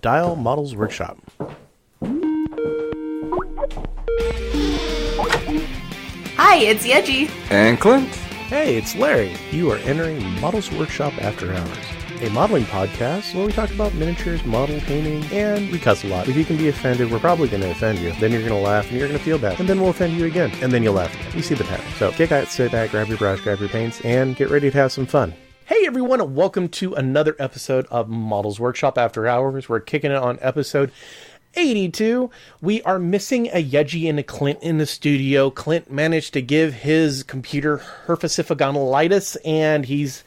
Dial Models Workshop. Hi, it's Yeji. And Clint. Hey, it's Larry. You are entering Models Workshop After Hours, a modeling podcast where we talk about miniatures, model painting, and we cuss a lot. If you can be offended, we're probably going to offend you. Then you're going to laugh, and you're going to feel bad. And then we'll offend you again, and then you'll laugh again. You see the pattern. So kick out, sit back, grab your brush, grab your paints, and get ready to have some fun. Hey everyone, and welcome to another episode of Models Workshop After Hours. We're kicking it on episode 82. We are missing a Yeji and a Clint in the studio. Clint managed to give his computer herpesiphagonolitis, and he's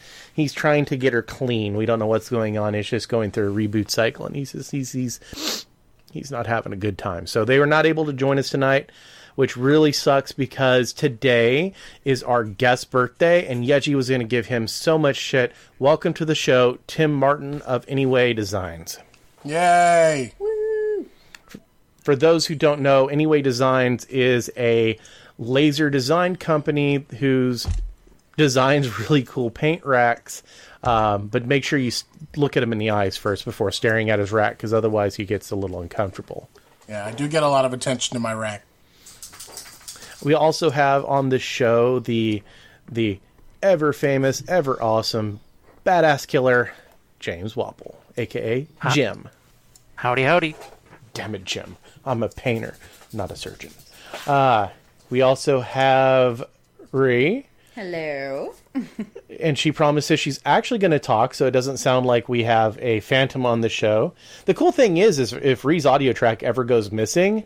trying to get her clean. We don't know what's going on. It's just going through a reboot cycle, and he's not having a good time. So they were not able to join us tonight, which really sucks because today is our guest's birthday, and Yeji was going to give him so much shit. Welcome to the show, Tim Martin of NEWay Designs. Yay! For those who don't know, NEWay Designs is a laser design company whose designs really cool paint racks, but make sure you look at him in the eyes first before staring at his rack, because otherwise he gets a little uncomfortable. Yeah, I do get a lot of attention to my rack. We also have on the show the ever famous, ever awesome, badass killer, James Wapple, a.k.a. Jim. Howdy, howdy. Damn it, Jim. I'm a painter, not a surgeon. We also have Ree. Hello. And she promises she's actually going to talk, so it doesn't sound like we have a phantom on the show. The cool thing is if Ree's audio track ever goes missing,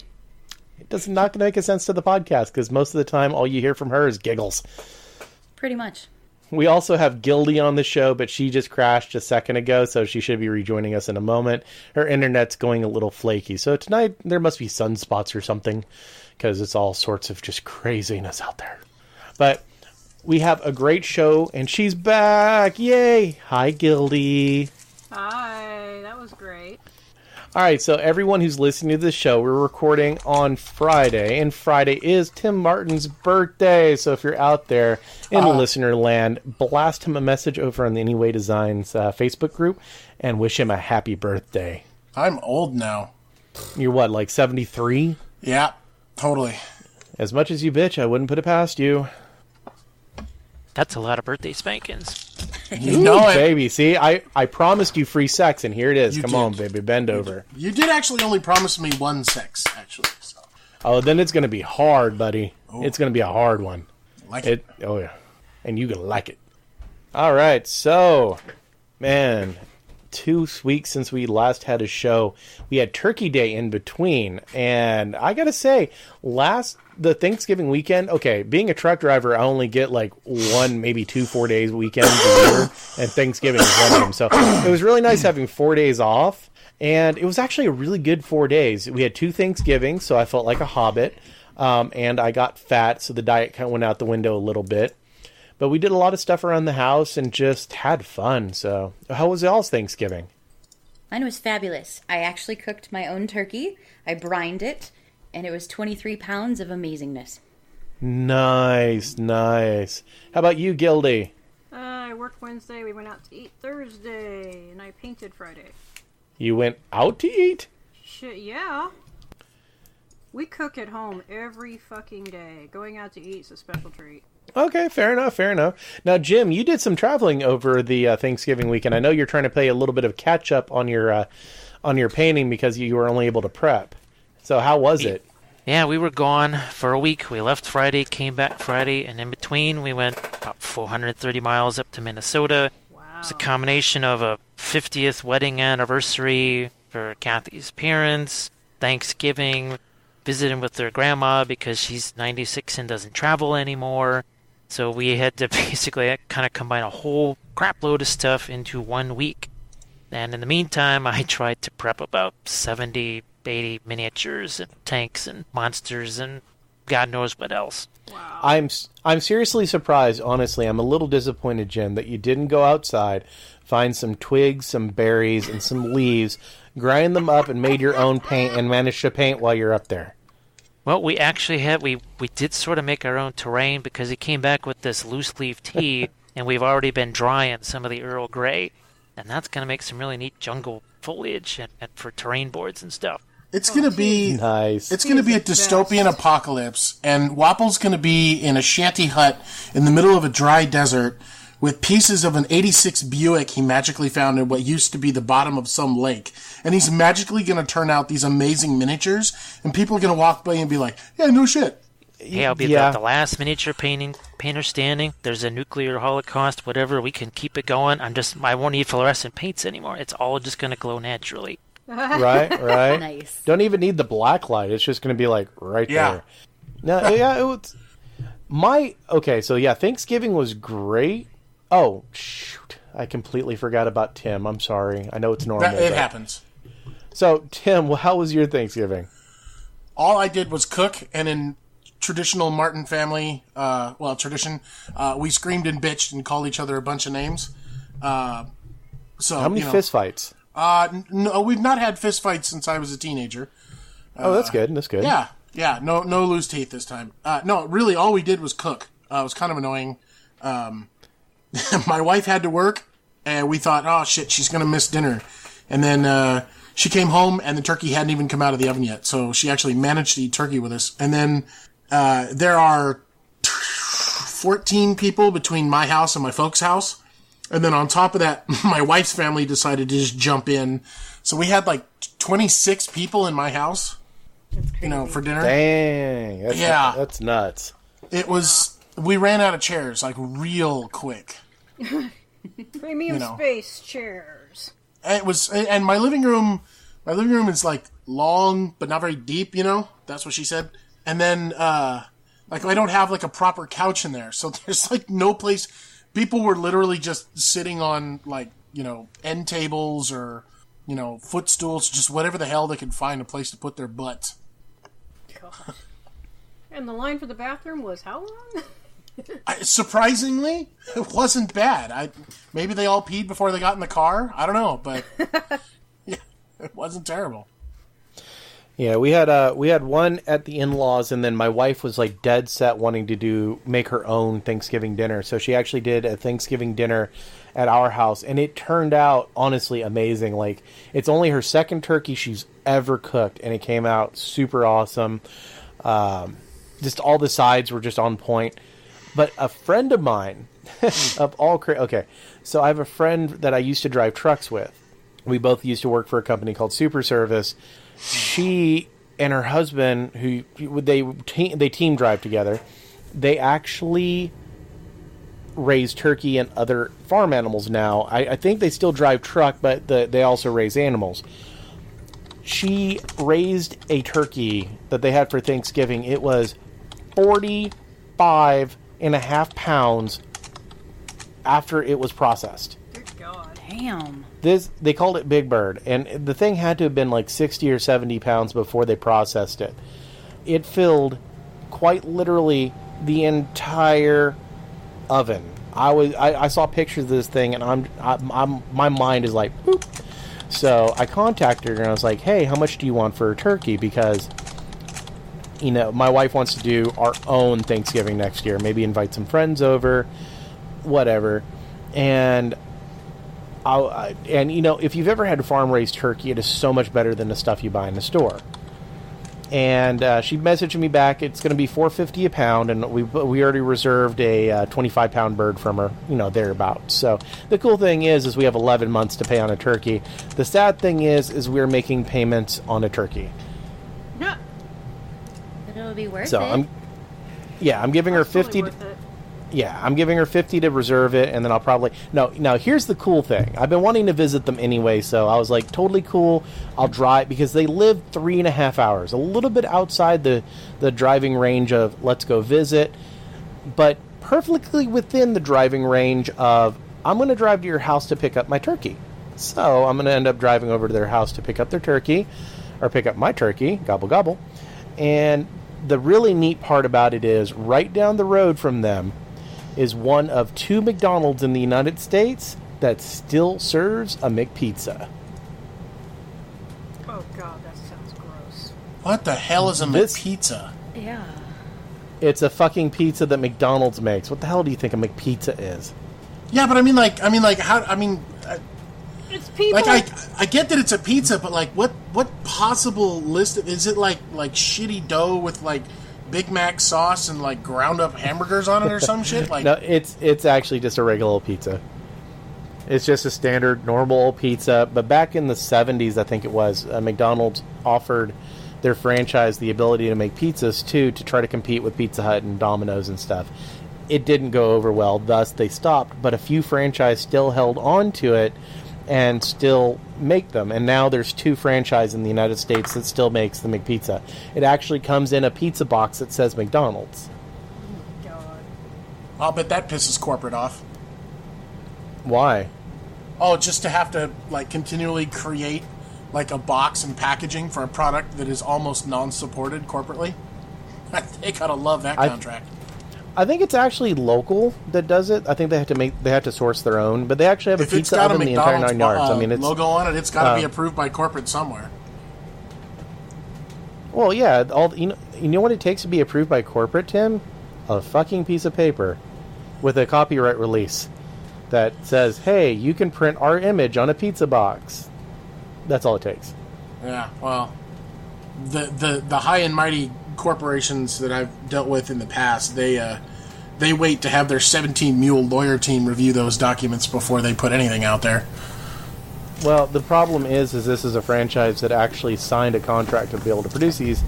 it does not make a sense to the podcast, because most of the time all you hear from her is giggles. Pretty much. We also have Gildy on the show, but she just crashed a second ago, so she should be rejoining us in a moment. Her internet's going a little flaky, so tonight there must be sunspots or something, because it's all sorts of just craziness out there. But we have a great show, and she's back! Yay! Hi, Gildy. Hi, that was great. All right, so everyone who's listening to the show, we're recording on Friday, and Friday is Tim Martin's birthday. So if you're out there in listener land, blast him a message over on the NEWay Designs Facebook group and wish him a happy birthday. I'm old now. You're what, like 73? Yeah, totally. As much as you bitch, I wouldn't put it past you. That's a lot of birthday spankings. You know it. Baby. See, I promised you free sex, and here it is. You Come did. on, baby. Bend over. You did actually only promise me one sex, actually. So. Oh, then it's going to be hard, buddy. Oh. It's going to be a hard one. Like it. Oh, yeah. And you're going to like it. All right. So, man, 2 weeks since we last had a show. We had Turkey Day in between. And I got to say, the Thanksgiving weekend, okay, being a truck driver, I only get like 1, maybe 2 4-day weekends a year, and Thanksgiving is one of them. So it was really nice having 4 days off, and it was actually a really good 4 days. We had 2 Thanksgivings, so I felt like a hobbit, and I got fat, so the diet kind of went out the window a little bit. But we did a lot of stuff around the house and just had fun. So how was y'all's Thanksgiving? Mine was fabulous. I actually cooked my own turkey. I brined it. And it was 23 pounds of amazingness. Nice, nice. How about you, Gildy? I worked Wednesday, we went out to eat Thursday, and I painted Friday. You went out to eat? Shit, yeah. We cook at home every fucking day. Going out to eat is a special treat. Okay, fair enough, fair enough. Now, Jim, you did some traveling over the Thanksgiving weekend. I know you're trying to play a little bit of catch-up on your painting because you were only able to prep. So how was it? Yeah, we were gone for a week. We left Friday, came back Friday, and in between we went about 430 miles up to Minnesota. Wow. It was a combination of a 50th wedding anniversary for Kathy's parents, Thanksgiving, visiting with their grandma because she's 96 and doesn't travel anymore. So we had to basically kind of combine a whole crap load of stuff into 1 week. And in the meantime, I tried to prep about 70, 80 miniatures and tanks and monsters and God knows what else. Wow. I'm seriously surprised, honestly. I'm a little disappointed, Jim, that you didn't go outside, find some twigs, some berries, and some leaves, grind them up, and made your own paint and managed to paint while you're up there. Well, we actually had, we did sort of make our own terrain because he came back with this loose leaf tea, and we've already been drying some of the Earl Grey, and that's going to make some really neat jungle foliage and for terrain boards and stuff. It's gonna be Nice. It's gonna be a dystopian apocalypse, and Wapple's gonna be in a shanty hut in the middle of a dry desert with pieces of an '86 Buick he magically found in what used to be the bottom of some lake, and he's magically gonna turn out these amazing miniatures, and people are gonna walk by and be like, "Yeah, no shit." Hey, I'll be the last miniature painter standing. There's a nuclear holocaust, whatever. We can keep it going. I won't need fluorescent paints anymore. It's all just gonna glow naturally. Right. Nice. Don't even need the black light. It's just going to be like right there. No, yeah, it was okay, so yeah, Thanksgiving was great. Oh, shoot. I completely forgot about Tim. I'm sorry. I know it's normal. It happens. So, Tim, how was your Thanksgiving? All I did was cook, and in traditional Martin family, tradition, we screamed and bitched and called each other a bunch of names. How many fist fights? No, we've not had fist fights since I was a teenager. Oh, that's good. That's good. Yeah. No loose teeth this time. No, really, all we did was cook. It was kind of annoying. My wife had to work, and we thought, oh shit, she's gonna miss dinner. And then she came home, and the turkey hadn't even come out of the oven yet. So she actually managed to eat turkey with us. And then there are 14 people between my house and my folks' house. And then on top of that, my wife's family decided to just jump in. So we had like 26 people in my house, for dinner. Dang. That's nuts. It was, we ran out of chairs like real quick. Premium space chairs. It was, and my living room is like long, but not very deep, That's what she said. And then, I don't have like a proper couch in there. So there's like no place. People were literally just sitting on, end tables or, footstools, just whatever the hell they could find a place to put their butts. God. And the line for the bathroom was how long? Surprisingly, it wasn't bad. Maybe they all peed before they got in the car. I don't know, but yeah, it wasn't terrible. Yeah, we had one at the in-laws, and then my wife was like dead set wanting to make her own Thanksgiving dinner. So she actually did a Thanksgiving dinner at our house, and it turned out honestly amazing. Like, it's only her second turkey she's ever cooked, and it came out super awesome. Just all the sides were just on point. But a friend of mine, okay, so I have a friend that I used to drive trucks with. We both used to work for a company called Super Service. She and her husband, they team drive together, they actually raise turkey and other farm animals now. I think they still drive truck, but they also raise animals. She raised a turkey that they had for Thanksgiving. It was 45.5 pounds after it was processed. Good God. Damn. They called it Big Bird, and the thing had to have been like 60 or 70 pounds before they processed it. It filled quite literally the entire oven. I saw pictures of this thing, and my mind is like, boop. So I contacted her and I was like, hey, how much do you want for a turkey? Because, my wife wants to do our own Thanksgiving next year. Maybe invite some friends over, whatever. And if you've ever had a farm-raised turkey, it is so much better than the stuff you buy in the store. And she messaged me back. It's going to be $4.50 a pound, and we already reserved a 25-pound bird from her, thereabouts. So the cool thing is we have 11 months to pay on a turkey. The sad thing is we're making payments on a turkey. Yeah. But it'll be worth so it. I'm giving her 50. I'm giving her 50 to reserve it, and then I'll probably... Now, here's the cool thing. I've been wanting to visit them anyway, so I was like, totally cool. I'll drive, because they live 3.5 hours, a little bit outside the driving range of let's go visit, but perfectly within the driving range of I'm going to drive to your house to pick up my turkey. So I'm going to end up driving over to their house to pick up their turkey, or pick up my turkey, gobble gobble. And the really neat part about it is right down the road from them is one of 2 McDonald's in the United States that still serves a McPizza. Oh God, that sounds gross. What the hell is a McPizza? Yeah. It's a fucking pizza that McDonald's makes. What the hell do you think a McPizza is? Yeah, but It's people. Like I get that it's a pizza, but like what possible list is it like shitty dough with like Big Mac sauce and like ground up hamburgers on it or some shit? Like No, it's actually just a regular old pizza. It's just a standard normal old pizza. But back in the 70s, I think it was, McDonald's offered their franchise the ability to make pizzas too, to try to compete with Pizza Hut and Domino's and stuff. It didn't go over well, thus they stopped. But a few franchises still held on to it and still make them. And now there's 2 franchises in the United States that still makes the McPizza. It actually comes in a pizza box that says McDonald's. Oh, God. I'll bet that pisses corporate off. Why? Oh, just to have to like continually create like a box and packaging for a product that is almost non-supported corporately. They gotta love that contract. I think it's actually local that does it. I think they have to source their own, but they actually have a pizza oven in the entire 9 yards. I mean, it's logo on it. It's got to be approved by corporate somewhere. Well, yeah. You know what it takes to be approved by corporate, Tim? A fucking piece of paper with a copyright release that says, "Hey, you can print our image on a pizza box." That's all it takes. Yeah. Well, the high and mighty corporations that I've dealt with in the past, they wait to have their 17-mule lawyer team review those documents before they put anything out there. Well, the problem is this is a franchise that actually signed a contract to be able to produce these,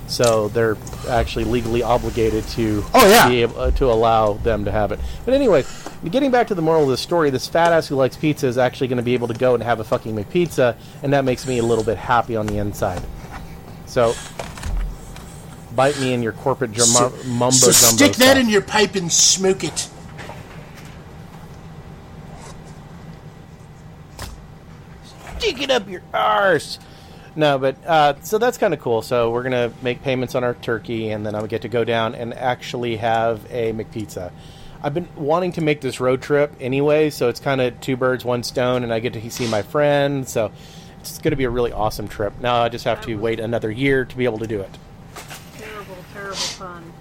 so they're actually legally obligated to be able to allow them to have it. But anyway, getting back to the moral of the story, this fat ass who likes pizza is actually going to be able to go and have a fucking McPizza, and that makes me a little bit happy on the inside. So bite me in your corporate mumbo jumbo. So stick that stuff. in your pipe and smoke it. Stick it up your arse. No, but so that's kind of cool. So we're gonna make payments on our turkey, and then I would get to go down and actually have a McPizza. I've been wanting to make this road trip anyway, so it's kind of 2 birds, 1 stone, and I get to see my friend. So it's going to be a really awesome trip. Now I just have to wait another year to be able to do it. Terrible pun.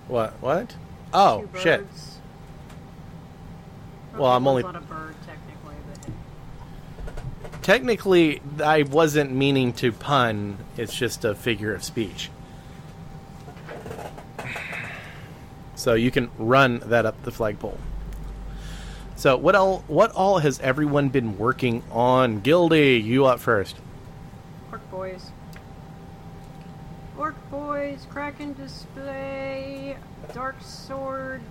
What? Oh, 2 shit. birds. Well, I'm only... Not a bird, technically, but... Technically, I wasn't meaning to pun. It's just a figure of speech. So you can run that up the flagpole. So what all has everyone been working on? Gildy, you up first. Orc Boys, Kraken Display, Dark Sword,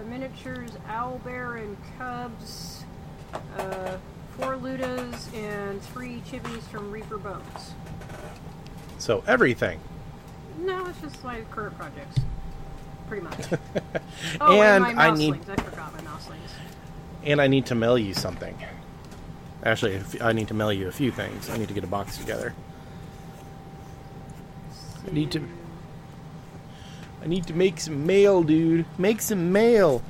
Miniatures, Owlbear and Cubs, 4 Ludas, and 3 Chibis from Reaper Bones. So everything. No, it's just my current projects. Pretty much. Oh, and my mouselings. I forgot my mouselings. And I need to mail you something. Actually, I need to mail you a few things. I need to get a box together. I need to make some mail, dude. Make some mail.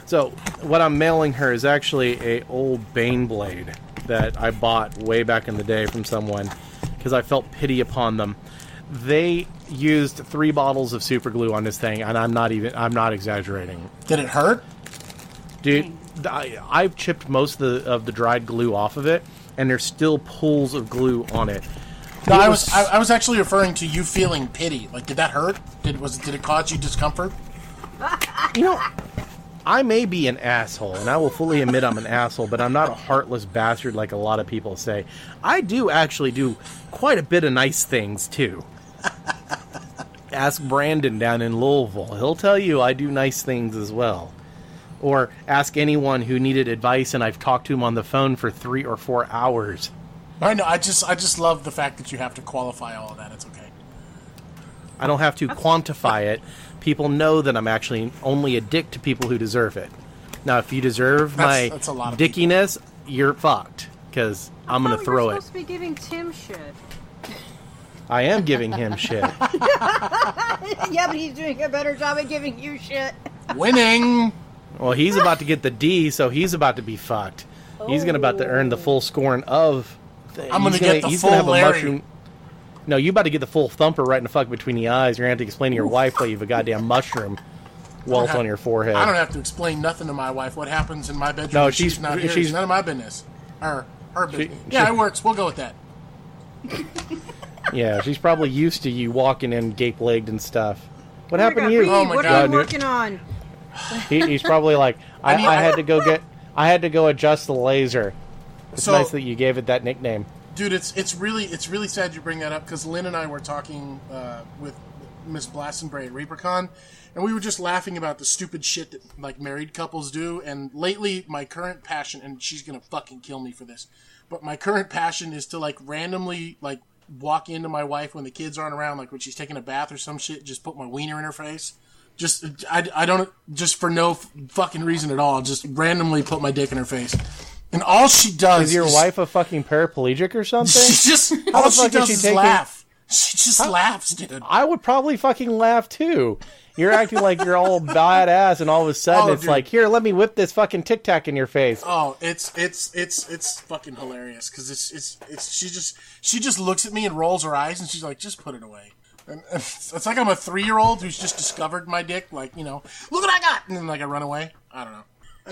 So, what I'm mailing her is actually a old Bane blade that I bought way back in the day from someone because I felt pity upon them. They used 3 bottles of super glue on this thing, and I'm not exaggerating. Did it hurt? Dude, I've chipped most of the dried glue off of it, and there's still pools of glue on it. No, I was actually referring to you feeling pity. Like, did that hurt? Did it cause you discomfort? You know, I may be an asshole, and I will fully admit I'm an asshole, but I'm not a heartless bastard like a lot of people say. I do actually do quite a bit of nice things, too. Ask Brandon down in Louisville. He'll tell you I do nice things as well. Or ask anyone who needed advice, and I've talked to him on the phone for 3 or 4 hours. I know. I just love the fact that you have to qualify all of that. It's okay. I don't have to quantify it. People know that I'm actually only a dick to people who deserve it. Now, if you deserve my dickiness, you're fucked. Because I'm going to throw it. You're supposed to be giving Tim shit. I am giving him shit. Yeah, but he's doing a better job at giving you shit. Winning! Well, he's about to get the D, so he's about to be fucked. He's about to earn the full scorn of... I'm going to get the full Larry. No, you about to get the full thumper right in the fuck between the eyes. You're going to have to explain to your wife why you have a goddamn mushroom. welt on your forehead. I don't have to explain nothing to my wife. What happens in my bedroom? No, when she's not here. It's none of my business. Or her business. It works. We'll go with that. Yeah, she's probably used to you walking in gape-legged and stuff. What happened to you? Reed, Oh my what God. are you working on? He's probably like, I had to go adjust the laser. It's nice that you gave it that nickname. Dude, it's really sad you bring that up, because Lynn and I were talking with Miss Blassenbray at ReaperCon, and we were just laughing about the stupid shit that like married couples do. And lately, my current passion, and she's gonna fucking kill me for this, but my current passion is to like randomly like walk into my wife when the kids aren't around, like when she's taking a bath or some shit, just put my wiener in her face. I don't, just for no fucking reason at all, just randomly put my dick in her face. And all she does is your wife a fucking paraplegic or something? She just, all she does is laugh. She just laughs, dude. I would probably fucking laugh too. You're acting like you're all badass, and all of a sudden it's dude. like, here, let me whip this fucking Tic Tac in your face. Oh, it's fucking hilarious, because she just looks at me and rolls her eyes, and she's like, just put it away. And it's like I'm a 3-year-old who's just discovered my dick, like, you know, look what I got, and then like I run away. I don't know.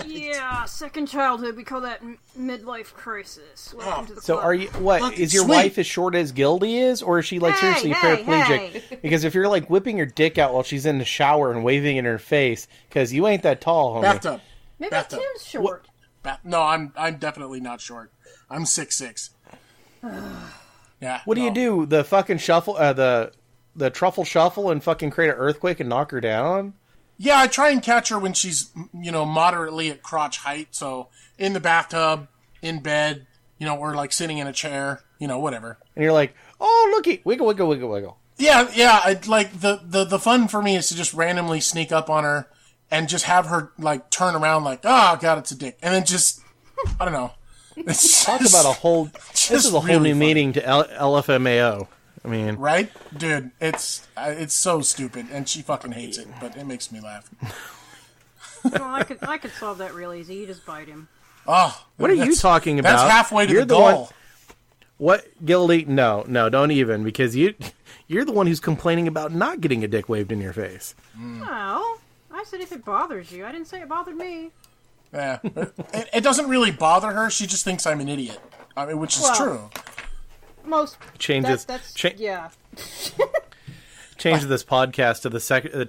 Yeah, second childhood. We call that midlife crisis. Welcome to the So club. are you, what, Fucking is your sweet. wife as short as Gildy is, or is she like seriously paraplegic? Because if you're like whipping your dick out while she's in the shower and waving in her face, because you ain't that tall, homie. Bathtub. Maybe Bathtub. Tim's short. No, I'm definitely not short. I'm 6'6". Yeah. What do you do? The fucking shuffle, the truffle shuffle and fucking create an earthquake and knock her down? Yeah, I try and catch her when she's, you know, moderately at crotch height. So in the bathtub, in bed, you know, or like sitting in a chair, you know, whatever. And you're like, oh, looky, wiggle, wiggle, wiggle, wiggle. Yeah. Like the fun for me is to just randomly sneak up on her and just have her like turn around like, oh god, it's a dick, and then just, I don't know. It's Talk about a whole. This is a whole really new funny. meeting to LFMAO. I mean, Right, dude? It's so stupid, and she fucking hates it, but it makes me laugh. Well, I could solve that real easy. You just bite him. Oh, what are you talking about? That's halfway to You're the the one- goal. what, Gildy? No, don't even, because you're the one who's complaining about not getting a dick waved in your face. Well, I said if it bothers you. I didn't say it bothered me. Yeah, it doesn't really bother her. She just thinks I'm an idiot. I mean, which is true. Most Change that's, this. yeah. Change this podcast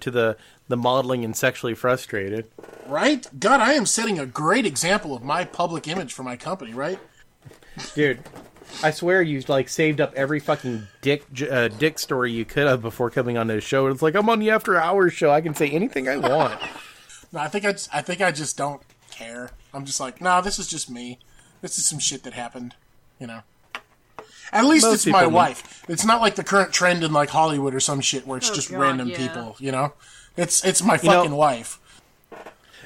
to the modeling and sexually frustrated. Right? God, I am setting a great example of my public image for my company, right? Dude, I swear you like saved up every fucking dick story you could have before coming on this show. It's like, I'm on the After Hours show. I can say anything I want. No, I think I just don't care. I'm just like, nah, this is just me. This is some shit that happened, you know. At least Most it's my people do. wife. It's not like the current trend in like Hollywood or some shit where it's Oh, just God, random yeah. people, you know. It's my fucking wife.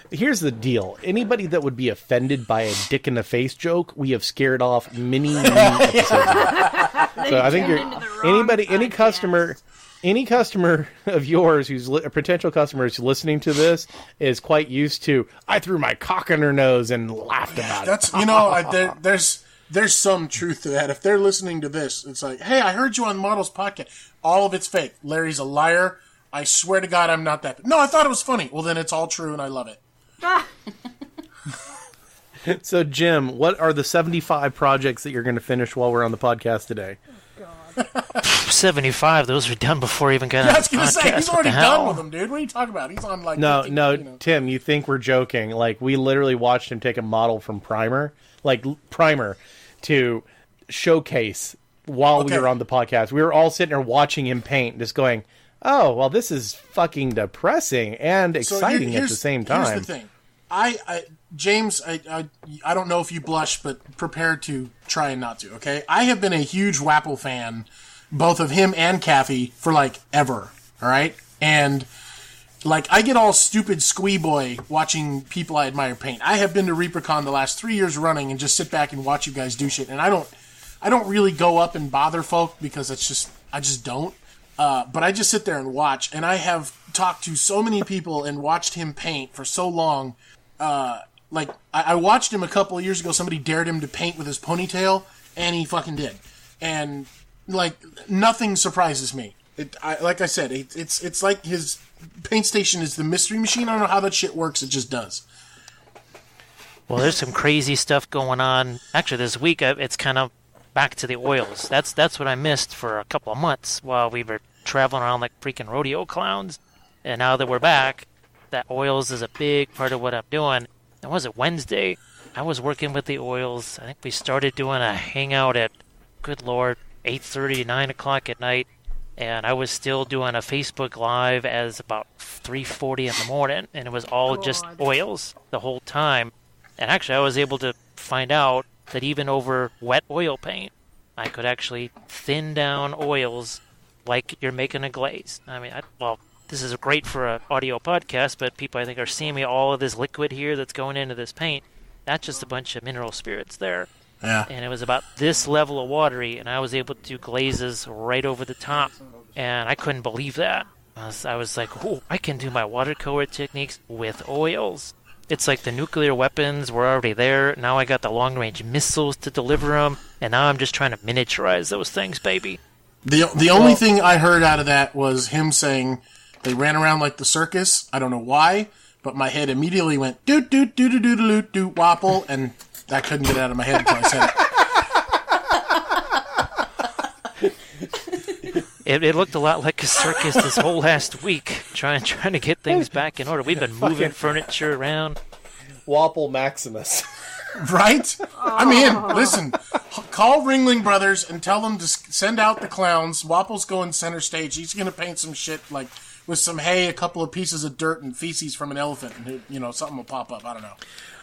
Here's the deal. Anybody that would be offended by a dick in the face joke, we have scared off many episodes ago. So I think any customer of yours who's a potential customer who's listening to this is quite used to, I threw my cock in her nose and laughed about it. That's, you know, there's some truth to that. If they're listening to this, it's like, hey, I heard you on Models Podcast. All of it's fake. Larry's a liar. I swear to God, I'm not that. No, I thought it was funny. Well, then it's all true, and I love it. So, Jim, what are the 75 projects that you're going to finish while we're on the podcast today? 75, those were done before even getting Yeah, I on was the going to say, podcast. he's What already the done hell? with them, dude. What are you talking about? He's on, like... No, 50, no, you know. Tim, you think we're joking. Like, we literally watched him take a model from Primer to Showcase while we Okay. were on the podcast. We were all sitting there watching him paint, just going, oh, well, this is fucking depressing and exciting at the same time. Here's the thing. James, I don't know if you blush, but prepare to try and not to, okay? I have been a huge Wapple fan, both of him and Kathy, for, like, ever, all right? And, like, I get all stupid squeeboy watching people I admire paint. I have been to ReaperCon the last 3 years running and just sit back and watch you guys do shit, and I don't really go up and bother folk because I just don't. But I just sit there and watch, and I have talked to so many people and watched him paint for so long. Like, I watched him a couple of years ago. Somebody dared him to paint with his ponytail, and he fucking did. And, like, nothing surprises me. Like I said, it's like his paint station is the mystery machine. I don't know how that shit works. It just does. Well, there's some crazy stuff going on. Actually, this week it's kind of back to the oils. That's what I missed for a couple of months while we were traveling around like freaking rodeo clowns. And now that we're back, that oils is a big part of what I'm doing. And was it Wednesday? I was working with the oils. I think we started doing a hangout at, good Lord, 8:30, 9 o'clock at night. And I was still doing a Facebook Live as about 3:40 in the morning. And it was all just oils the whole time. And actually, I was able to find out that even over wet oil paint, I could actually thin down oils like you're making a glaze. I mean, this is great for an audio podcast, but people, I think, are seeing me all of this liquid here that's going into this paint. That's just a bunch of mineral spirits there. Yeah. And it was about this level of watery, and I was able to do glazes right over the top. And I couldn't believe that. I was like, oh, I can do my watercolor techniques with oils. It's like the nuclear weapons were already there. Now I got the long-range missiles to deliver them, and now I'm just trying to miniaturize those things, baby. The only thing I heard out of that was him saying they ran around like the circus. I don't know why, but my head immediately went doot doot doot doot doot doot doot wapple, and I couldn't get it out of my head until I said it. It looked a lot like a circus this whole last week, trying to get things back in order. We've been moving furniture around. Wapple Maximus. Right? I'm in. Listen, call Ringling Brothers and tell them to send out the clowns. Wapple's going center stage. He's going to paint some shit like with some hay, a couple of pieces of dirt, and feces from an elephant. And, something will pop up. I don't know.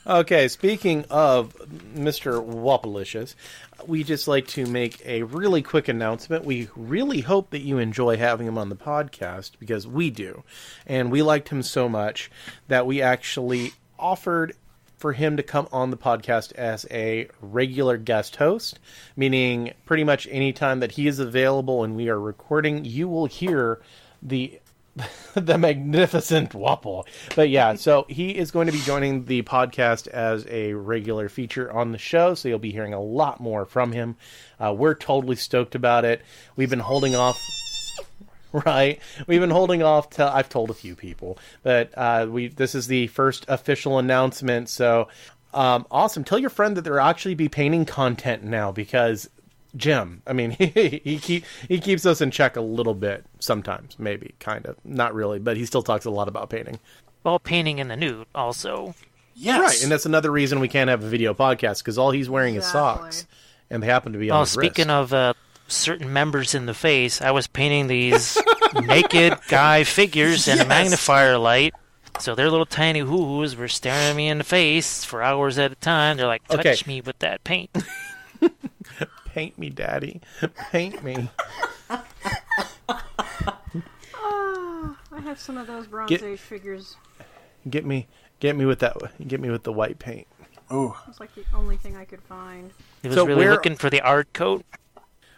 Okay, speaking of Mr. Wappalicious, we just like to make a really quick announcement. We really hope that you enjoy having him on the podcast, because we do. And we liked him so much that we actually offered for him to come on the podcast as a regular guest host, meaning pretty much any time that he is available and we are recording, you will hear the magnificent Wapple. But yeah, so he is going to be joining the podcast as a regular feature on the show, so you'll be hearing a lot more from him. We're totally stoked about it. We've been holding off. Right, we've been holding off till I've told a few people, but this is the first official announcement. So awesome! Tell your friend that there will actually be painting content now, because Jim, I mean, he keeps us in check a little bit sometimes, maybe, kind of, not really, but he still talks a lot about painting. Well, painting in the nude also. Yes, right, and that's another reason we can't have a video podcast, because all he's wearing is socks, and they happen to be on his wrist. Speaking of certain members in the face, I was painting these naked guy figures in a magnifier light, so their little tiny hoo-hoos were staring me in the face for hours at a time. They're like, touch me with that paint. Paint me, daddy. Paint me. I have some of those Bronze Age figures. Get me with that. Get me with the white paint. Oh, It's like the only thing I could find. He was really looking for the art coat.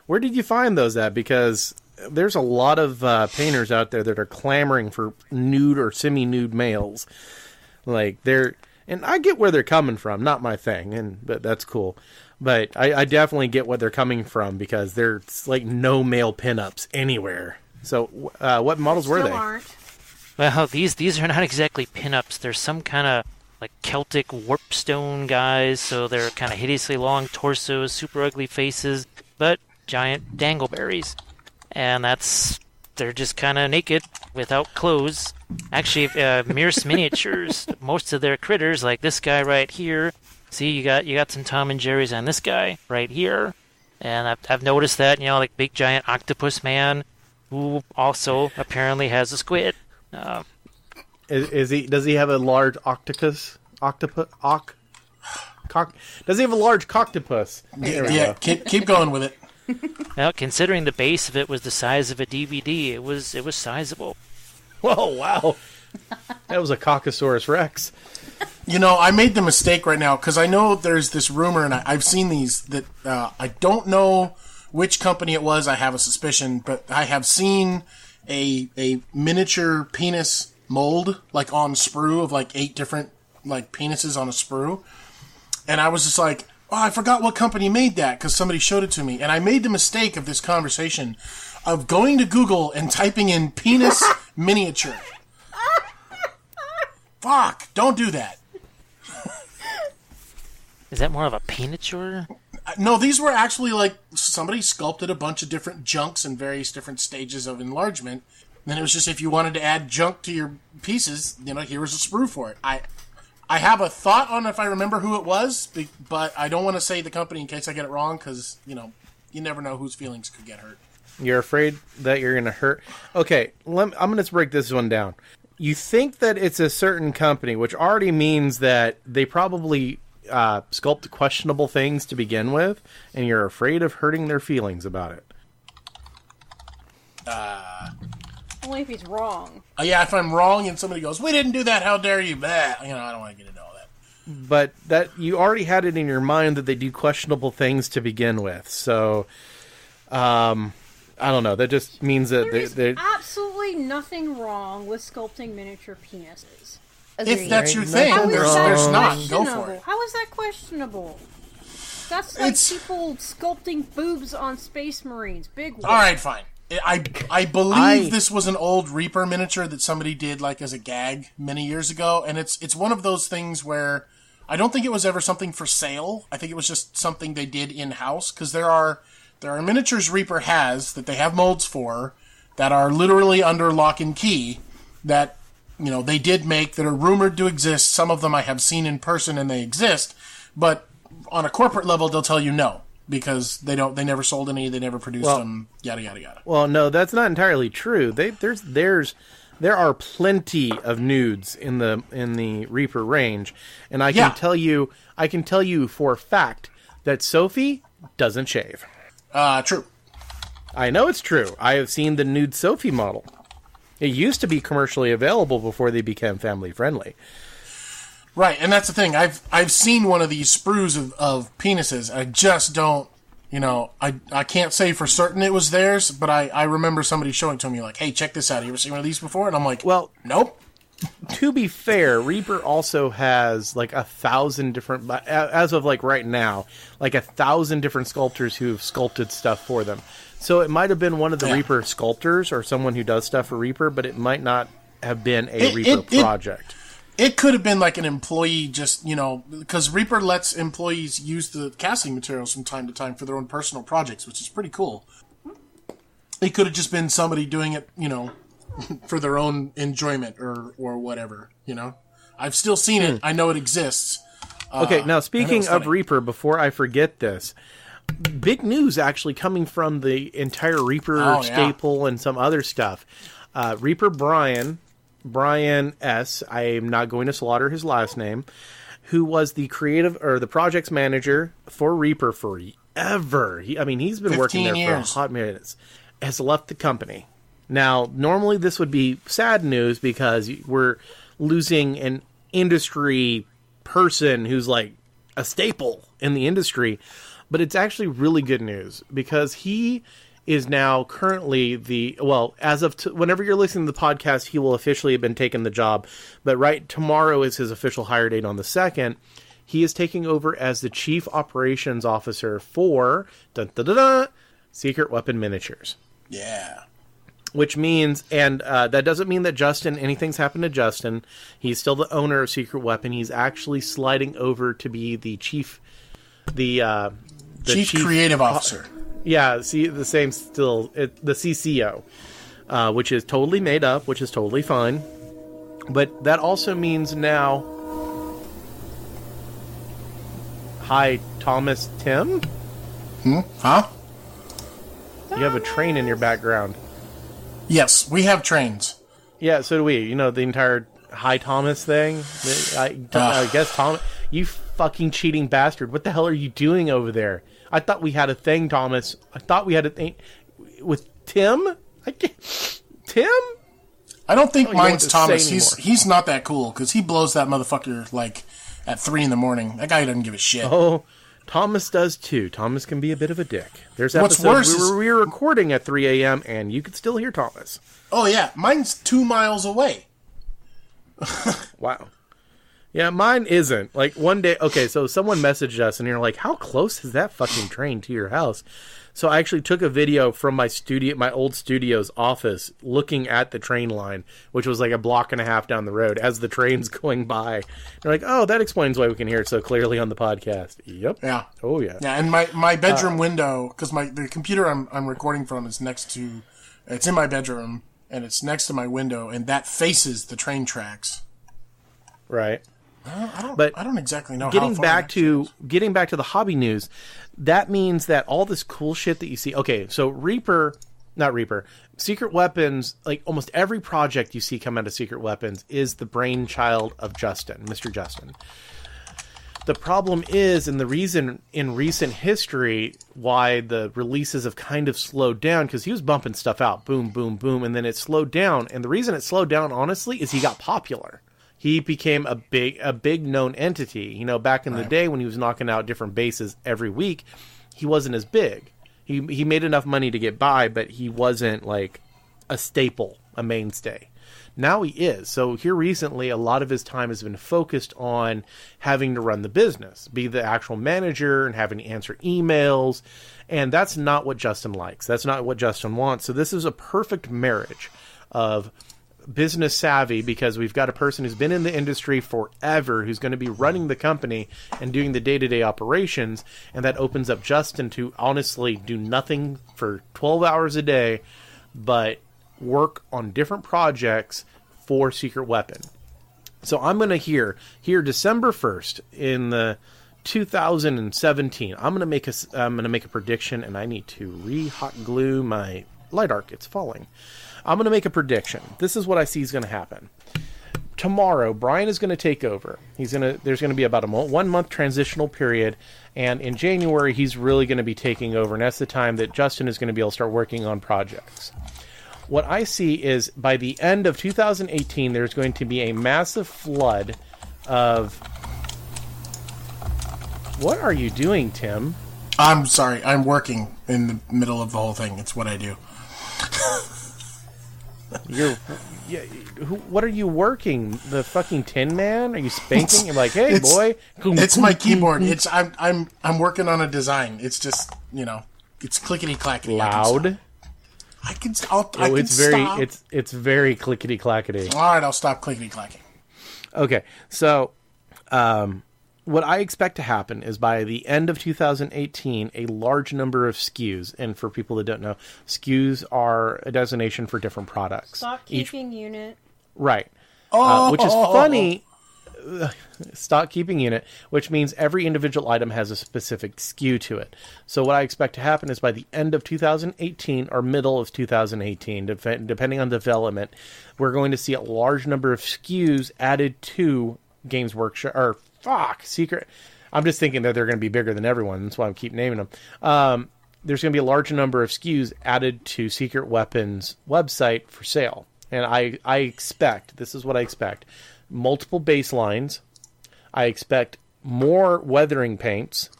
Where did you find those at? Because there's a lot of painters out there that are clamoring for nude or semi-nude males. Like, and I get where they're coming from. Not my thing, but that's cool. But I definitely get where they're coming from, because there's like no male pinups anywhere. So what models were they? Aren't. Well, these are not exactly pinups. They're some kind of like Celtic warpstone guys. So they're kind of hideously long torsos, super ugly faces, but giant dangleberries. And they're just kind of naked without clothes. Actually, Mears Miniatures, most of their critters, like this guy right here. See, you got some Tom and Jerry's on this guy right here. And I've noticed that, like big giant octopus man, who also apparently has a squid. Does he have a large octopus? Does he have a large coctopus? yeah. Keep going with it. Well, considering the base of it was the size of a DVD, it was sizable. Whoa, wow. That was a Caucasaurus Rex. I made the mistake right now, because I know there's this rumor, and I've seen these, that I don't know which company it was. I have a suspicion, but I have seen a miniature penis mold, like on sprue, of like 8 different like penises on a sprue. And I was just like, I forgot what company made that because somebody showed it to me. And I made the mistake of this conversation of going to Google and typing in penis miniature. Fuck, don't do that. Is that more of a penature? No, these were actually like somebody sculpted a bunch of different junks in various different stages of enlargement. And then it was just if you wanted to add junk to your pieces, here was a sprue for it. I have a thought on if I remember who it was, but I don't want to say the company in case I get it wrong because, you never know whose feelings could get hurt. You're afraid that you're going to hurt? Okay, I'm going to break this one down. You think that it's a certain company, which already means that they probably sculpt questionable things to begin with, and you're afraid of hurting their feelings about it. Only if he's wrong. Yeah, if I'm wrong and somebody goes, we didn't do that, how dare you? Blah. I don't want to get into all that. But that you already had it in your mind that they do questionable things to begin with. So, I don't know. That just means that there's absolutely nothing wrong with sculpting miniature penises. Agreed. If that's your thing, there's not. Go for it. How is that questionable? That's like people sculpting boobs on Space Marines. Big one. All right, fine. I believe this was an old Reaper miniature that somebody did like as a gag many years ago, and it's one of those things where I don't think it was ever something for sale. I think it was just something they did in-house because there are miniatures Reaper has that they have molds for that are literally under lock and key that they did make that are rumored to exist. Some of them I have seen in person and they exist, but on a corporate level they'll tell you no. Because they never sold any, they never produced them, yada yada yada. Well, no, that's not entirely true. There are plenty of nudes in the Reaper range, and I can tell you for a fact that Sophie doesn't shave. True. I know it's true. I have seen the nude Sophie model. It used to be commercially available before they became family friendly. Right, and that's the thing. I've seen one of these sprues of penises. I just don't, I can't say for certain it was theirs, but I remember somebody showing it to me like, hey, check this out. You ever seen one of these before? And I'm like, well, nope. To be fair, Reaper also has like 1,000 different, as of like right now, like 1,000 different sculptors who've sculpted stuff for them. So it might have been one of the Reaper sculptors or someone who does stuff for Reaper, but it might not have been a Reaper project. It could have been like an employee just, because Reaper lets employees use the casting materials from time to time for their own personal projects, which is pretty cool. It could have just been somebody doing it, for their own enjoyment or whatever, I've still seen it. I know it exists. Okay, now speaking of Reaper, before I forget this, big news actually coming from the entire Reaper staple and some other stuff. Reaper Brian S., I am not going to slaughter his last name, who was the creative or the projects manager for Reaper forever. He's been working there for a hot minute. Has left the company. Now, normally this would be sad news because we're losing an industry person who's like a staple in the industry, but it's actually really good news because he is now currently as of whenever you're listening to the podcast, he will officially have been taking the job. But tomorrow is his official hire date on the 2nd. He is taking over as the Chief Operations Officer for Secret Weapon Miniatures. Yeah. Which means, and that doesn't mean that anything's happened to Justin. He's still the owner of Secret Weapon. He's actually sliding over to be the chief, the chief creative officer. Yeah, see, the same still, the CCO, which is totally made up, which is totally fine. But that also means now... Hi, Thomas Tim? Huh? You have a train in your background. Yes, we have trains. Yeah, so do we. The entire Hi, Thomas thing. I guess Thomas... You fucking cheating bastard. What the hell are you doing over there? I thought we had a thing, Thomas. I thought we had a thing with Tim. Tim? I don't think mine's Thomas. He's not that cool because he blows that motherfucker like at 3 a.m. That guy doesn't give a shit. Oh, Thomas does too. Thomas can be a bit of a dick. There's What's episodes worse we were recording at 3 a.m. and you could still hear Thomas. Oh yeah, mine's 2 miles away. Wow. Yeah, mine isn't. Like, one day, okay, so someone messaged us, and you're like, how close is that fucking train to your house? So I actually took a video from my old studio's office, looking at the train line, which was like a block and a half down the road as the train's going by. They're like, oh, that explains why we can hear it so clearly on the podcast. Yep. Yeah. Oh, yeah. Yeah, and my bedroom window, because the computer I'm recording from is it's in my bedroom, and it's next to my window, and that faces the train tracks. Right. I don't exactly know. Getting back to the hobby news, that means that all this cool shit that you see. Okay, so Secret Weapons, like almost every project you see come out of Secret Weapons is the brainchild of Justin, Mr. Justin. The problem is, and the reason in recent history why the releases have kind of slowed down, because he was bumping stuff out, boom, boom, boom, and then it slowed down. And the reason it slowed down, honestly, is he got popular. He became a big known entity. You know, back in the day when he was knocking out different bases every week, he wasn't as big. He made enough money to get by, but he wasn't like a staple, a mainstay. Now he is. So here recently, a lot of his time has been focused on having to run the business, be the actual manager and having to answer emails. And that's not what Justin likes. That's not what Justin wants. So this is a perfect marriage of business savvy, because we've got a person who's been in the industry forever, who's going to be running the company and doing the day-to-day operations, and that opens up Justin to honestly do nothing for 12 hours a day but work on different projects for Secret Weapon. So I'm going to hear December 1st in the 2017. I'm going to make a prediction, and I need to re-hot glue my light arc. It's falling. I'm going to make a prediction. This is what I see is going to happen. Tomorrow, Brian is going to take over. There's going to be about a 1 month transitional period, and in January, he's really going to be taking over, and that's the time that Justin is going to be able to start working on projects. What I see is by the end of 2018, there's going to be a massive flood of... What are you doing, Tim? I'm sorry. I'm working in the middle of the whole thing. It's what I do. What are you working? The fucking Tin Man? Are you spanking? You're like, hey, boy. It's my keyboard. I'm working on a design. It's just, it's clickety clackety. Loud. Stop. It's very clickety clackety. All right, I'll stop clickety clacking. Okay, so what I expect to happen is by the end of 2018, a large number of SKUs, and for people that don't know, SKUs are a designation for different products. Stock keeping unit. Right. Which is funny. Stock keeping unit, which means every individual item has a specific SKU to it. So what I expect to happen is by the end of 2018 or middle of 2018, depending on development, we're going to see a large number of SKUs added to Games Workshop, Secret. I'm just thinking that they're going to be bigger than everyone. That's why I keep naming them. There's going to be a large number of SKUs added to Secret Weapons website for sale. And I expect, this is what I expect, multiple baselines. I expect more weathering paints.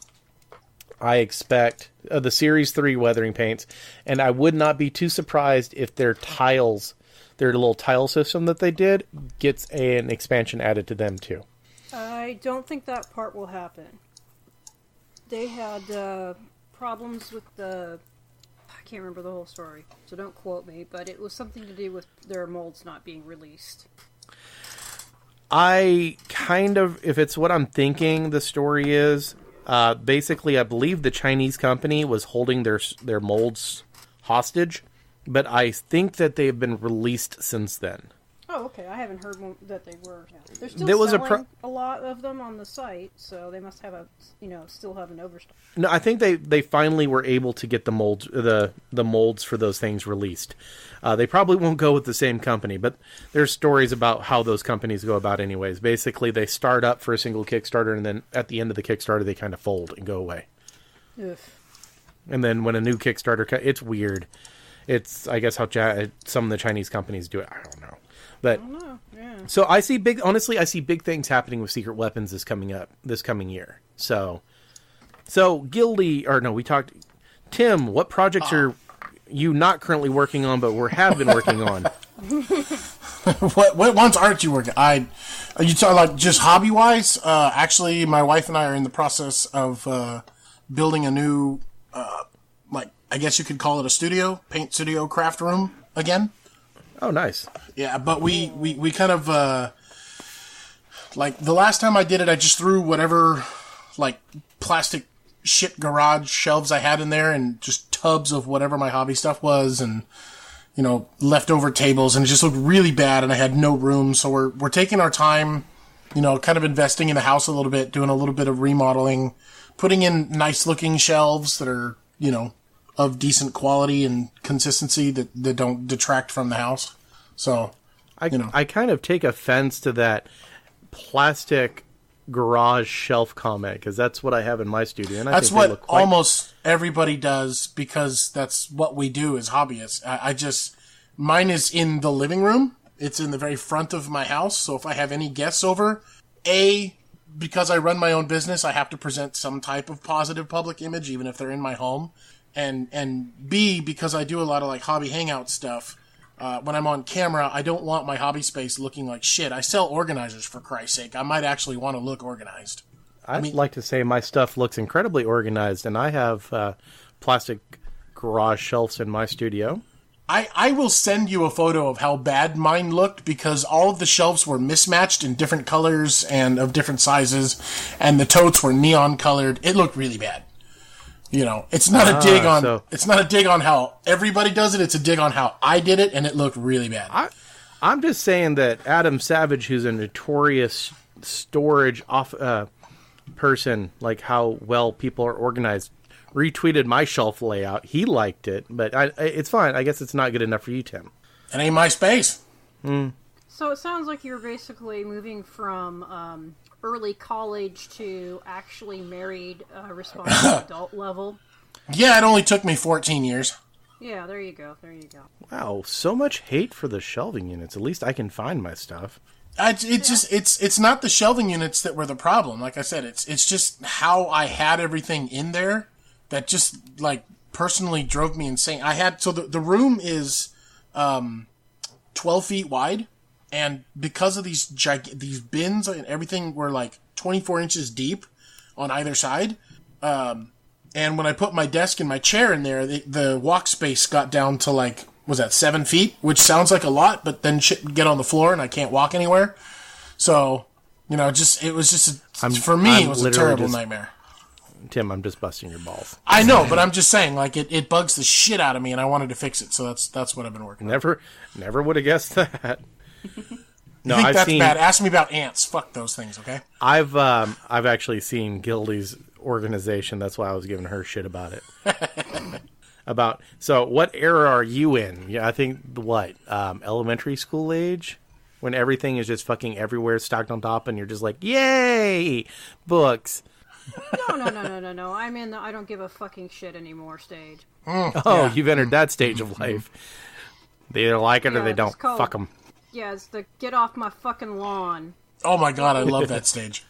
I expect the Series 3 weathering paints. And I would not be too surprised if their tiles, their little tile system that they did, gets an expansion added to them too. I don't think that part will happen. They had problems with I can't remember the whole story, so don't quote me, but it was something to do with their molds not being released. If it's what I'm thinking the story is, basically I believe the Chinese company was holding their molds hostage, but I think that they've been released since then. Oh, okay. I haven't heard that they were. Yeah. They're still selling a lot of them on the site, so they must have still have an overstock. No, I think they finally were able to get the molds for those things released. They probably won't go with the same company, but there's stories about how those companies go about anyways. Basically, they start up for a single Kickstarter, and then at the end of the Kickstarter, they kind of fold and go away. Ugh. And then when a new Kickstarter, it's weird. It's, I guess, how some of the Chinese companies do it. I don't know. But yeah. So I see big things happening with Secret Weapons this coming year. So we talked. Tim, what projects are you not currently working on, but have been working on? What ones aren't you working? You talk like just hobby wise. Actually, my wife and I are in the process of building a new, like I guess you could call it a studio, paint studio, craft room again. Oh, nice. Yeah, but we kind of like the last time I did it, I just threw whatever like plastic shit garage shelves I had in there and just tubs of whatever my hobby stuff was and, you know, leftover tables, and it just looked really bad and I had no room. So we're taking our time, you know, kind of investing in the house a little bit, doing a little bit of remodeling, putting in nice looking shelves that are, you know, of decent quality and consistency that don't detract from the house. So, I kind of take offense to that plastic garage shelf comment, because that's what I have in my studio, and that's what almost everybody does, because that's what we do as hobbyists. I just, mine is in the living room. It's in the very front of my house. So if I have any guests over, because I run my own business, I have to present some type of positive public image, even if they're in my home. And B, because I do a lot of like hobby hangout stuff, when I'm on camera, I don't want my hobby space looking like shit. I sell organizers, for Christ's sake. I might actually want to look organized. I'd like to say my stuff looks incredibly organized, and I have plastic garage shelves in my studio. I will send you a photo of how bad mine looked, because all of the shelves were mismatched in different colors and of different sizes, and the totes were neon colored. It looked really bad. You know, it's not a dig on it's not a dig on how everybody does it. It's a dig on how I did it, and it looked really bad. I'm just saying that Adam Savage, who's a notorious storage person, like how well people are organized, retweeted my shelf layout. He liked it, but it's fine. I guess it's not good enough for you, Tim. It ain't my space. So it sounds like you're basically moving from early college to actually married, responsible adult level. Yeah, it only took me 14 years. Yeah, there you go. Wow, so much hate for the shelving units. At least I can find my stuff. It's not the shelving units that were the problem. Like I said, it's just how I had everything in there that just like personally drove me insane. The room is 12 feet wide. And because of these bins and everything were like 24 inches deep on either side, and when I put my desk and my chair in there, the walk space got down to like, was that 7 feet? Which sounds like a lot, but then shit would get on the floor and I can't walk anywhere. So, you know, it was a terrible nightmare. Tim, I'm just busting your balls. I know, but I'm just saying, like, it bugs the shit out of me, and I wanted to fix it, so that's what I've been working on. Never would have guessed that. No, I've that's bad? Ask me about ants. Fuck those things, okay? I've actually seen Gildy's organization. That's why I was giving her shit about it. So what era are you in? Yeah, I think elementary school age, when everything is just fucking everywhere, stacked on top, and you're just like, yay, books. No. I'm in the I don't give a fucking shit anymore stage. Yeah. You've entered that stage of life. They either like it or they don't. Fuck them. Yeah, it's the get off my fucking lawn. Oh my god, I love that stage.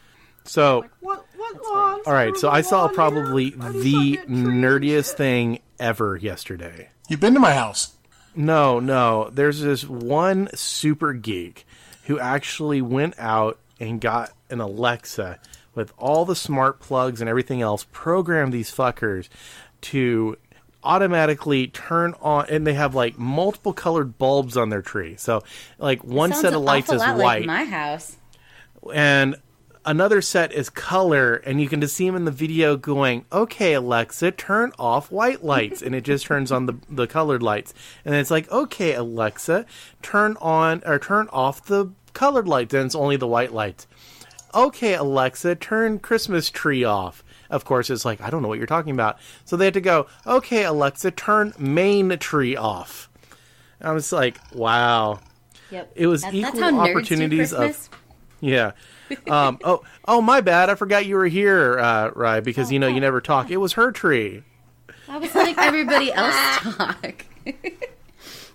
So, like, what lawn? All right, so I saw probably the nerdiest thing ever yesterday. You've been to my house? No. There's this one super geek who actually went out and got an Alexa with all the smart plugs and everything else, programmed these fuckers to automatically turn on, and they have like multiple colored bulbs on their tree. So like one set of lights is white, like my house, and another set is color, and you can just see him in the video going, okay, Alexa, turn off white lights, and it just turns on the colored lights. And then it's like, okay, Alexa, turn off the colored lights, and it's only the white lights. Okay, Alexa, turn Christmas tree off. Of course, it's like, I don't know what you're talking about. So they had to go, okay, Alexa, turn main tree off. And I was like, wow. Yep. It was equal opportunities of... Yeah. Oh, my bad. I forgot you were here, Rye, because, you never talk. It was her tree. I was letting everybody else talk.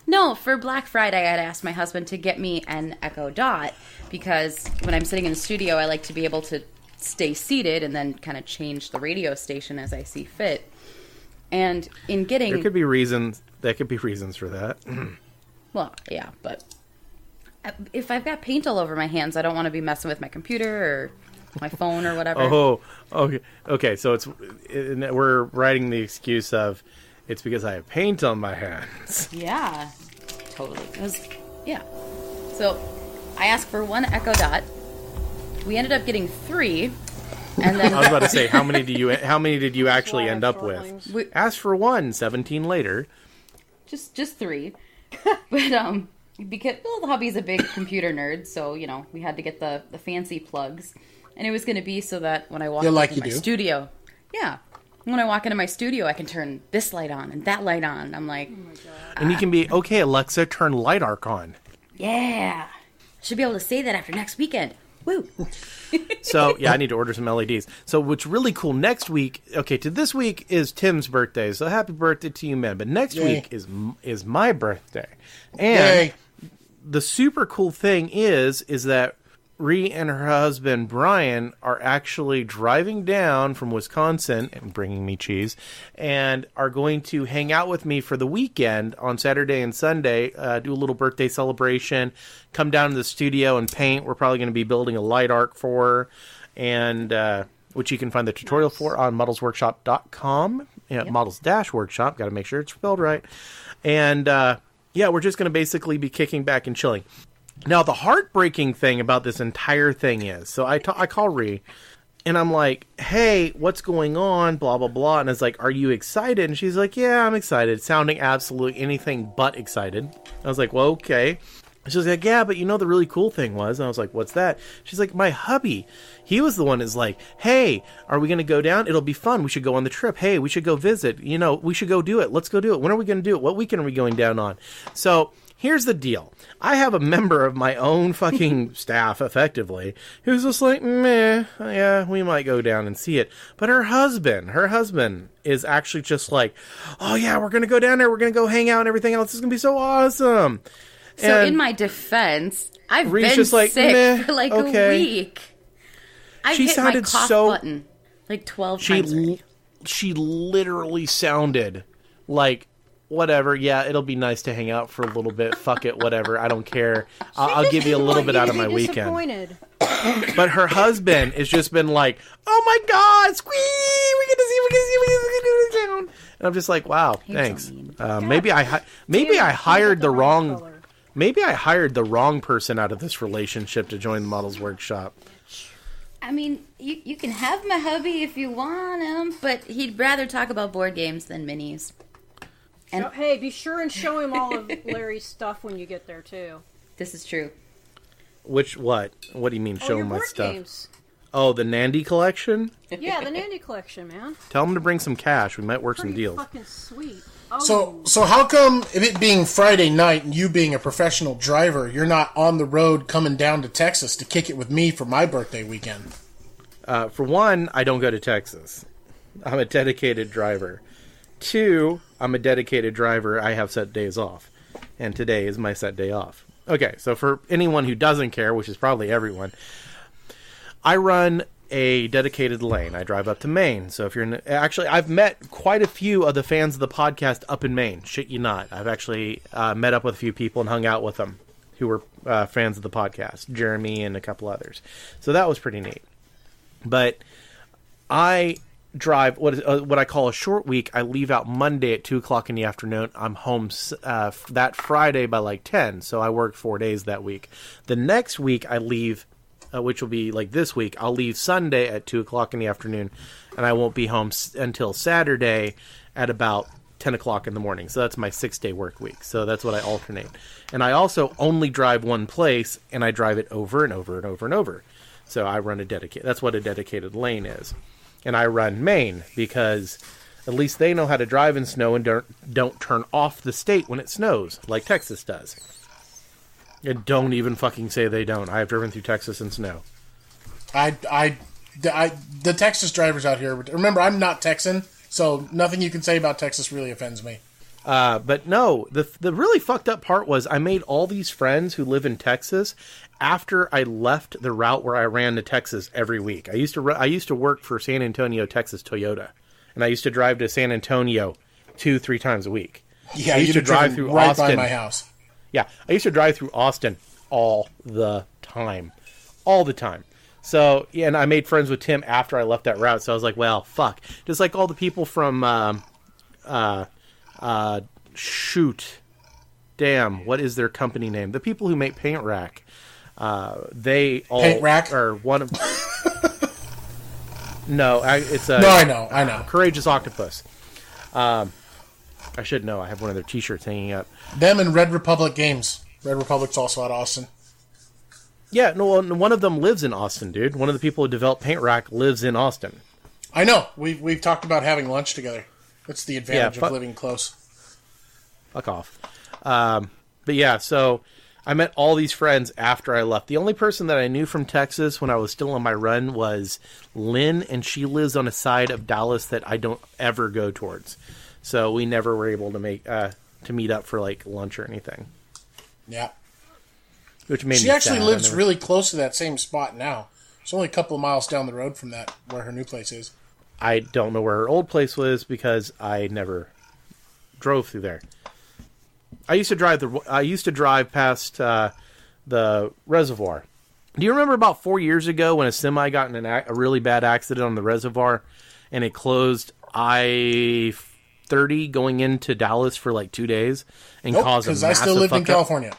No, for Black Friday, I'd asked my husband to get me an Echo Dot, because when I'm sitting in the studio, I like to be able to stay seated and then kind of change the radio station as I see fit. And in getting... There could be reasons for that. Well, yeah, but If I've got paint all over my hands, I don't want to be messing with my computer or my phone or whatever. Oh, okay. Okay, so we're writing the excuse of it's because I have paint on my hands. Yeah, totally. Yeah. So I asked for 1 Echo Dot. We ended up getting 3. And then I was about to say, how many did you actually end up with? Asked for 1, 17 later. Just 3. But because the hubby's a big computer nerd, so we had to get the fancy plugs, and it was going to be so that when I walk into my studio, when I walk into my studio, I can turn this light on and that light on. I'm like, oh my God. And you can be okay, Alexa, turn light arc on. Yeah, should be able to say that after next weekend. Woo! So, yeah, I need to order some LEDs. So, what's really cool next week, this week is Tim's birthday, so happy birthday to you, man. But next week is my birthday. And the super cool thing is that Ree and her husband, Brian, are actually driving down from Wisconsin and bringing me cheese and are going to hang out with me for the weekend on Saturday and Sunday, do a little birthday celebration, come down to the studio and paint. We're probably going to be building a light arc for her, and which you can find the tutorial for on modelsworkshop.com. Models-workshop. Got to make sure it's spelled right. And, we're just going to basically be kicking back and chilling. Now, the heartbreaking thing about this entire thing is, so I call Ree, and I'm like, hey, what's going on, blah, blah, blah. And it's like, are you excited? And she's like, yeah, I'm excited. Sounding absolutely anything but excited. I was like, well, okay. She's like, yeah, but the really cool thing was, and I was like, what's that? She's like, my hubby, he was the one is like, hey, are we going to go down? It'll be fun. We should go on the trip. Hey, we should go visit. We should go do it. Let's go do it. When are we going to do it? What weekend are we going down on? So here's the deal. I have a member of my own fucking staff, effectively, who's just like, meh, yeah, we might go down and see it. But her husband is actually just like, oh yeah, we're going to go down there. We're going to go hang out and everything else. It's going to be so awesome. So in my defense, I've been just like, sick for like a week. I hit my cough button like 12 times. She literally sounded like, whatever, yeah, it'll be nice to hang out for a little bit. Fuck it, whatever. I don't care. I'll give you a little bit out of my weekend. But her husband has just been like, oh my God, squee! We get to do this down. And I'm just like, wow, thanks. Maybe I hired the wrong. Maybe I hired the wrong person out of this relationship to join the Models Workshop. I mean, you can have my hubby if you want him, but he'd rather talk about board games than minis. And hey, be sure and show him all of Larry's stuff when you get there, too. This is true. What? What do you mean, show him my stuff? Games. Oh, the Nandy collection? Yeah, the Nandy collection, man. Tell him to bring some cash. We might work some deals. Fucking sweet. Oh. So how come, it being Friday night and you being a professional driver, you're not on the road coming down to Texas to kick it with me for my birthday weekend? For one, I don't go to Texas. I'm a dedicated driver. 2, I'm a dedicated driver. I have set days off. And today is my set day off. Okay, so for anyone who doesn't care, which is probably everyone, I run a dedicated lane. I drive up to Maine. So if you're actually, I've met quite a few of the fans of the podcast up in Maine. Shit you not. I've actually met up with a few people and hung out with them who were fans of the podcast. Jeremy and a couple others. So that was pretty neat. But I drive what I call a short week. I leave out Monday at 2:00 in the afternoon. I'm home that Friday by like 10. So I work 4 days that week. The next week I leave, which will be like this week. I'll leave Sunday at 2:00 in the afternoon, and I won't be home until Saturday at about 10:00 in the morning. So that's my 6-day work week. So that's what I alternate. And I also only drive one place, and I drive it over and over and over and over. So I run that's what a dedicated lane is. And I run Maine because at least they know how to drive in snow and don't turn off the state when it snows like Texas does. And don't even fucking say they don't. I have driven through Texas in snow. The Texas drivers out here, remember, I'm not Texan, so nothing you can say about Texas really offends me. But no, the really fucked up part was I made all these friends who live in Texas after I left the route where I ran to Texas every week. I used to work for San Antonio, Texas Toyota, and I used to drive to San Antonio 2-3 times a week. Yeah, I used to drive through right Austin. By my house. Yeah, I used to drive through Austin all the time. All the time. So, yeah, and I made friends with Tim after I left that route, so I was like, well, fuck. Just like all the people from, damn, what is their company name? The people who make Paint Rack. They all... Paint Rack? Or one of... No, it's a... No, I know. Courageous Octopus. I should know. I have one of their t-shirts hanging up. Them and Red Republic Games. Red Republic's also out of Austin. Yeah, no, one of them lives in Austin, dude. One of the people who developed Paint Rack lives in Austin. I know. We've talked about having lunch together. That's the advantage of living close. Fuck off. But yeah, so I met all these friends after I left. The only person that I knew from Texas when I was still on my run was Lynn, and she lives on a side of Dallas that I don't ever go towards. So we never were able to meet up for like lunch or anything. Yeah. Which made she me actually sad. lives really close to that same spot now. It's only a couple of miles down the road from that, where her new place is. I don't know where her old place was because I never drove through there. I used to drive past the reservoir. Do you remember about 4 years ago when a semi got in a really bad accident on the reservoir, and it closed I-30 going into Dallas for like 2 days and caused a massive because I still lived in California.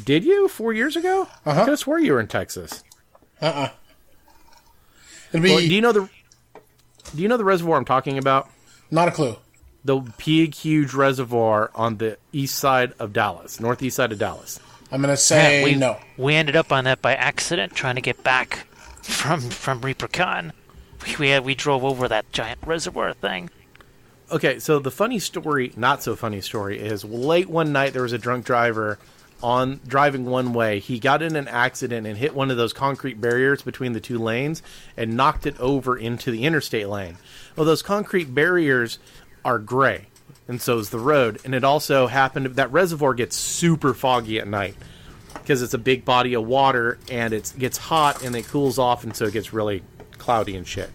Did you 4 years ago? I could have swore you were in Texas. It'd be... Well, do you know the reservoir I'm talking about? Not a clue. The big, huge reservoir on the east side of Dallas, northeast side of Dallas. I'm going to say no. We ended up on that by accident, trying to get back from ReaperCon. We drove over that giant reservoir thing. Okay, so the funny story, not so funny story, is late one night there was a drunk driver driving one way. He got in an accident and hit one of those concrete barriers between the two lanes and knocked it over into the interstate lane. Well, those concrete barriers are gray, and so is the road. And it also happened that reservoir gets super foggy at night because it's a big body of water, and it gets hot and it cools off, and so it gets really cloudy and shit.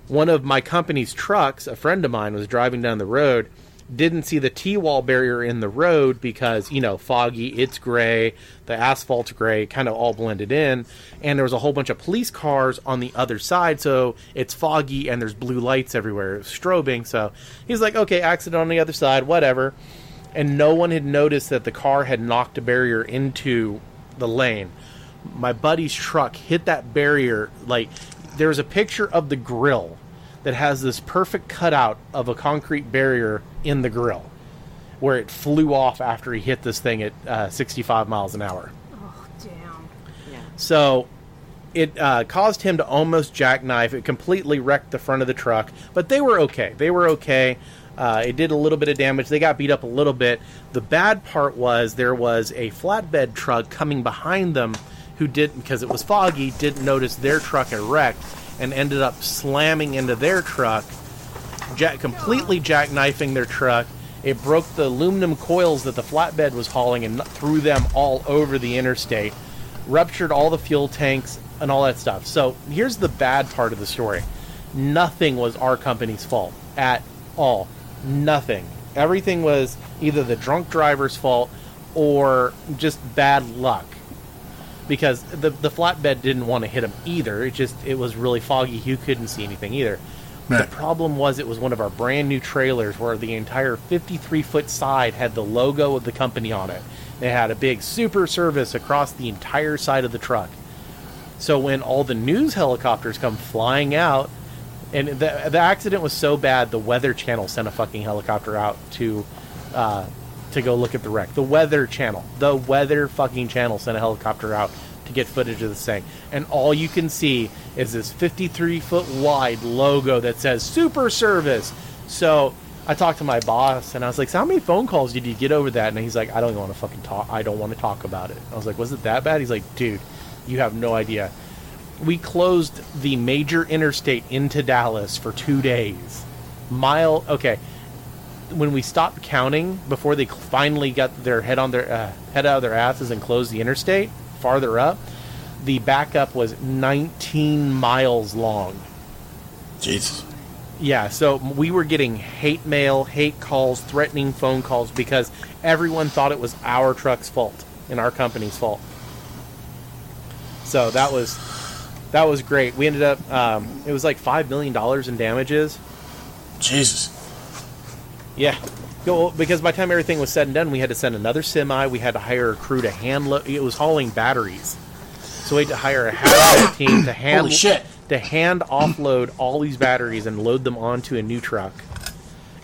One of my company's trucks, a friend of mine, was driving down the road, didn't see the T-wall barrier in the road because, foggy, it's gray, the asphalt's gray, kind of all blended in, and there was a whole bunch of police cars on the other side, so it's foggy and there's blue lights everywhere, strobing, so he's like, okay, accident on the other side, whatever, and no one had noticed that the car had knocked a barrier into the lane. My buddy's truck hit that barrier, like, there's a picture of the grill that has this perfect cutout of a concrete barrier in the grill where it flew off after he hit this thing at 65 miles an hour. Oh, damn. Yeah. So it caused him to almost jackknife. It completely wrecked the front of the truck, but they were okay. It did a little bit of damage. They got beat up a little bit. The bad part was there was a flatbed truck coming behind them who didn't, because it was foggy, didn't notice their truck had wrecked and ended up slamming into their truck, completely jackknifing their truck. It broke the aluminum coils that the flatbed was hauling and threw them all over the interstate, ruptured all the fuel tanks and all that stuff. So here's the bad part of the story. Nothing was our company's fault at all. Nothing. Everything was either the drunk driver's fault or just bad luck. Because the flatbed didn't want to hit him either. It was really foggy. You couldn't see anything either. Right. The problem was it was one of our brand new trailers where the entire 53-foot side had the logo of the company on it. They had a big super service across the entire side of the truck. So when all the news helicopters come flying out, and the accident was so bad, the Weather Channel sent a fucking helicopter out to go look at the wreck. The Weather fucking channel sent a helicopter out to get footage of this thing. And all you can see is this 53-foot wide logo that says Super Service. So I talked to my boss and I was like, so how many phone calls did you get over that? And he's like, I don't want to fucking talk. I don't want to talk about it. I was like, was it that bad? He's like, dude, you have no idea. We closed the major interstate into Dallas for 2 days. When we stopped counting, before they finally got their head out of their asses and closed the interstate farther up, the backup was 19 miles long. Jesus. Yeah, so we were getting hate mail, hate calls, threatening phone calls because everyone thought it was our truck's fault. and our company's fault. So that was great. We ended up it was like $5 million in damages. Jesus. Yeah. Well, because by the time everything was said and done, we had to send another semi. We had to hire a crew to hand load. It was hauling batteries, so we had to hire a half team to hand Holy shit. to hand offload all these batteries and load them onto a new truck.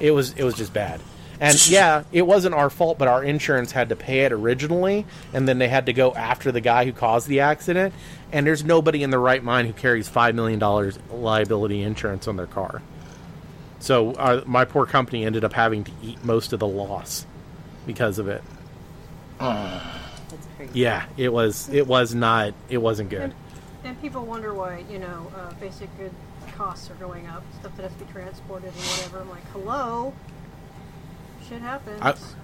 It was just bad. And yeah, it wasn't our fault, but our insurance had to pay it originally, and then they had to go after the guy who caused the accident. And there's nobody in their right mind who carries $5 million liability insurance on their car. So my poor company ended up having to eat most of the loss because of it. That's crazy. Yeah, it wasn't good. And people wonder why, basic good costs are going up, stuff that has to be transported and whatever. I'm like, hello? Shit happens.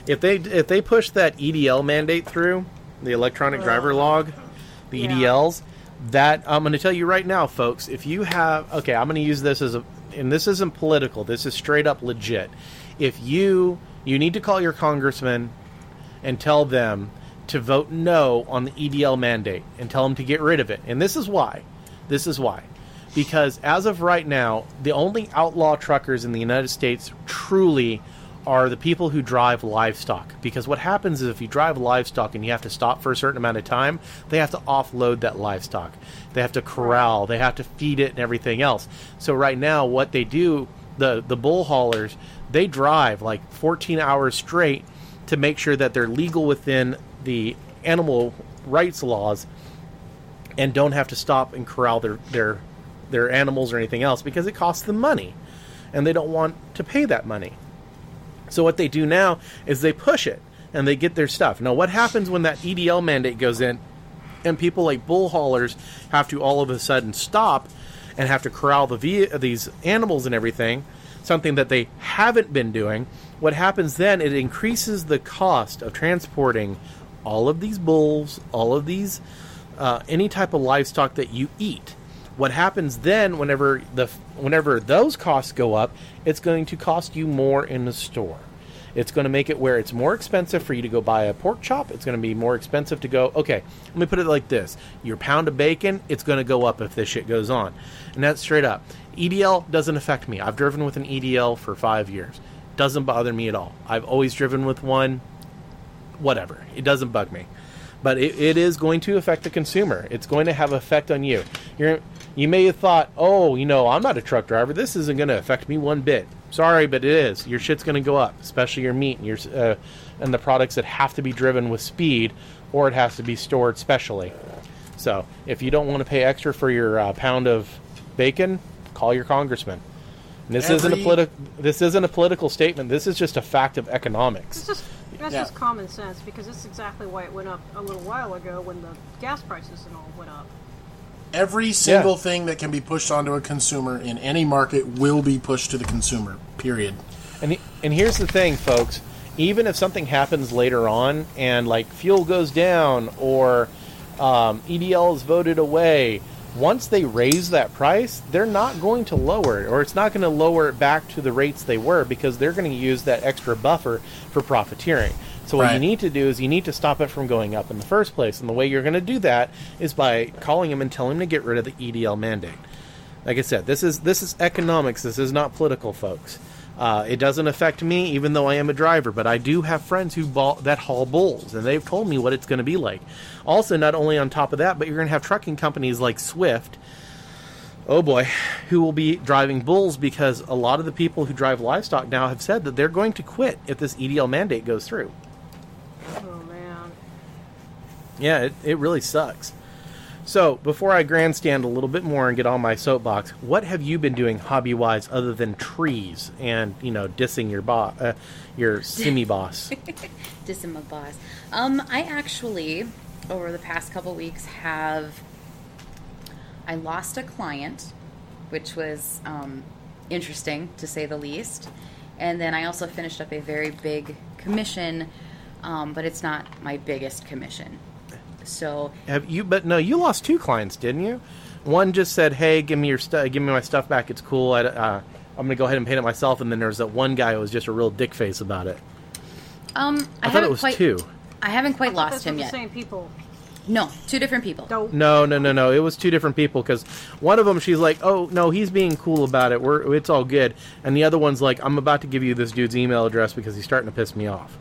If they push that EDL mandate through, the electronic driver log, the EDLs, that I'm going to tell you right now, folks, if you have, I'm going to use this and this isn't political, this is straight up legit. If you need to call your congressman and tell them to vote no on the EDL mandate and tell them to get rid of it. And this is why. Because as of right now, the only outlaw truckers in the United States truly are the people who drive livestock. Because what happens is if you drive livestock and you have to stop for a certain amount of time, they have to offload that livestock. They have to corral, they have to feed it and everything else. So right now what they do, the bull haulers, they drive like 14 hours straight to make sure that they're legal within the animal rights laws and don't have to stop and corral their animals or anything else because it costs them money and they don't want to pay that money. So what they do now is they push it and they get their stuff. Now what happens when that EDL mandate goes in and people like bull haulers have to all of a sudden stop and have to corral these animals and everything, something that they haven't been doing? What happens then, it increases the cost of transporting all of these bulls, all of these, any type of livestock that you eat. What happens then, whenever those costs go up, it's going to cost you more in the store. It's going to make it where it's more expensive for you to go buy a pork chop. It's going to be more expensive to go, okay, let me put it like this. Your pound of bacon, it's going to go up if this shit goes on. And that's straight up. EDL doesn't affect me. I've driven with an EDL for 5 years. Doesn't bother me at all. I've always driven with one. Whatever. It doesn't bug me. But it is going to affect the consumer. It's going to have an effect on you. You may have thought, I'm not a truck driver. This isn't going to affect me one bit. Sorry, but it is. Your shit's going to go up, especially your meat and and the products that have to be driven with speed, or it has to be stored specially. So if you don't want to pay extra for your pound of bacon, call your congressman. And this isn't a political statement. This is just a fact of economics. That's just common sense, because it's exactly why it went up a little while ago when the gas prices and all went up. Every single thing that can be pushed onto a consumer in any market will be pushed to the consumer, period. And here's the thing, folks. Even if something happens later on and like fuel goes down or EDL is voted away, once they raise that price, they're not going to lower it, or it's not going to lower it back to the rates they were, because they're going to use that extra buffer for profiteering. So what you need to do is you need to stop it from going up in the first place. And the way you're going to do that is by calling them and telling them to get rid of the EDL mandate. Like I said, this is economics. This is not political, folks. It doesn't affect me, even though I am a driver, but I do have friends that haul bulls, and they've told me what it's going to be like. Also, not only on top of that, but you're going to have trucking companies like Swift, oh boy, who will be driving bulls, because a lot of the people who drive livestock now have said that they're going to quit if this EDL mandate goes through. Oh, man. Yeah, it really sucks. So, before I grandstand a little bit more and get on my soapbox, what have you been doing hobby-wise other than trees and, dissing your semi-boss? Dissing my boss. I actually, over the past couple weeks, I lost a client, which was interesting, to say the least. And then I also finished up a very big commission, but it's not my biggest commission. So you lost 2 clients, didn't you? One just said, "Hey, give me my stuff back. It's cool. I'm going to go ahead and paint it myself." And then there was that one guy who was just a real dick face about it. I thought it was 2. I haven't quite lost That's him with yet. the same people. No, 2 different people. No. It was 2 different people, because one of them, she's like, oh, no, he's being cool about it. It's all good. And the other one's like, I'm about to give you this dude's email address because he's starting to piss me off.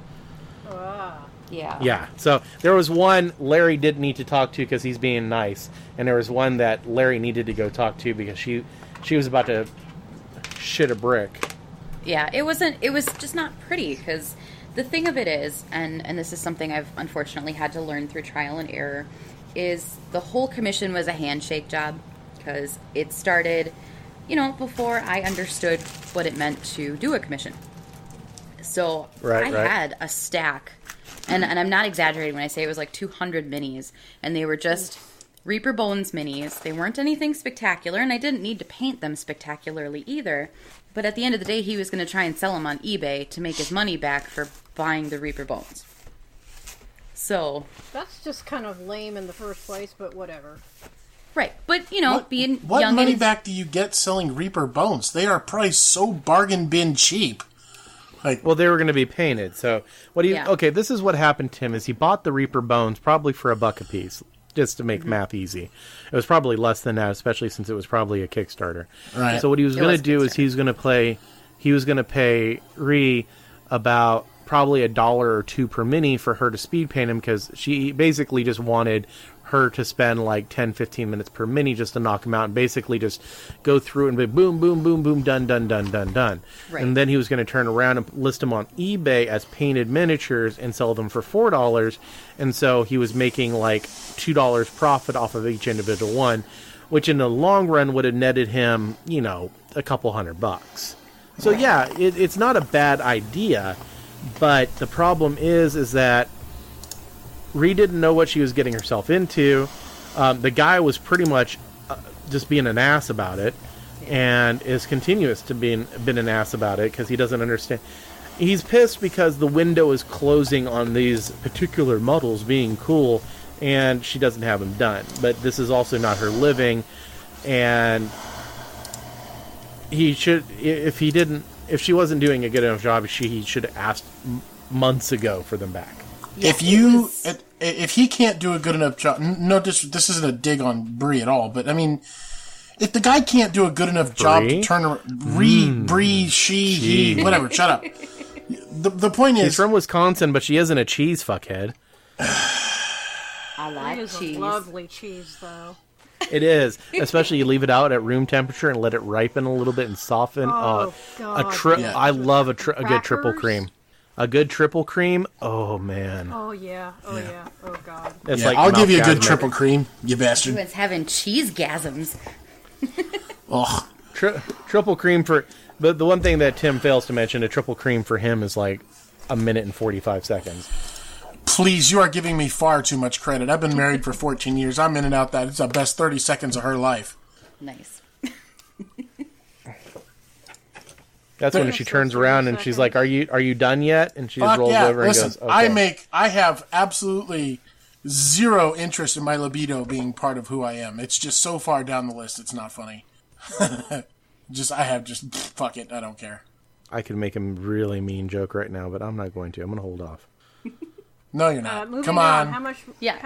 Yeah. Yeah. So there was one Larry didn't need to talk to because he's being nice. And there was one that Larry needed to go talk to because she was about to shit a brick. Yeah, it was just not pretty, because the thing of it is, and this is something I've unfortunately had to learn through trial and error, is the whole commission was a handshake job, because it started, before I understood what it meant to do a commission. So I had a stack, and I'm not exaggerating when I say it was like 200 minis, and they were just Reaper Bones minis. They weren't anything spectacular, and I didn't need to paint them spectacularly either. But at the end of the day, he was going to try and sell them on eBay to make his money back for buying the Reaper Bones. So That's just kind of lame in the first place, but whatever. Right, but, being what young money and... back do you get selling Reaper Bones? They are priced so bargain bin cheap. Well, they were going to be painted. So what do you? Yeah. Okay, this is what happened to him: is he bought the Reaper Bones probably for $1 a piece, just to make math easy. It was probably less than that, especially since it was probably a Kickstarter. Right. So what he was going to do is he was going to pay Ree about probably $1 or $2 per mini for her to speed paint him, because she basically just wanted her to spend like 10-15 minutes per mini just to knock him out, and basically just go through and be boom, boom, boom, boom, done. Right. And then he was going to turn around and list them on eBay as painted miniatures and sell them for $4. And so he was making like $2 profit off of each individual one, which in the long run would have netted him, a couple $100. So yeah, it's not a bad idea, but the problem is that Ree didn't know what she was getting herself into. The guy was pretty much just being an ass about it, and is continuous to been an ass about it because he doesn't understand. He's pissed because the window is closing on these particular models being cool, and she doesn't have them done. But this is also not her living, and he should, if she wasn't doing a good enough job, he should have asked months ago for them back. Yeah, If he can't do a good enough job, this isn't a dig on Bree at all, but I mean, if the guy can't do a good enough job to turn around, Bree, he, whatever, shut up. The point is, she's from Wisconsin, but she isn't a cheese fuckhead. I like It is cheese. a lovely cheese, though. It is, especially you leave it out at room temperature and let it ripen a little bit and soften. Oh, God. I love a good triple Crackers? cream. A good triple cream. Oh man. Oh, yeah. Oh, yeah. Oh, God. It's yeah, like I'll give you a good mouth-gasmic. triple cream, you bastard. Everyone's having cheese-gasms. Ugh. Triple cream for. But the one thing that Tim fails to mention, a triple cream for him is like 1 minute and 45 seconds. Please, you are giving me far too much credit. I've been married for 14 years. I'm in and out that. It's the best 30 seconds of her life. Nice. That's when she turns around and she's like, "Are you done yet?" And she just Fuck rolls yeah. over and Listen, goes, "Okay." I have absolutely zero interest in my libido being part of who I am. It's just so far down the list, it's not funny. Fuck it. I don't care. I could make a really mean joke right now, but I'm not going to. I'm going to hold off. No, you're not. Moving Come on. How much? Yeah,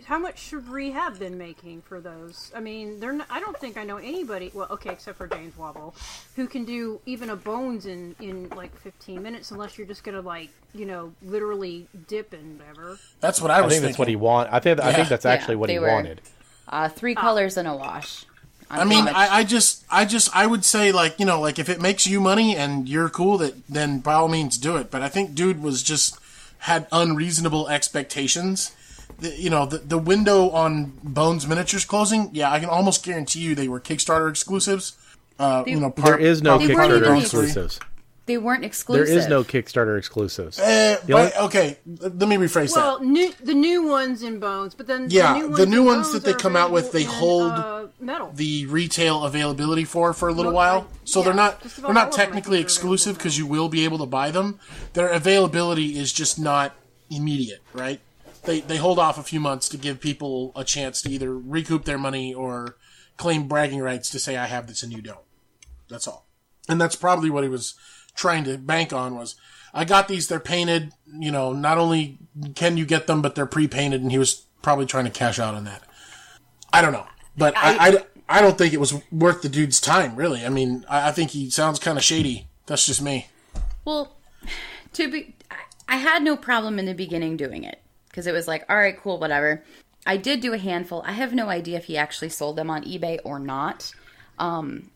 How much should Ree have been making for those? I mean, they're. Not, I don't think I know anybody. Well, okay, except for James Wobble, who can do even a bones in like 15 minutes, unless you're just gonna literally dip and whatever. That's what I was I think thinking. that's what he wanted. I think that's actually what he they were- wanted. 3 colors and a wash. I mean, I would say, like, if it makes you money and you're cool, then by all means do it. But I think dude had unreasonable expectations. The window on Bones Miniatures closing, yeah, I can almost guarantee you they were Kickstarter exclusives. There is no They weren't Kickstarter even exclusives. They weren't exclusive. There is no Kickstarter exclusives. Okay, let me rephrase Well, that. the new ones in Bones, but then Yeah, the new ones that they are come out with, they available hold in, metal. the retail availability for a little Well, while. So yeah, they're not just about all of them, I technically think, are exclusive available because you will be able to buy them. Their availability is just not immediate, right? They hold off a few months to give people a chance to either recoup their money or claim bragging rights to say, I have this and you don't. That's all. And that's probably what he was trying to bank on was, I got these, they're painted, not only can you get them, but they're pre-painted, and he was probably trying to cash out on that. I don't know. But I don't think it was worth the dude's time, really. I mean, I think he sounds kind of shady. That's just me. Well, I had no problem in the beginning doing it. Because it was like, all right, cool, whatever. I did do a handful. I have no idea if he actually sold them on eBay or not. And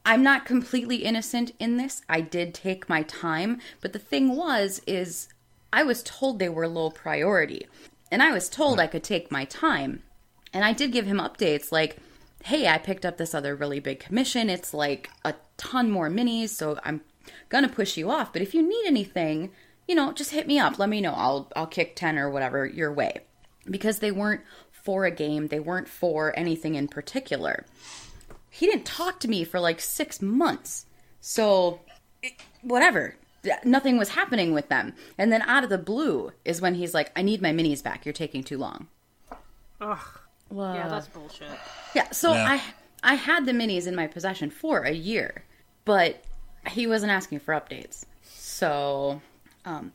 I'm not completely innocent in this. I did take my time. But the thing is I was told they were low priority. And I was told I could take my time. And I did give him updates like, hey, I picked up this other really big commission. It's like a ton more minis, so I'm going to push you off. But if you need anything, just hit me up. Let me know. I'll kick 10 or whatever your way. Because they weren't for a game. They weren't for anything in particular. He didn't talk to me for like 6 months. So, whatever. Nothing was happening with them. And then out of the blue is when he's like, I need my minis back. You're taking too long. Ugh. Yeah, that's bullshit. Yeah, so I had the minis in my possession for a year, but he wasn't asking for updates. So, and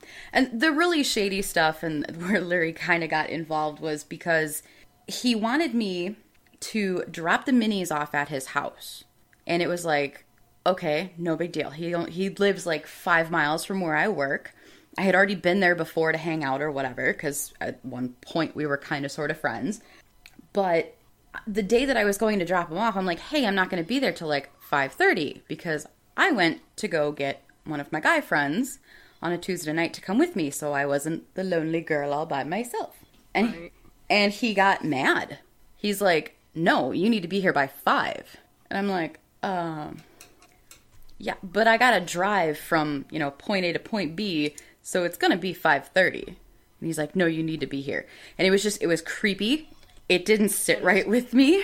the really shady stuff and where Larry kind of got involved was because he wanted me to drop the minis off at his house. And it was like, okay, no big deal. He lives like 5 miles from where I work. I had already been there before to hang out or whatever, because at one point we were kind of sort of friends. But the day that I was going to drop him off, I'm like, hey, I'm not going to be there till like 5:30 because I went to go get one of my guy friends on a Tuesday night to come with me, so I wasn't the lonely girl all by myself. And he got mad. He's like, no, you need to be here by 5. And I'm like, yeah, but I got to drive from, point A to point B, so it's going to be 5:30. And he's like, no, you need to be here. And it was creepy. It didn't sit right with me.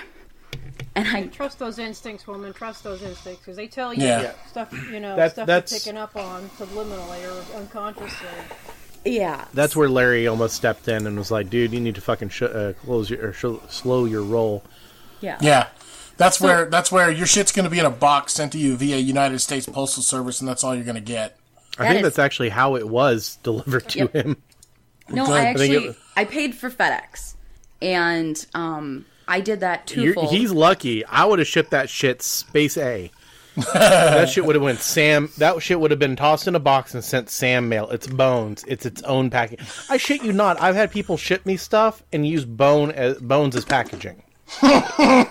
And trust those instincts, woman. Trust those instincts, because they tell you stuff, stuff you're picking up on subliminally or unconsciously. Yeah. That's where Larry almost stepped in and was like, dude, you need to fucking slow your roll. Yeah. Yeah. That's where your shit's going to be in a box sent to you via United States Postal Service, and that's all you're going to get. I think that's actually how it was delivered to him. No, I paid for FedEx. And I did that twofold. He's lucky. I would have shipped that shit space A. That shit would have went Sam. That shit would have been tossed in a box and sent Sam mail. It's bones. It's its own package. I shit you not. I've had people ship me stuff and use bones as packaging. But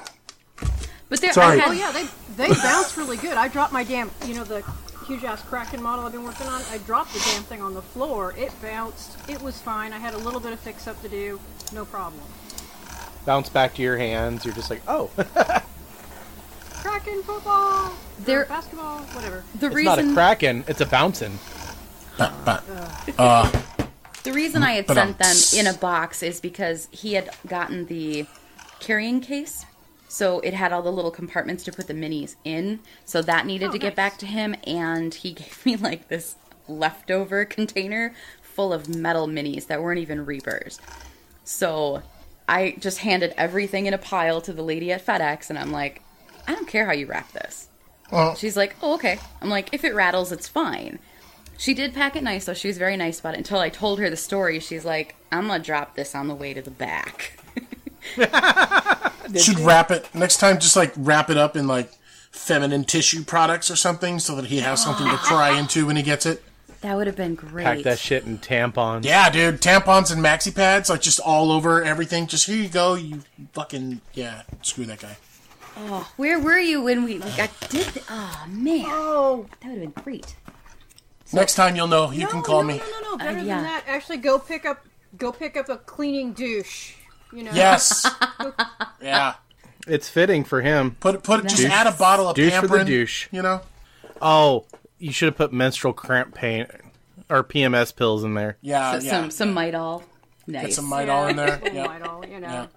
Sorry. Oh yeah, they bounce really good. I dropped my damn, the huge ass Kraken model I've been working on. I dropped the damn thing on the floor. It bounced. It was fine. I had a little bit of fix up to do. No problem. Bounce back to your hands. You're just like, oh. Kraken football, basketball, whatever. It's not a Kraken. It's a bouncing. The reason I had sent them in a box is because he had gotten the carrying case. So it had all the little compartments to put the minis in. So that needed to get back to him. And he gave me like this leftover container full of metal minis that weren't even Reapers. So I just handed everything in a pile to the lady at FedEx. And I'm like, I don't care how you wrap this. She's like, oh, okay. I'm like, if it rattles, it's fine. She did pack it nice, though. She was very nice about it until I told her the story. She's like, I'm going to drop this on the way to the back. Should wrap it next time. Just like wrap it up in like feminine tissue products or something, so that he has something to cry into when he gets it. That would have been great. Pack that shit in tampons. Yeah, dude, tampons and maxi pads, like just all over everything. Just here you go. You fucking screw that guy. Oh, where were you when we got did? Oh man, that would have been great. So, next time you'll know. You can call me. No. Better than that. Actually, go pick up a cleaning douche. Yes. Yeah. It's fitting for him. Put just add a bottle of douche Pamprin. For the douche. Oh, you should have put menstrual cramp pain or PMS pills in there. Yeah. Some Midol. Nice. Get some Midol in there. Midol, Yeah.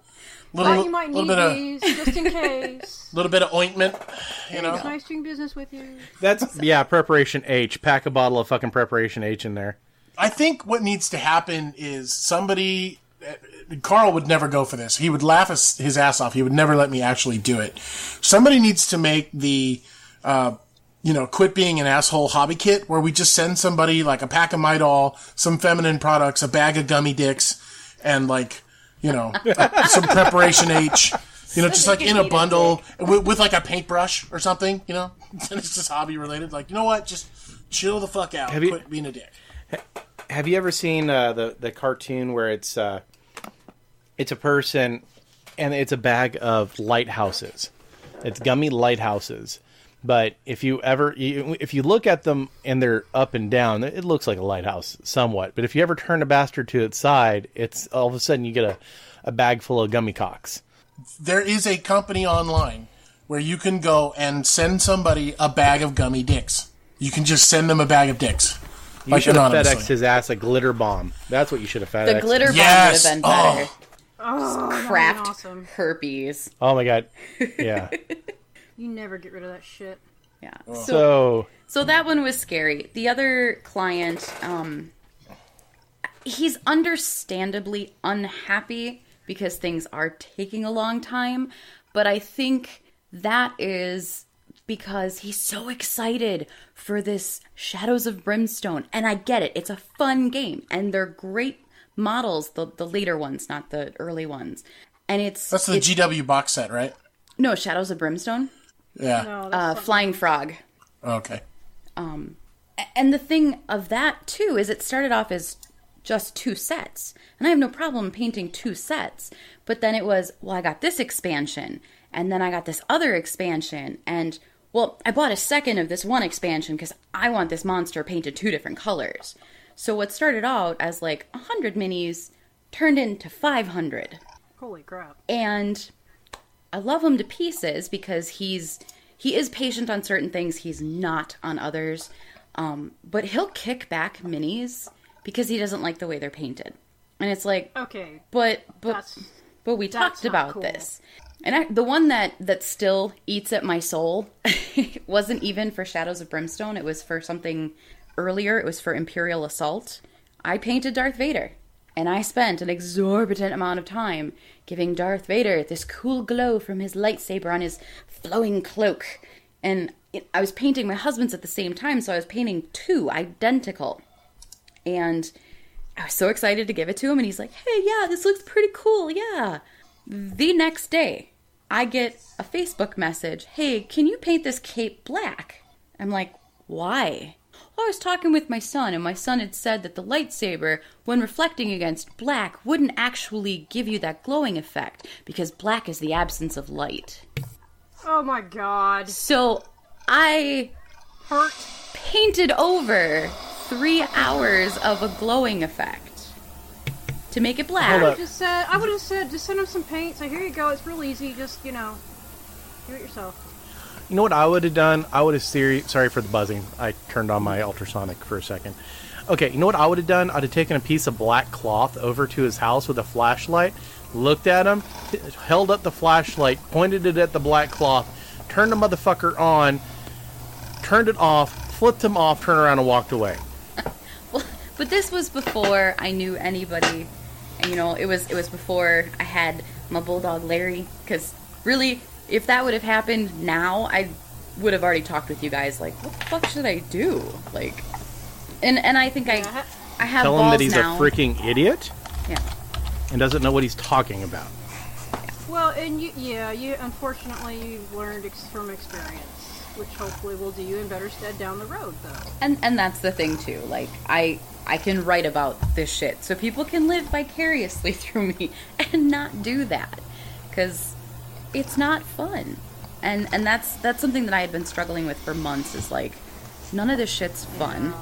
You might need these just in case. A little bit of ointment, It's nice doing business with you. That's Preparation H. Pack a bottle of fucking Preparation H in there. I think what needs to happen is somebody. Carl would never go for this. He would laugh his ass off. He would never let me actually do it. Somebody needs to make the Quit Being an Asshole hobby kit, where we just send somebody like a pack of Midol, some feminine products, a bag of gummy dicks, and some Preparation H, just like in a bundle with like a paintbrush or something, and it's just hobby related. Like, you know what? Just chill the fuck out. Quit being a dick. Have you ever seen the cartoon where it's a person and it's a bag of lighthouses? It's gummy lighthouses. But if you look at them and they're up and down, it looks like a lighthouse somewhat. But if you ever turn a bastard to its side, it's all of a sudden you get a bag full of gummy cocks. There is a company online where you can go and send somebody a bag of gummy dicks. You can just send them a bag of dicks. You should have FedExed his ass a glitter bomb. That's what you should have FedExed. The glitter bomb would have been better. Craft awesome. Herpes. Oh my god. Yeah. You never get rid of that shit. Yeah. So that one was scary. The other client, he's understandably unhappy because things are taking a long time, but I think that is because he's so excited for this Shadows of Brimstone. And I get it. It's a fun game, and they're great models, the later ones, not the early ones. And that's the GW box set, right? No, Shadows of Brimstone. Yeah. No, Flying Frog. Okay. And the thing of that, too, is it started off as just 2 sets. And I have no problem painting 2 sets. But then it was, well, I got this expansion. And then I got this other expansion. And, well, I bought a second of this one expansion because I want this monster painted 2 different colors. So what started out as like 100 minis turned into 500. Holy crap. And I love him to pieces because he is patient on certain things. He's not on others. But he'll kick back minis because he doesn't like the way they're painted. And it's like, okay, but we talked about cool. This. And the one that still eats at my soul wasn't even for Shadows of Brimstone. It was for something earlier. It was for Imperial Assault. I painted Darth Vader. And I spent an exorbitant amount of time giving Darth Vader this cool glow from his lightsaber on his flowing cloak. And I was painting my husband's at the same time, so I was painting 2 identical. And I was so excited to give it to him, and he's like, hey, yeah, this looks pretty cool, yeah. The next day, I get a Facebook message, hey, can you paint this cape black? I'm like, why? Well, I was talking with my son, and my son had said that the lightsaber, when reflecting against black, wouldn't actually give you that glowing effect, because black is the absence of light. Oh my god. So, I painted over 3 hours of a glowing effect to make it black. I would have said, just send him some paint, so here you go, it's real easy, just, do it yourself. You know what I would have done? I would have sorry for the buzzing. I turned on my ultrasonic for a second. Okay, you know what I would have done? I'd have taken a piece of black cloth over to his house with a flashlight, looked at him, held up the flashlight, pointed it at the black cloth, turned the motherfucker on, turned it off, flipped him off, turned around and walked away. Well, but this was before I knew anybody. And, it was before I had my bulldog Larry, because really, if that would have happened now, I would have already talked with you guys, like, what the fuck should I do? Like, and I think I have Tell balls him that he's now. a freaking idiot? Yeah. And doesn't know what he's talking about. Well, and you unfortunately, you've learned from experience, which hopefully will do you in better stead down the road, though. And that's the thing, too. Like, I can write about this shit, so people can live vicariously through me and not do that. Because it's not fun. And that's something that I had been struggling with for months, is like, none of this shit's fun.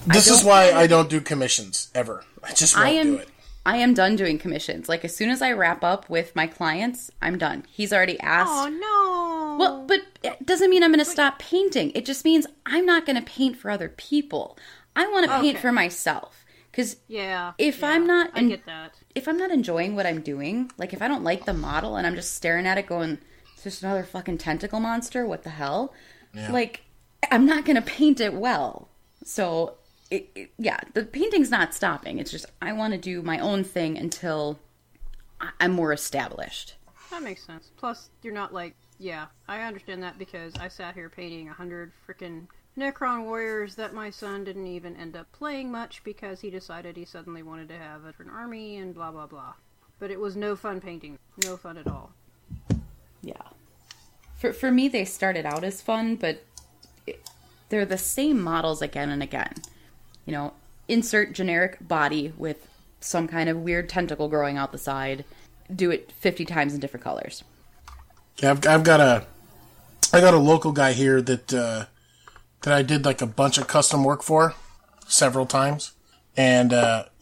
This is why I don't do commissions, ever. I just won't do it. I am done doing commissions. Like, as soon as I wrap up with my clients, I'm done. He's already asked. Oh, no. Well, but it doesn't mean I'm going to stop painting. It just means I'm not going to paint for other people. I want to paint for myself. Because I'm not... I get that. If I'm not enjoying what I'm doing, like, if I don't like the model and I'm just staring at it going, it's just another fucking tentacle monster, what the hell? Yeah. Like, I'm not going to paint it well. So... the painting's not stopping. It's just I want to do my own thing until I'm more established. That makes sense. Plus, you're not, like, Yeah, I understand that because I sat here painting 100 frickin' Necron warriors that my son didn't even end up playing much because he decided he suddenly wanted to have a different army and blah blah blah. But it was no fun painting. No fun at all. Yeah. For me, they started out as fun, but they're the same models again and again. You know, insert generic body with some kind of weird tentacle growing out the side. Do it 50 times in different colors. Yeah, I got a local guy here that I did like a bunch of custom work for several times, and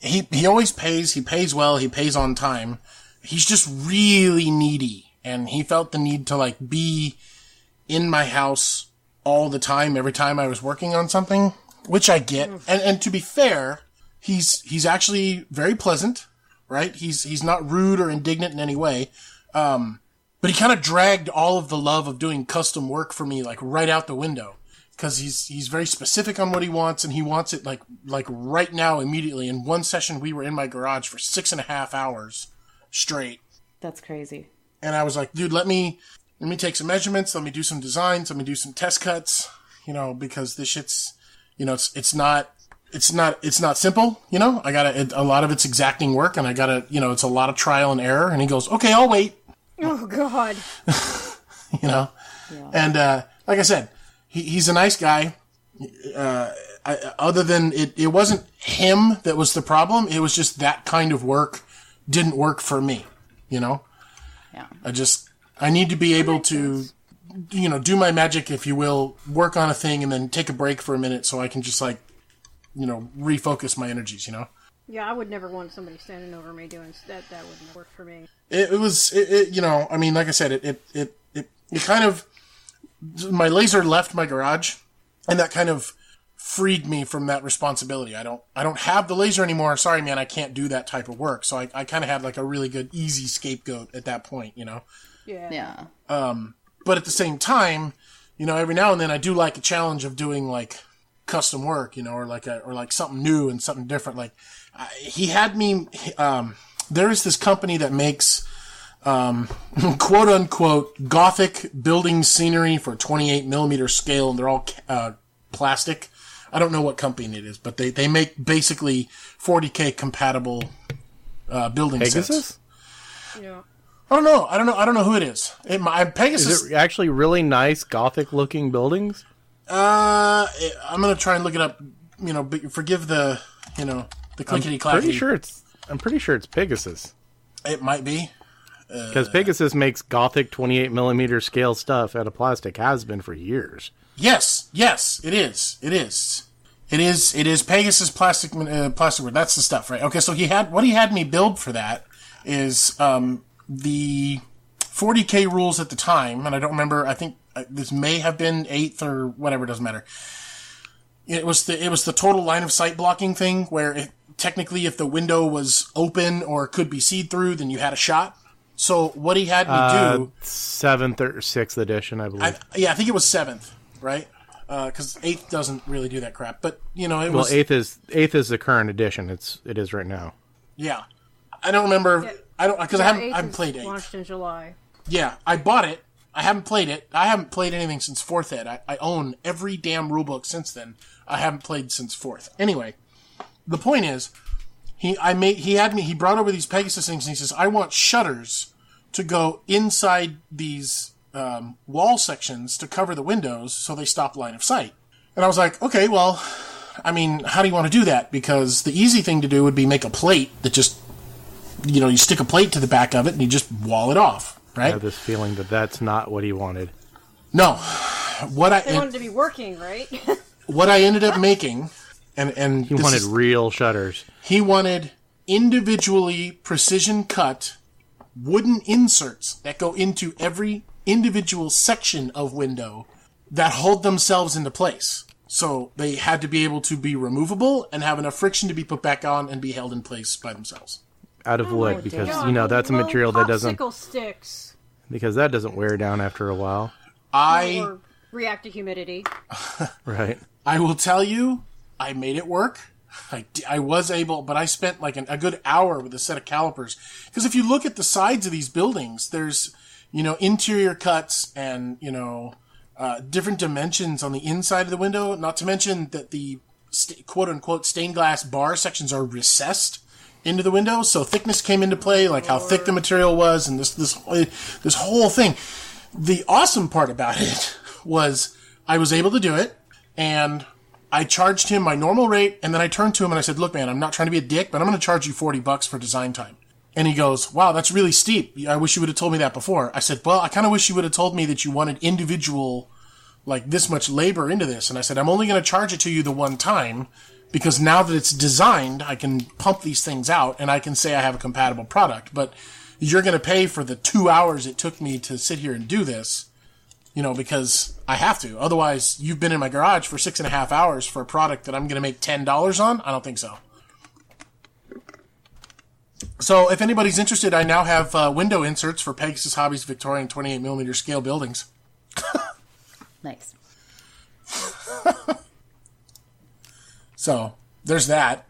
he always pays. He pays well. He pays on time. He's just really needy, and he felt the need to like be in my house all the time. Every time I was working on something, which I get, and to be fair, he's actually very pleasant, right? He's not rude or indignant in any way. But he kind of dragged all of the love of doing custom work for me, like, right out the window. Because he's very specific on what he wants, and he wants it, like right now, immediately. In one session, we were in my garage for 6.5 hours straight. That's crazy. And I was like, dude, let me take some measurements, let me do some designs, let me do some test cuts, you know, because this shit's, you know, it's not simple, you know? A lot of it's exacting work, and you know, it's a lot of trial and error. And he goes, okay, I'll wait. Oh, God. You know? Yeah. And, like I said, he's a nice guy. Other than it wasn't him that was the problem. It was just that kind of work didn't work for me, you know? Yeah. I need to be able to, you know, do my magic, if you will, work on a thing and then take a break for a minute so I can just, like, you know, refocus my energies, you know? Yeah, I would never want somebody standing over me doing that. That wouldn't work for me. It was, you know, I mean, like I said, it kind of, my laser left my garage, and that kind of freed me from that responsibility. I don't have the laser anymore. Sorry, man, I can't do that type of work. So I kind of had like a really good, easy scapegoat at that point, you know? Yeah. Yeah. But at the same time, you know, every now and then I do like a challenge of doing like custom work, you know, or like something new and something different. Like he had me, there is this company that makes, quote unquote, Gothic building scenery for 28mm scale, and they're all, plastic. I don't know what company it is, but they make basically 40K compatible, building Pegasus? sets. Yeah. I don't know who it is. Pegasus. Is it actually really nice Gothic looking buildings? I'm gonna try and look it up. You know, but forgive the, you know, the clickety clackety. I'm pretty sure it's Pegasus. It might be. Because Pegasus makes Gothic 28mm scale stuff out of plastic. Has been for years. Yes, it is. It is Pegasus plastic. That's the stuff, right? Okay, so what he had me build for that is the 40K rules at the time, and I don't remember. I think this may have been 8th or whatever. It doesn't matter. It was the total line of sight blocking thing where technically if the window was open or could be seen through, then you had a shot. So what he had me do 7th or 6th edition, I believe. I think it was 7th, right? Because 8th doesn't really do that crap. But you know, well, 8th is the current edition. It is right now. Yeah, I don't remember. Yeah. I don't because I haven't played 8th. Launched in July. Yeah, I bought it. I haven't played it. I haven't played anything since 4th ed. I own every damn rulebook since then. I haven't played since 4th. Anyway, the point is, he brought over these Pegasus things, and he says, I want shutters to go inside these wall sections to cover the windows so they stop line of sight. And I was like, okay, well, I mean, how do you want to do that? Because the easy thing to do would be make a plate that just, you know, you stick a plate to the back of it and you just wall it off, right? I have this feeling that that's not what he wanted. No. They wanted to be working, right? What I ended up making, and he wanted real shutters. He wanted individually precision cut wooden inserts that go into every individual section of window that hold themselves into place. So they had to be able to be removable and have enough friction to be put back on and be held in place by themselves. Out of wood, because you know that's a material that doesn't. Popsicle sticks. Because that doesn't wear down after a while. Or react to humidity. Right. I will tell you, I made it work. I was able, but I spent like a good hour with a set of calipers. Because if you look at the sides of these buildings, interior cuts and, different dimensions on the inside of the window, not to mention that the quote-unquote stained glass bar sections are recessed into the window, so thickness came into play, like how thick the material was, and this whole thing. The awesome part about it was I was able to do it, and I charged him my normal rate, and then I turned to him and I said, look, man, I'm not trying to be a dick, but I'm going to charge you $40 for design time. And he goes, wow, that's really steep. I wish you would have told me that before. I said, well, I kind of wish you would have told me that you wanted individual, like this much labor into this. And I said, I'm only going to charge it to you the one time because now that it's designed, I can pump these things out and I can say I have a compatible product. But you're going to pay for the 2 hours it took me to sit here and do this, because I have to. Otherwise, you've been in my garage for 6.5 hours for a product that I'm going to make $10 on? I don't think so. So if anybody's interested, I now have window inserts for Pegasus Hobbies Victorian 28mm scale buildings. Nice. So there's that.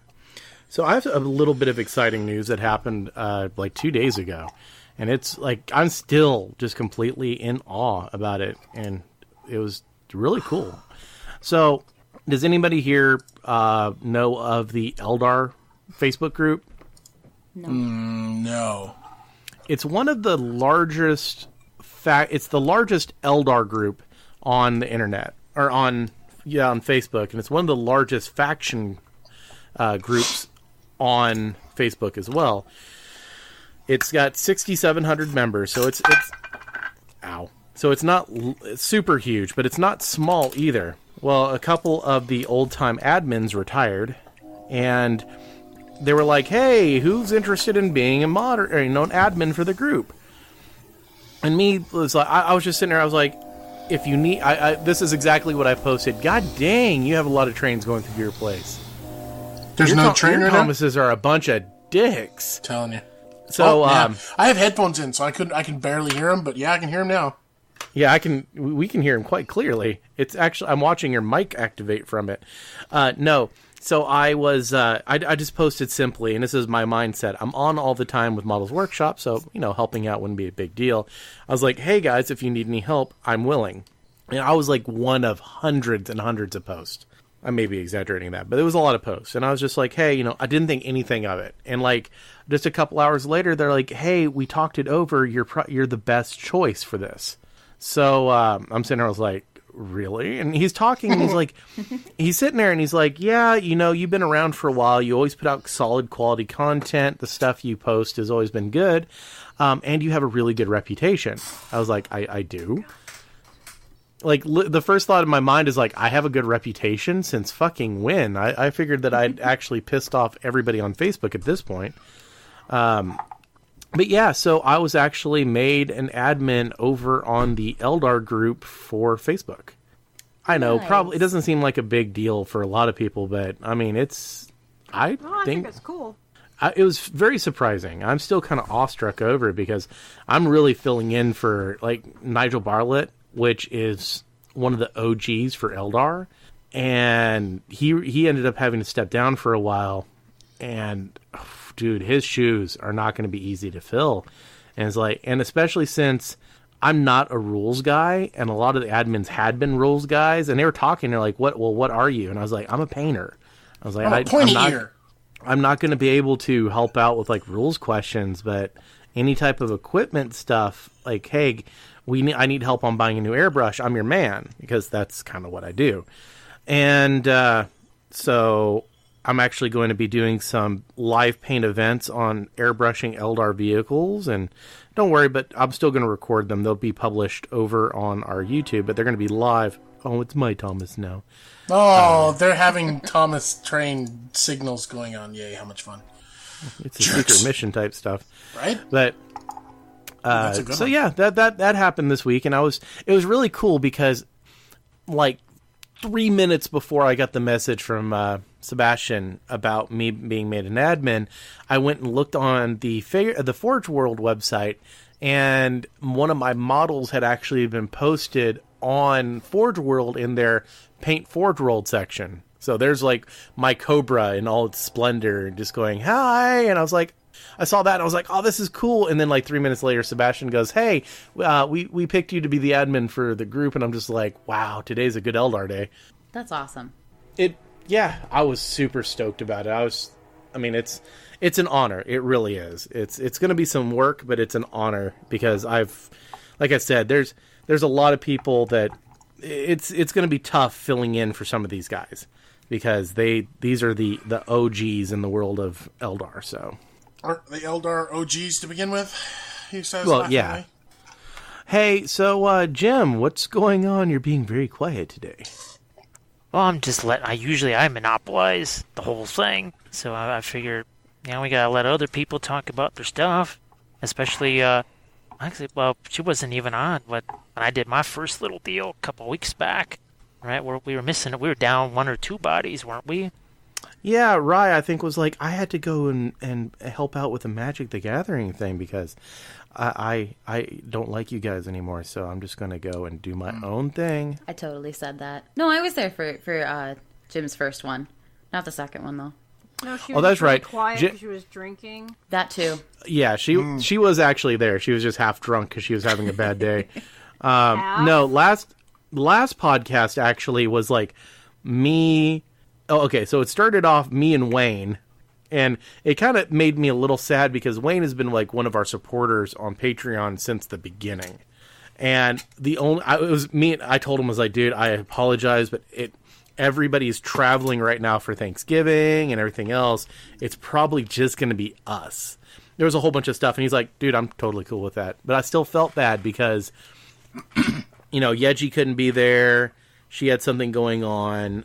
So I have a little bit of exciting news that happened like 2 days ago. And it's like, I'm still just completely in awe about it. And it was really cool. So does anybody here know of the Eldar Facebook group? No. No. It's one of the largest it's the largest Eldar group on the internet, or on Facebook, and it's one of the largest faction groups on Facebook as well. It's got 6,700 members, so it's so it's not super huge, but it's not small either. Well, a couple of the old-time admins retired, and they were like, hey, who's interested in being a mod or an admin for the group? And me was like, I was just sitting there, I was like, if you need, this is exactly what I posted. God dang, you have a lot of trains going through your place. There's no train right now? Thomases are a bunch of dicks. Telling you. So, yeah. I have headphones in, so I can barely hear them, but yeah, I can hear them now. Yeah, we can hear him quite clearly. It's actually, I'm watching your mic activate from it. No. So I was, I just posted simply, and this is my mindset. I'm on all the time with Models Workshop, so, helping out wouldn't be a big deal. I was like, hey guys, if you need any help, I'm willing. And I was like one of hundreds and hundreds of posts. I may be exaggerating that, but there was a lot of posts. And I was just like, hey, I didn't think anything of it. And like, just a couple hours later, they're like, hey, we talked it over. You're the best choice for this. So I'm sitting there, I was like, really? And he's talking, and he's like, he's sitting there and he's like, yeah, you've been around for a while. You always put out solid quality content. The stuff you post has always been good. And you have a really good reputation. I was like, I do. Like, the first thought in my mind is like, I have a good reputation since fucking when? I figured that I'd actually pissed off everybody on Facebook at this point. But yeah, so I was actually made an admin over on the Eldar group for Facebook. I know, Nice. Probably it doesn't seem like a big deal for a lot of people, but I mean, I think it's cool. it was very surprising. I'm still kind of awestruck over it because I'm really filling in for like Nigel Bartlett, which is one of the OGs for Eldar, and he ended up having to step down for a while, and dude, his shoes are not going to be easy to fill. And it's like, and especially since I'm not a rules guy, and a lot of the admins had been rules guys, and they were talking, they're like, what are you? And I was like, I'm a painter. I was like, I'm not going to be able to help out with like rules questions, but any type of equipment stuff, like, hey, I need help on buying a new airbrush. I'm your man, because that's kind of what I do. And so I'm actually going to be doing some live paint events on airbrushing Eldar vehicles, and don't worry, but I'm still going to record them. They'll be published over on our YouTube, but they're going to be live. Oh, it's my Thomas now. Oh, they're having Thomas train signals going on. Yay, how much fun. It's a secret mission type stuff. Right? But so one. Yeah, that happened this week, and it was really cool because like 3 minutes before I got the message from Sebastian about me being made an admin, I went and looked on the Forge World website, and one of my models had actually been posted on Forge World in their Paint Forge World section. So there's like my Cobra in all its splendor, just going, hi, and I was like, I saw that and I was like, oh, this is cool. And then like 3 minutes later, Sebastian goes, hey, we picked you to be the admin for the group. And I'm just like, wow, today's a good Eldar day. That's awesome. Yeah, I was super stoked about it. It's an honor. It really is. It's going to be some work, but it's an honor because like I said, there's a lot of people that it's going to be tough filling in for some of these guys because these are the OGs in the world of Eldar. So aren't the Eldar OGs to begin with? He says. Well, yeah. Hey, so Jim, what's going on? You're being very quiet today. Well, I monopolize the whole thing, so I figured, we gotta let other people talk about their stuff, especially, she wasn't even on when I did my first little deal a couple weeks back, right, where we were down 1 or 2 bodies, weren't we? Yeah, Rye, I think, was like, I had to go and help out with the Magic the Gathering thing because I don't like you guys anymore, so I'm just going to go and do my own thing. I totally said that. No, I was there for Jim's first one. Not the second one, though. No, she was that's right. quiet because she was drinking. That, too. Yeah, she was actually there. She was just half drunk because she was having a bad day. No, last podcast actually was like me... Oh, okay, so it started off me and Wayne, and it kind of made me a little sad because Wayne has been like one of our supporters on Patreon since the beginning. And I told him, I was like, dude, I apologize, but everybody's traveling right now for Thanksgiving and everything else. It's probably just going to be us. There was a whole bunch of stuff, and he's like, dude, I'm totally cool with that. But I still felt bad because, Yeji couldn't be there. She had something going on.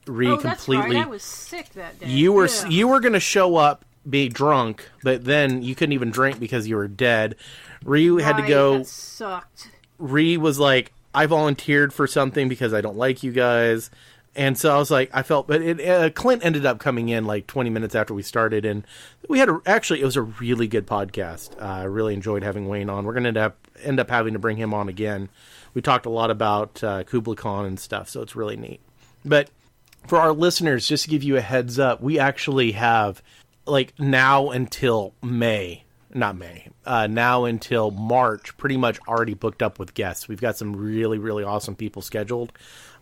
That's right. I was sick that day. You were going to show up, be drunk, but then you couldn't even drink because you were dead. Ryu had to go. That sucked. Ryu was like, I volunteered for something because I don't like you guys. And so I was like, but Clint ended up coming in like 20 minutes after we started, and we had it was a really good podcast. I really enjoyed having Wayne on. We're going to end up having to bring him on again. We talked a lot about Kublai Khan and stuff, so it's really neat. But for our listeners, just to give you a heads up, we actually have now until now until March, pretty much already booked up with guests. We've got some really, really awesome people scheduled.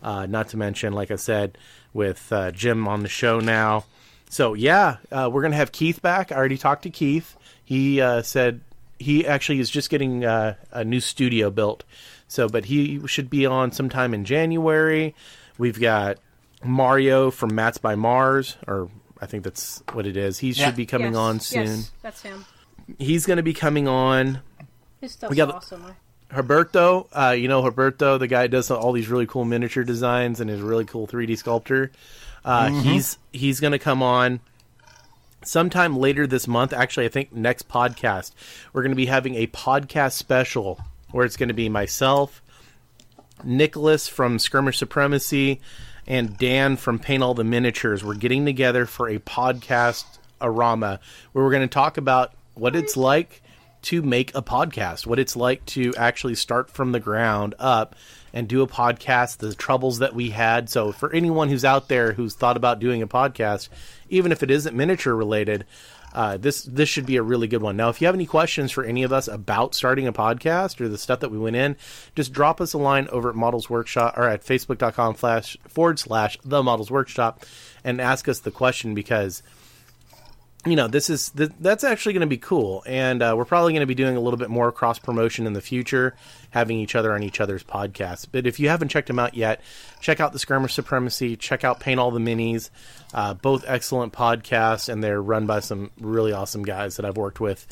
Not to mention, like I said, with Jim on the show now. So yeah, we're going to have Keith back. I already talked to Keith. He said he actually is just getting a new studio built. But he should be on sometime in January. We've got Mario from Mats by Mars, or I think that's what it is. He should be coming on soon. Yes, that's him. He's going to be coming on. His stuff's awesome. Herberto, Herberto, the guy who does all these really cool miniature designs and is a really cool 3D sculptor. He's going to come on sometime later this month. Actually, I think next podcast, we're going to be having a podcast special where it's going to be myself, Nicholas from Skirmish Supremacy, and Dan from Paint All the Miniatures. We're getting together for a podcast-arama where we're going to talk about what it's like to make a podcast, what it's like to actually start from the ground up and do a podcast, the troubles that we had. So for anyone who's out there who's thought about doing a podcast, even if it isn't miniature related, this should be a really good one. Now, if you have any questions for any of us about starting a podcast or the stuff that we went in, just drop us a line over at Models Workshop or at facebook.com/The Models Workshop and ask us the question because, that's actually going to be cool. And we're probably going to be doing a little bit more cross promotion in the future, having each other on each other's podcasts. But if you haven't checked them out yet, check out the Skirmish Supremacy, check out Paint All the Minis, both excellent podcasts, and they're run by some really awesome guys that I've worked with.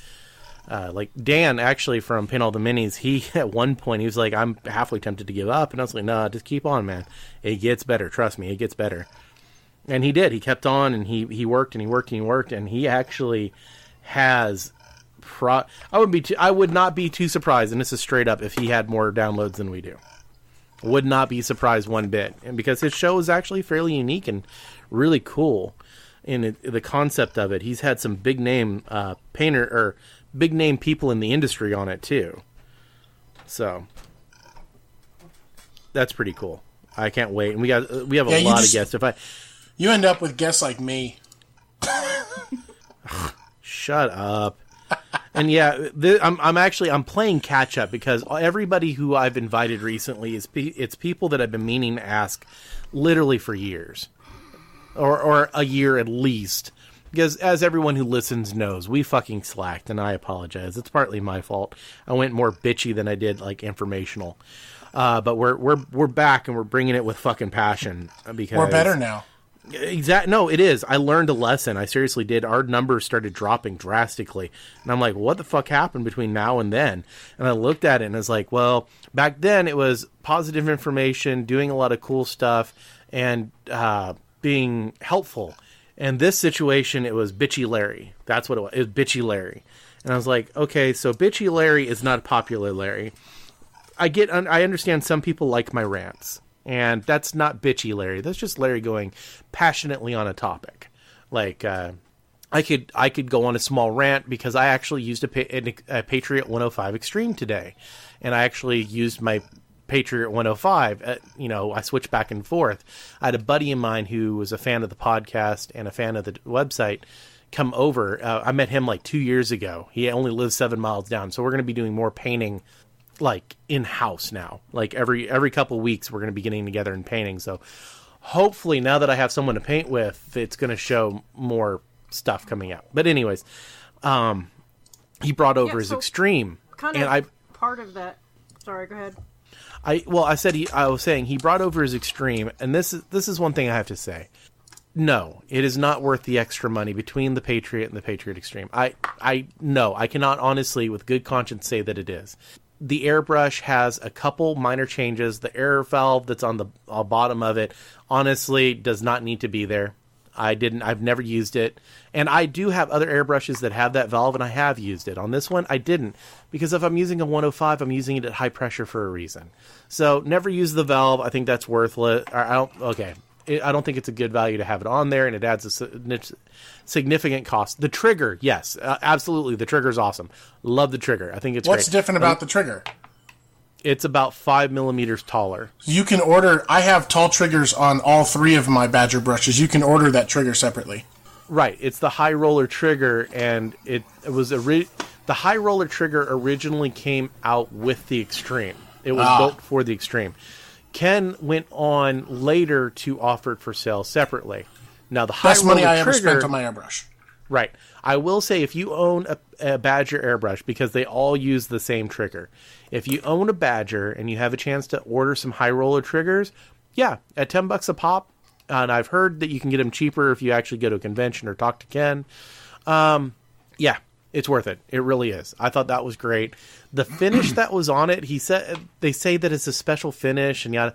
Like Dan, actually, from Paint All the Minis, he, at one point, he was like, I'm halfway tempted to give up. And I was like, no, just keep on, man. It gets better. Trust me, it gets better. And he did. He kept on, and he worked, and he worked, and he worked, and he actually has... I would not be too surprised, and this is straight up, if he had more downloads than we do. Would not be surprised one bit. And because his show is actually fairly unique and really cool in the concept of it. He's had some big name big name people in the industry on it too. So that's pretty cool. I can't wait. And we have a lot of guests. You end up with guests like me. shut up. And yeah, I'm playing catch up because everybody who I've invited recently it's people that I've been meaning to ask literally for years, or a year at least. Because as everyone who listens knows, we fucking slacked, and I apologize. It's partly my fault. I went more bitchy than I did like informational. But we're back and we're bringing it with fucking passion because we're better now. No, it is. I learned a lesson. I seriously did. Our numbers started dropping drastically, and I'm like, what the fuck happened between now and then? And I looked at it and I was like, well, back then it was positive information, doing a lot of cool stuff, and being helpful. And this situation, it was Bitchy Larry. That's what it was. It was Bitchy Larry. And I was like, okay, so Bitchy Larry is not popular Larry. I understand some people like my rants. And that's not Bitchy Larry. That's just Larry going passionately on a topic. Like, I could go on a small rant because I actually used a Patriot 105 Extreme today. And I actually used my Patriot 105. I switched back and forth. I had a buddy of mine who was a fan of the podcast and a fan of the website come over. I met him like 2 years ago. He only lives 7 miles down. So we're going to be doing more painting like in-house now. Like every couple of weeks we're going to be getting together and painting. So hopefully now that I have someone to paint with, it's going to show more stuff coming out. But anyways, he brought over his Extreme. Part of that. Sorry, go ahead. I was saying he brought over his Extreme, and this is one thing I have to say. No, it is not worth the extra money between the Patriot and the Patriot Extreme. I cannot honestly with good conscience say that it is. The airbrush has a couple minor changes. The air valve that's on the bottom of it, honestly, does not need to be there. I've never used it. And I do have other airbrushes that have that valve, and I have used it. On this one, I didn't. Because if I'm using a 105, I'm using it at high pressure for a reason. So, never use the valve. I think that's worthless. I don't think it's a good value to have it on there, and it adds a significant cost. The trigger, yes, absolutely. The trigger's awesome. Love the trigger. I think it's What's great. different about the trigger? It's about 5 millimeters taller. You can order... I have tall triggers on all 3 of my Badger brushes. You can order that trigger separately. Right. It's the high roller trigger, and it was... the high roller trigger originally came out with the Extreme. It was built for the Extreme. Ken went on later to offer it for sale separately. Now, the high roller trigger... Best money I ever spent on my airbrush. Right. I will say if you own a Badger airbrush, because they all use the same trigger, if you own a Badger and you have a chance to order some high roller triggers, yeah, at $10 a pop, and I've heard that you can get them cheaper if you actually go to a convention or talk to Ken. Yeah, it's worth it. It really is. I thought that was great. The finish that was on it, they say that it's a special finish, and yeah,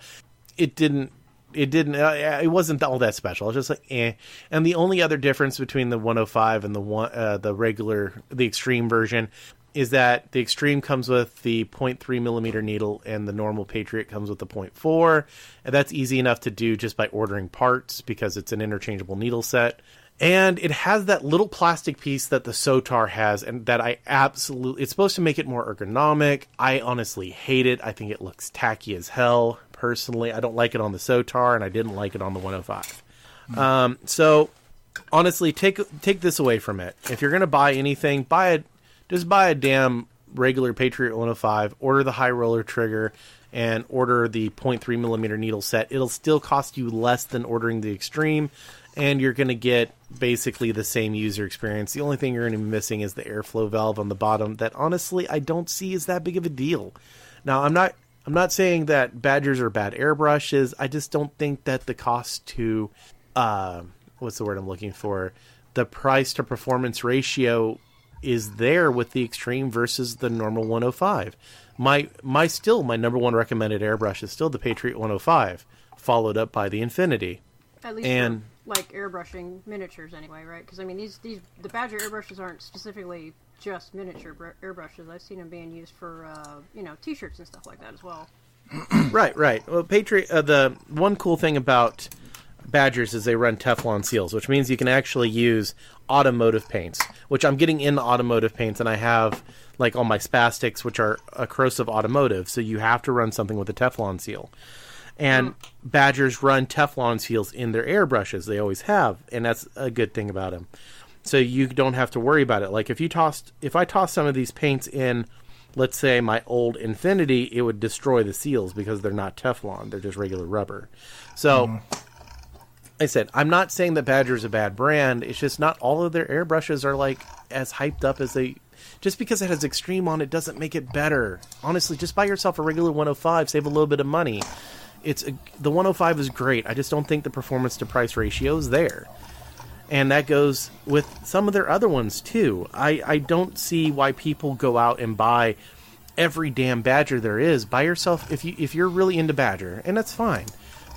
it wasn't all that special. It was just like, eh. And the only other difference between the 105 and the Extreme version is that the Extreme comes with the 0.3 millimeter needle and the normal Patriot comes with the 0.4. And that's easy enough to do just by ordering parts because it's an interchangeable needle set. And it has that little plastic piece that the Sotar has, and that it's supposed to make it more ergonomic. I honestly hate it. I think it looks tacky as hell. Personally, I don't like it on the Sotar, and I didn't like it on the 105. So, honestly, take this away from it. If you're going to buy anything, just buy a damn regular Patriot 105, order the high roller trigger, and order the 0.3 millimeter needle set. It'll still cost you less than ordering the Extreme, and you're going to get basically the same user experience. The only thing you're going to be missing is the airflow valve on the bottom that, honestly, I don't see as that big of a deal. Now, I'm not saying that Badgers are bad airbrushes. I just don't think that the cost to, what's the word I'm looking for? The price to performance ratio is there with the Extreme versus the normal 105. My number one recommended airbrush is still the Patriot 105, followed up by the Infinity. At least for, like, airbrushing miniatures anyway, right? Because, I mean, the Badger airbrushes aren't specifically just miniature airbrushes. I've seen them being used for, T-shirts and stuff like that as well. Right. Well, Patriot. The one cool thing about Badgers is they run Teflon seals, which means you can actually use automotive paints. Which I'm getting into automotive paints, and I have like all my Spastics, which are a corrosive automotive. So you have to run something with a Teflon seal. And Badgers run Teflon seals in their airbrushes. They always have, and that's a good thing about them. So you don't have to worry about it. Like if I toss some of these paints in, let's say my old Infinity, it would destroy the seals because they're not Teflon. They're just regular rubber. So I said, I'm not saying that Badger is a bad brand. It's just not all of their airbrushes are like as hyped up as they... Just because it has Extreme on it doesn't make it better. Honestly, just buy yourself a regular 105, save a little bit of money. The 105 is great. I just don't think the performance to price ratio is there. And that goes with some of their other ones too. I don't see why people go out and buy every damn Badger there is. Buy yourself, if you're really into Badger, and that's fine,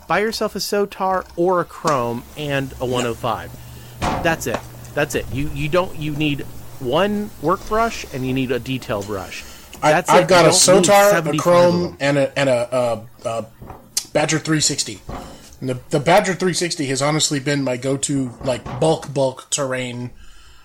buy yourself a Sotar or a Chrome and a 105. That's it. You need one work brush and you need a detail brush. I've got a Sotar, a Chrome, and a Badger 360. And the Badger 360 has honestly been my go-to, like, bulk terrain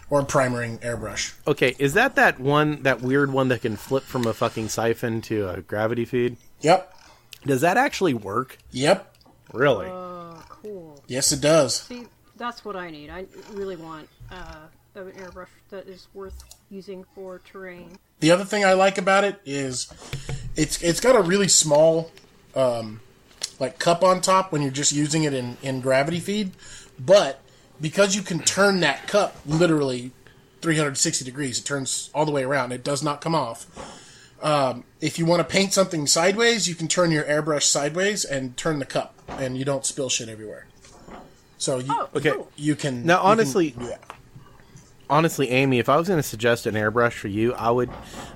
or primering airbrush. Okay, is that weird one that can flip from a fucking siphon to a gravity feed? Yep. Does that actually work? Yep. Really? Cool. Yes, it does. See, that's what I need. I really want an airbrush that is worth using for terrain. The other thing I like about it is it's got a really small like cup on top when you're just using it in gravity feed, but because you can turn that cup literally 360 degrees, it turns all the way around, it does not come off. If you want to paint something sideways, you can turn your airbrush sideways and turn the cup, and you don't spill shit everywhere. So you can now honestly, do that. Honestly, Amy, if I was going to suggest an airbrush for you, I would,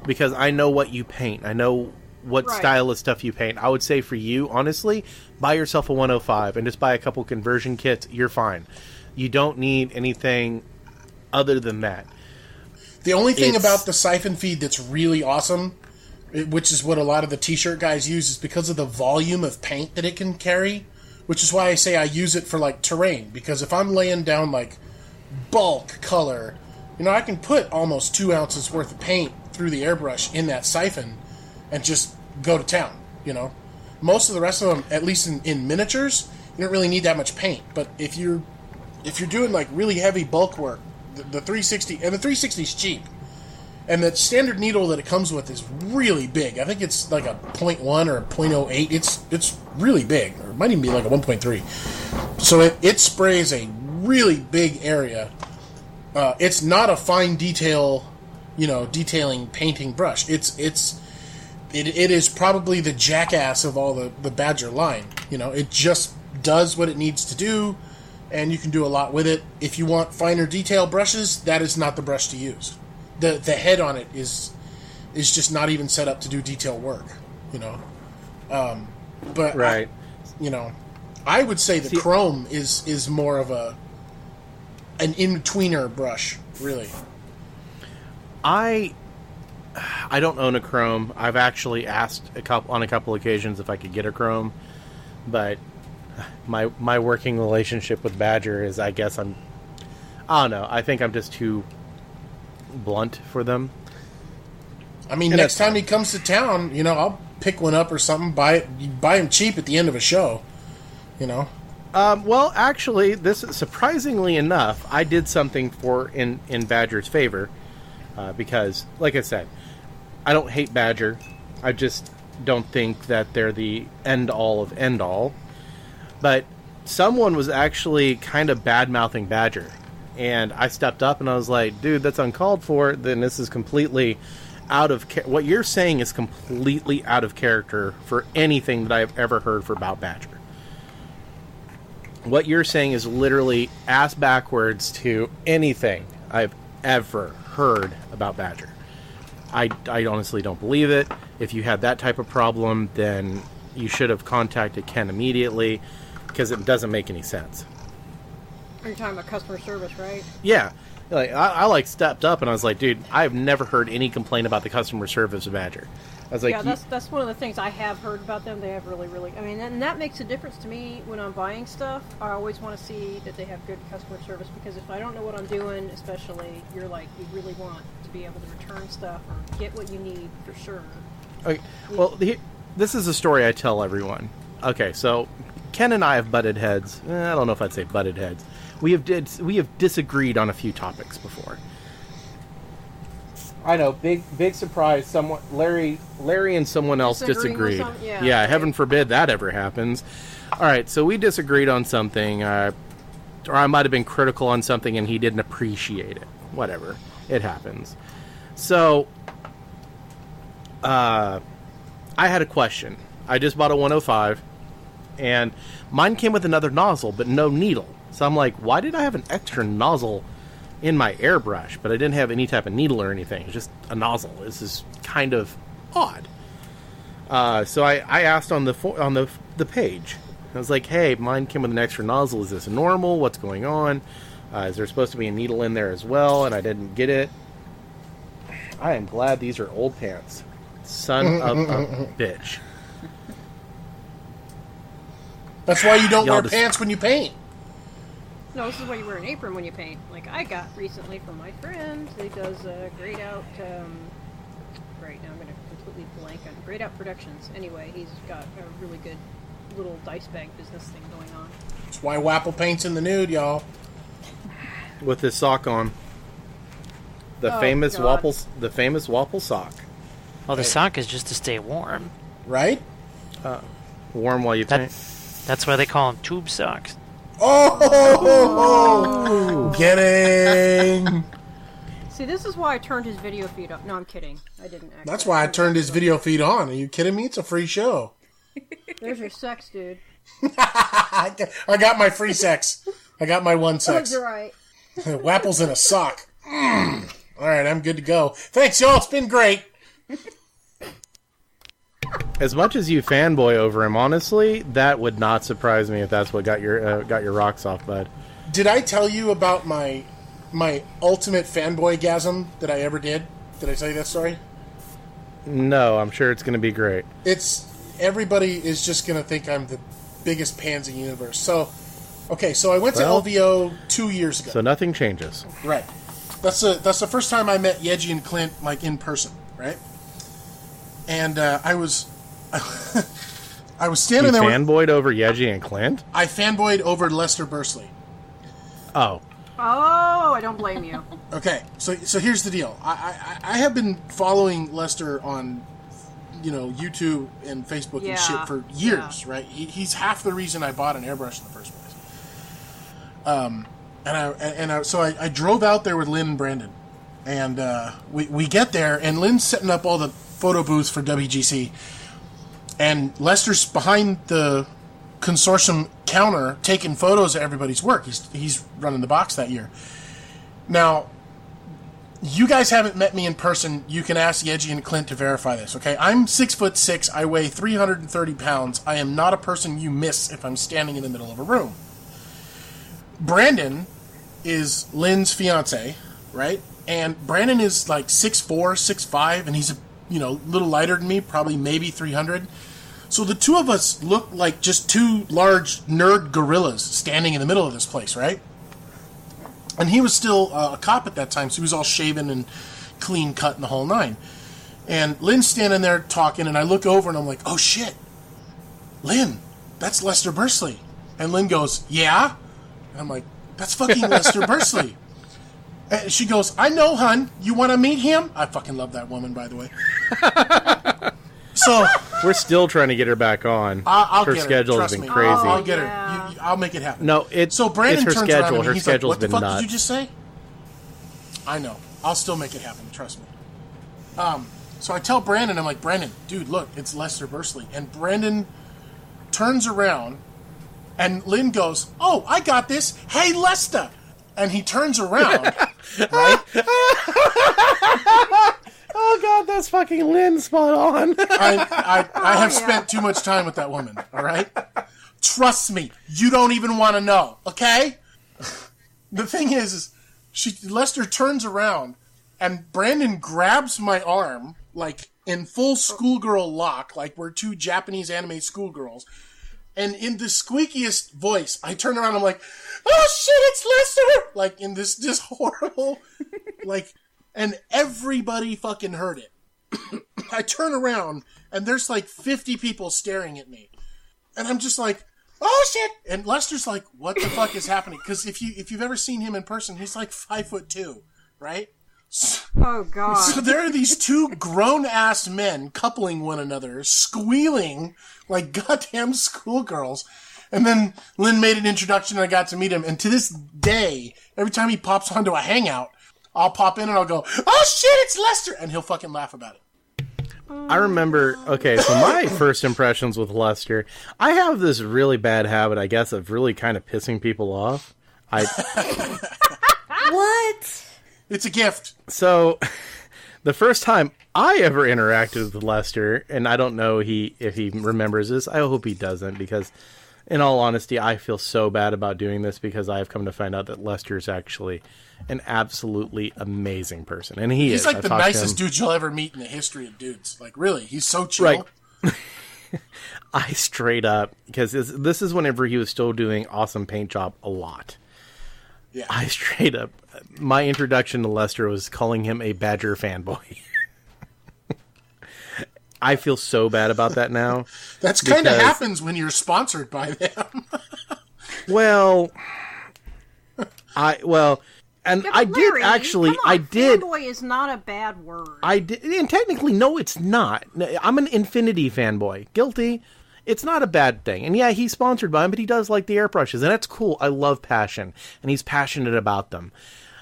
because I know what you paint. I know what style of stuff you paint. I would say for you, honestly, buy yourself a 105 and just buy a couple conversion kits. You're fine. You don't need anything other than that. The only thing about the siphon feed that's really awesome, which is what a lot of the t-shirt guys use, is because of the volume of paint that it can carry, which is why I say I use it for, like, terrain. Because if I'm laying down, like, bulk color, I can put almost 2 ounces worth of paint through the airbrush in that siphon and just go to town. Most of the rest of them, at least in miniatures, you don't really need that much paint. But if you're doing like really heavy bulk work, the 360, and the 360 is cheap, and the standard needle that it comes with is really big. I think it's like a 0.1 or a 0.08. It's really big, or it might even be like a 1.3. So it sprays a really big area. It's not a fine detail, detailing painting brush. It is probably the jackass of all the Badger line. It just does what it needs to do, and you can do a lot with it. If you want finer detail brushes, that is not the brush to use. The head on it is just not even set up to do detail work. But right. I would say the Chrome is more of an in-betweener brush, really. I don't own a Chrome. I've actually asked on a couple occasions if I could get a Chrome, but my working relationship with Badger is, I guess I don't know. I think I'm just too blunt for them. I mean, next time he comes to town, I'll pick one up or something. Buy him cheap at the end of a show. Well, actually, this surprisingly enough, I did something in Badger's favor, because, like I said, I don't hate Badger. I just don't think that they're the end-all of end-all. But someone was actually kind of bad-mouthing Badger, and I stepped up and I was like, dude, that's uncalled for. Then this is completely out of... What you're saying is completely out of character for anything that I've ever heard about Badger. What you're saying is literally ass backwards to anything I've ever heard about Badger. I honestly don't believe it. If you had that type of problem, then you should have contacted Ken immediately, because it doesn't make any sense. You're talking about customer service, right? Yeah. I stepped up and I was like, dude, I've never heard any complaint about the customer service of Badger. I was like, yeah, that's one of the things I have heard about them. They have really, and that makes a difference to me when I'm buying stuff. I always want to see that they have good customer service, because if I don't know what I'm doing, especially, you really want to be able to return stuff or get what you need for sure. Okay, well, this is a story I tell everyone. Okay, so Ken and I have butted heads. I don't know if I'd say butted heads. we have disagreed on a few topics before. I know, big surprise. Larry and someone else disagreed. Yeah, heaven forbid that ever happens. All right, so we disagreed on something, or I might have been critical on something, and he didn't appreciate it. Whatever, it happens. So, I had a question. I just bought a 105, and mine came with another nozzle, but no needle. So I'm like, why did I have an extra nozzle in my airbrush, but I didn't have any type of needle or anything? It's just a nozzle. This is kind of odd. So I asked on the page. I was like, hey, mine came with an extra nozzle. Is this normal? What's going on? Is there supposed to be a needle in there as well? And I didn't get it. I am glad these are old pants. Son of a bitch. That's why you don't wear pants when you paint. No, this is why you wear an apron when you paint. Like I got recently from my friend. He does grayed out. Right now I'm going to completely blank on grayed out productions. Anyway, he's got a really good little dice bag business thing going on. That's why Wapple paints in the nude, y'all. With his sock on. The famous Wapple sock. Well, the sock is just to stay warm. Right? Warm while you paint. That's why they call them tube socks. Oh! Kidding! See, this is why I turned his video feed up. No, I'm kidding. I didn't actually. That's why I turned his video feed on. Are you kidding me? It's a free show. There's your sex, dude. I got my free sex. I got my one sex. That's right. Wapple's in a sock. All right, I'm good to go. Thanks, y'all. It's been great. As much as you fanboy over him, honestly, that would not surprise me if that's what got your rocks off, bud. Did I tell you about my ultimate fanboy-gasm that I ever did? Did I tell you that story? No, I'm sure it's going to be great. Everybody is just going to think I'm the biggest pansy in the universe. So I went to LVO 2 years ago. So nothing changes. Right. That's the first time I met Yegi and Clint, like, in person, right? And I was standing there. You fanboyed over Yegi and Clint? I fanboyed over Lester Bursley. Oh, I don't blame you. Okay, so here's the deal. I have been following Lester on, YouTube and Facebook and shit for years, right? He's half the reason I bought an airbrush in the first place. So I drove out there with Lynn and Brandon, and we get there, and Lynn's setting up all the photo booths for WGC, and Lester's behind the consortium counter taking photos of everybody's work. He's running the box that year. Now, you guys haven't met me in person. You can ask Yegi and Clint to verify this, okay? I'm 6'6". I weigh 330 pounds. I am not a person you miss if I'm standing in the middle of a room. Brandon is Lynn's fiance, right? And Brandon is like 6'4", 6'5", and he's a little lighter than me, probably maybe 300. So the two of us look like just two large nerd gorillas standing in the middle of this place, right? And he was still a cop at that time, so he was all shaven and clean cut and the whole nine. And Lynn's standing there talking, and I look over and I'm like, oh shit, Lynn, that's Lester Bursley. And Lynn goes, yeah? And I'm like, that's fucking Lester Bursley. And she goes, I know, hun. You want to meet him? I fucking love that woman, by the way. So we're still trying to get her back on. Her schedule has been crazy. I'll get her. I'll make it happen. No, so Brandon it's her turns schedule. around and Her he's schedule's like, what the fuck nuts. did you just say? I know. I'll still make it happen. Trust me. So I tell Brandon, I'm like, Brandon, dude, look, it's Lester Bursley. And Brandon turns around, and Lynn goes, oh, I got this. Hey, Lester. And he turns around, right? Oh, God, that's fucking Lynn spot on. I have spent too much time with that woman, all right? Trust me, you don't even want to know, okay? The thing is Lester turns around, and Brandon grabs my arm, like, in full schoolgirl lock, like we're two Japanese anime schoolgirls. And in the squeakiest voice, I turn around and I'm like, oh shit, it's Lester! Like, in this horrible, like, and everybody fucking heard it. I turn around, and there's like 50 people staring at me. And I'm just like, oh shit! And Lester's like, what the fuck is happening? Because if you've ever seen him in person, he's like 5'2", right? Oh god. So there are these two grown-ass men coupling one another, squealing like goddamn schoolgirls. And then Lynn made an introduction and I got to meet him. And to this day, every time he pops onto a hangout, I'll pop in and I'll go, oh shit, it's Lester! And he'll fucking laugh about it. I remember, okay, so my first impressions with Lester, I have this really bad habit, I guess, of really kind of pissing people off. What? It's a gift. So, the first time I ever interacted with Lester, and I don't know if he remembers this, I hope he doesn't, because in all honesty, I feel so bad about doing this because I have come to find out that Lester is actually an absolutely amazing person. And he's like the nicest dude you'll ever meet in the history of dudes. Like, really, he's so chill. Right. I straight up, because this is whenever he was still doing Awesome Paint Job a lot. Yeah. I straight up, my introduction to Lester was calling him a Badger fanboy. I feel so bad about that now. That's kind of happens when you're sponsored by them. Well, and Yeah, I Larry, did actually, come on, I did. Fanboy is not a bad word. I did, and technically, no, it's not. I'm an Infinity fanboy. Guilty. It's not a bad thing. And yeah, he's sponsored by him, but he does like the airbrushes, and that's cool. I love passion, and he's passionate about them.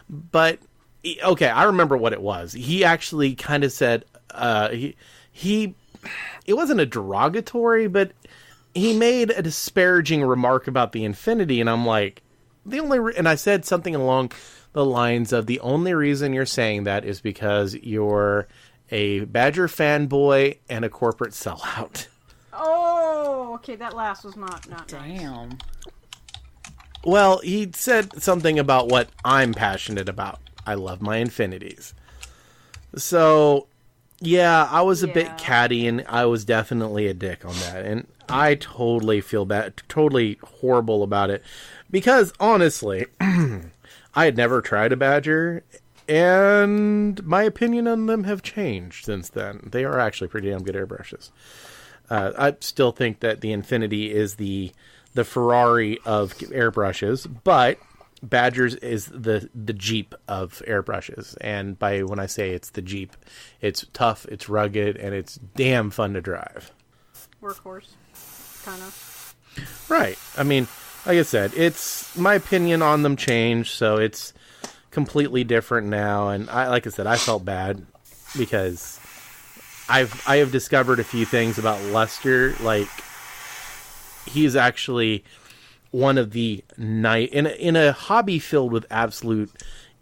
But, okay, I remember what it was. He actually kind of said, it wasn't a derogatory, but he made a disparaging remark about the Infinity, and I'm like, and I said something along the lines of, the only reason you're saying that is because you're a Badger fanboy and a corporate sellout. Oh, okay, that last was not nice. Damn. Well, he said something about what I'm passionate about. I love my Infinities. So, yeah, I was a bit catty, and I was definitely a dick on that. And I totally feel bad, totally horrible about it. Because, honestly, I had never tried a Badger, and my opinion on them have changed since then. They are actually pretty damn good airbrushes. I still think that the Infinity is the Ferrari of airbrushes, but Badgers is the Jeep of airbrushes. And when I say it's the Jeep, it's tough, it's rugged, and it's damn fun to drive. Workhorse, kind of. Right. I mean, like I said, it's my opinion on them changed, so it's completely different now. And like I said, I felt bad because I have discovered a few things about Lester. Like, he's actually one of the in a hobby filled with absolute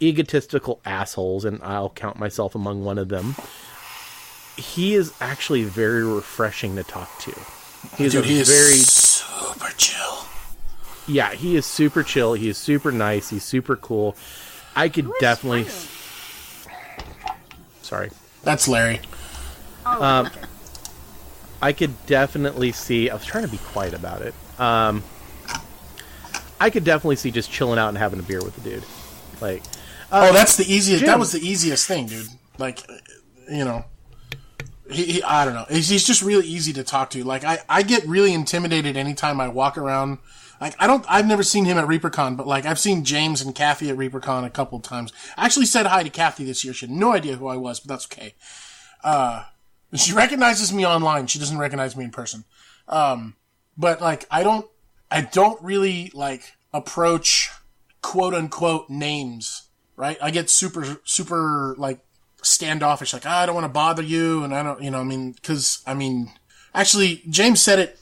egotistical assholes, and I'll count myself among one of them. He is actually very refreshing to talk to. He is very super chill. Yeah, he is super chill. He is super nice. He's super cool. I could definitely. Sorry. That's Larry. Oh, okay. I could definitely see. I was trying to be quiet about it. I could definitely see just chilling out and having a beer with the dude. Like, that's the easiest. Jim. That was the easiest thing, dude. Like, you know, he I don't know. He's just really easy to talk to. Like, I get really intimidated anytime I walk around. Like, I've never seen him at ReaperCon, but like, I've seen James and Kathy at ReaperCon a couple of times. I actually said hi to Kathy this year. She had no idea who I was, but that's okay. She recognizes me online. She doesn't recognize me in person. But like, I don't really like approach quote unquote names, right? I get super like standoffish. Like, I don't want to bother you. And I don't, actually James said it,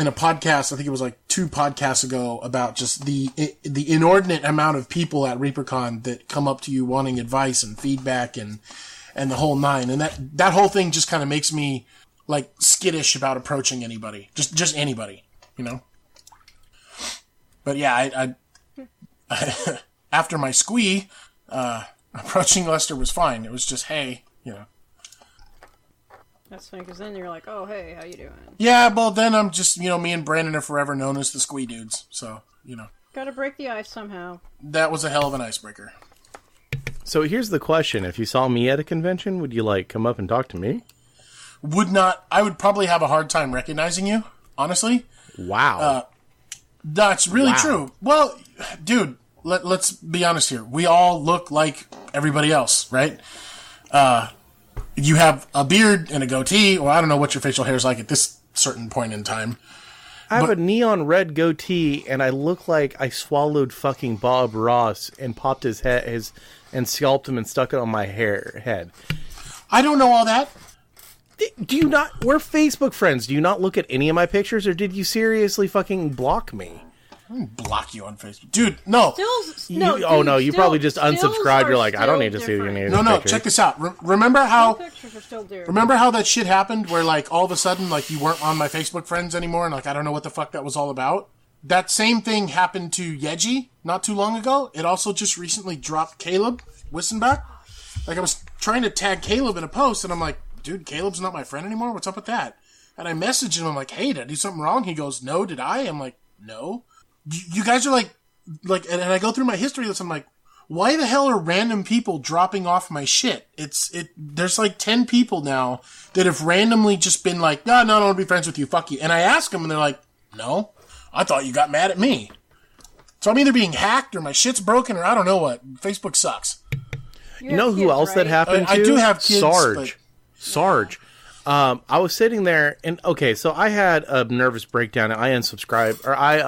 in a podcast, I think it was like 2 podcasts ago, about just the inordinate amount of people at ReaperCon that come up to you wanting advice and feedback and the whole nine. And that whole thing just kind of makes me like skittish about approaching anybody. Just anybody, you know? But yeah, I after my squee, approaching Lester was fine. It was just, hey, you know. That's funny, because then you're like, oh, hey, how you doing? Yeah, well, then I'm just, you know, me and Brandon are forever known as the Squee Dudes, so, you know. Gotta break the ice somehow. That was a hell of an icebreaker. so here's the question: if you saw me at a convention, would you like come up and talk to me? I would probably have a hard time recognizing you, honestly. Wow. That's really true. Well, dude, let's be honest here. We all look like everybody else, right? You have a beard and a goatee, or I don't know what your facial hair is like at this certain point in time. I have a neon red goatee, and I look like I swallowed fucking Bob Ross and popped his head, and scalped him and stuck it on my head. I don't know all that. Do you not? We're Facebook friends. Do you not look at any of my pictures, or did you seriously fucking block me? I didn't block you on Facebook, dude. No. You probably just unsubscribed. You're like, I don't need to see any of these No. pictures. Check this out. Remember how? Pictures are still there. Remember how that shit happened, where like all of a sudden, like you weren't on my Facebook friends anymore, and like I don't know what the fuck that was all about. That same thing happened to Yeji not too long ago. It also just recently dropped Caleb Wissenbach. Like I was trying to tag Caleb in a post, and I'm like, dude, Caleb's not my friend anymore. What's up with that? And I messaged him. I'm like, hey, did I do something wrong? He goes, no, did I? I'm like, no. You guys are like, and I go through my history list. I'm like, why the hell are random people dropping off my shit? There's like 10 people now that have randomly just been like, no, I don't want to be friends with you. Fuck you. And I ask them, and they're like, no, I thought you got mad at me. So I'm either being hacked or my shit's broken or I don't know what. Facebook sucks. You know who else that happened to? I do have kids. Sarge. I was sitting there, and okay, so I had a nervous breakdown, and I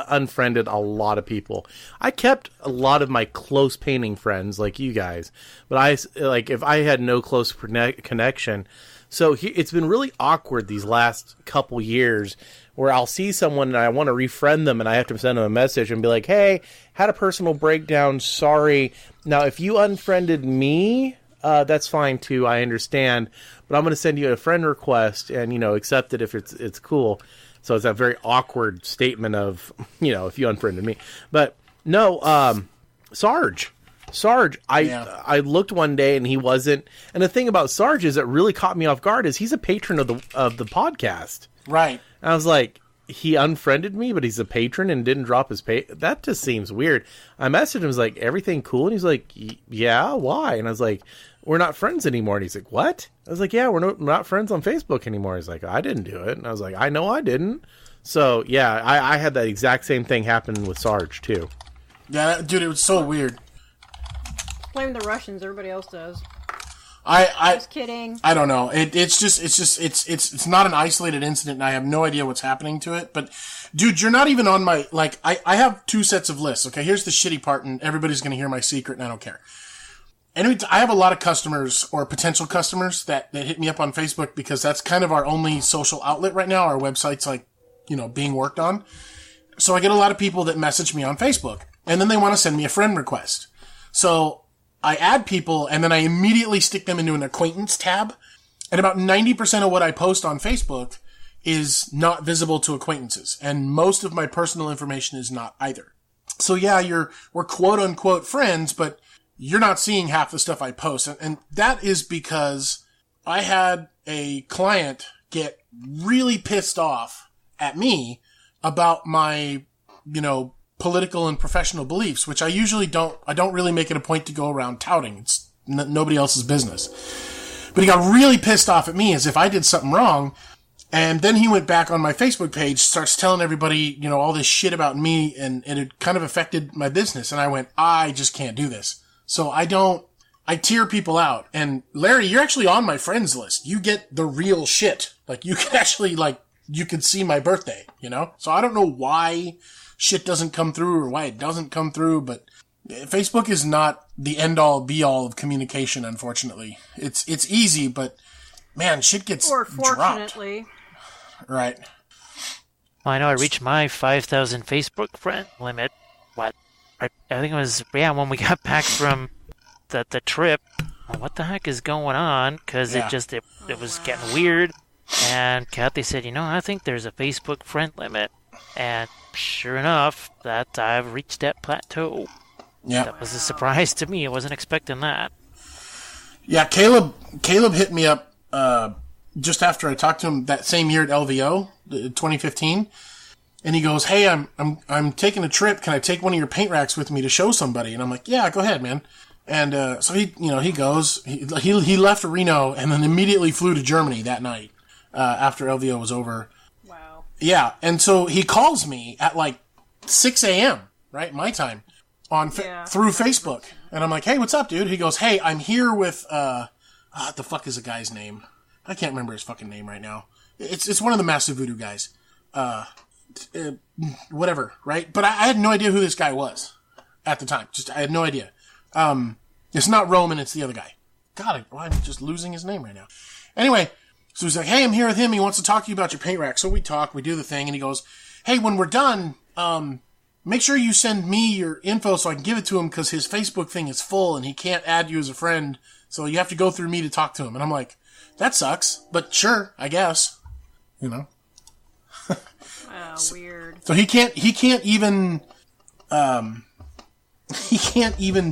unfriended a lot of people. I kept a lot of my close painting friends, like you guys, but if I had no close connection. So it's been really awkward these last couple years, where I'll see someone and I want to refriend them, and I have to send them a message and be like, hey, had a personal breakdown, sorry. Now, if you unfriended me, that's fine too, I understand. But I'm going to send you a friend request and, accept it if it's cool. So it's a very awkward statement of, if you unfriended me. But no, Sarge, I looked one day and he wasn't. And the thing about Sarge is that really caught me off guard is he's a patron of the podcast. Right. And I was like, he unfriended me, but he's a patron and didn't drop his pay. That just seems weird. I messaged him, I was like, everything cool? And he's like, yeah, why? And I was like, we're not friends anymore. And he's like, what? I was like, yeah, we're not friends on Facebook anymore. He's like, I didn't do it. And I was like, I know I didn't. So, yeah, I had that exact same thing happen with Sarge, too. Yeah, dude, it was so weird. Blame the Russians. Everybody else does. Just kidding. I don't know. It's not an isolated incident, and I have no idea what's happening to it. But, dude, you're not even on my, I have 2 sets of lists, okay? Here's the shitty part, and everybody's going to hear my secret, and I don't care. Anyway, I have a lot of customers or potential customers that hit me up on Facebook because that's kind of our only social outlet right now. Our website's being worked on. So I get a lot of people that message me on Facebook, and then they want to send me a friend request. So I add people, and then I immediately stick them into an acquaintance tab. And about 90% of what I post on Facebook is not visible to acquaintances. And most of my personal information is not either. So yeah, we're quote unquote friends, but you're not seeing half the stuff I post. And that is because I had a client get really pissed off at me about my, political and professional beliefs, which I don't really make it a point to go around touting. It's nobody else's business. But he got really pissed off at me as if I did something wrong. And then he went back on my Facebook page, starts telling everybody, all this shit about me, and it kind of affected my business. And I went, I just can't do this. So I tier people out. And Larry, you're actually on my friends list. You get the real shit. You can actually, you can see my birthday, So I don't know why shit doesn't come through or why it doesn't come through, but Facebook is not the end all be all of communication, unfortunately. It's easy, but man, shit gets fortunately dropped. Right. Well, I know I reached my 5,000 Facebook friend limit. I think it was, when we got back from the trip. Well, what the heck is going on? Because it was getting weird. And Kathy said, I think there's a Facebook friend limit. And sure enough, that I've reached that plateau. Yeah. That was a surprise to me. I wasn't expecting that. Yeah, Caleb hit me up just after I talked to him that same year at LVO, 2015. And he goes, hey, I'm taking a trip. Can I take one of your paint racks with me to show somebody? And I'm like, yeah, go ahead, man. And so he goes. He left Reno and then immediately flew to Germany that night after LVO was over. Wow. Yeah, and so he calls me at like 6 a.m., right, my time, through Facebook. And I'm like, hey, what's up, dude? He goes, hey, I'm here with, what the fuck is the guy's name? I can't remember his fucking name right now. It's one of the Massive Voodoo guys. Whatever, right? But I had no idea who this guy was at the time. I had no idea. It's not Roman, it's the other guy. God, I'm just losing his name right now. Anyway, so he's like, hey, I'm here with him. He wants to talk to you about your paint rack. So we talk, we do the thing, and he goes, hey, when we're done, make sure you send me your info so I can give it to him because his Facebook thing is full and he can't add you as a friend. So you have to go through me to talk to him. And I'm like, that sucks, but sure, I guess. You know? Oh, weird. So he can't even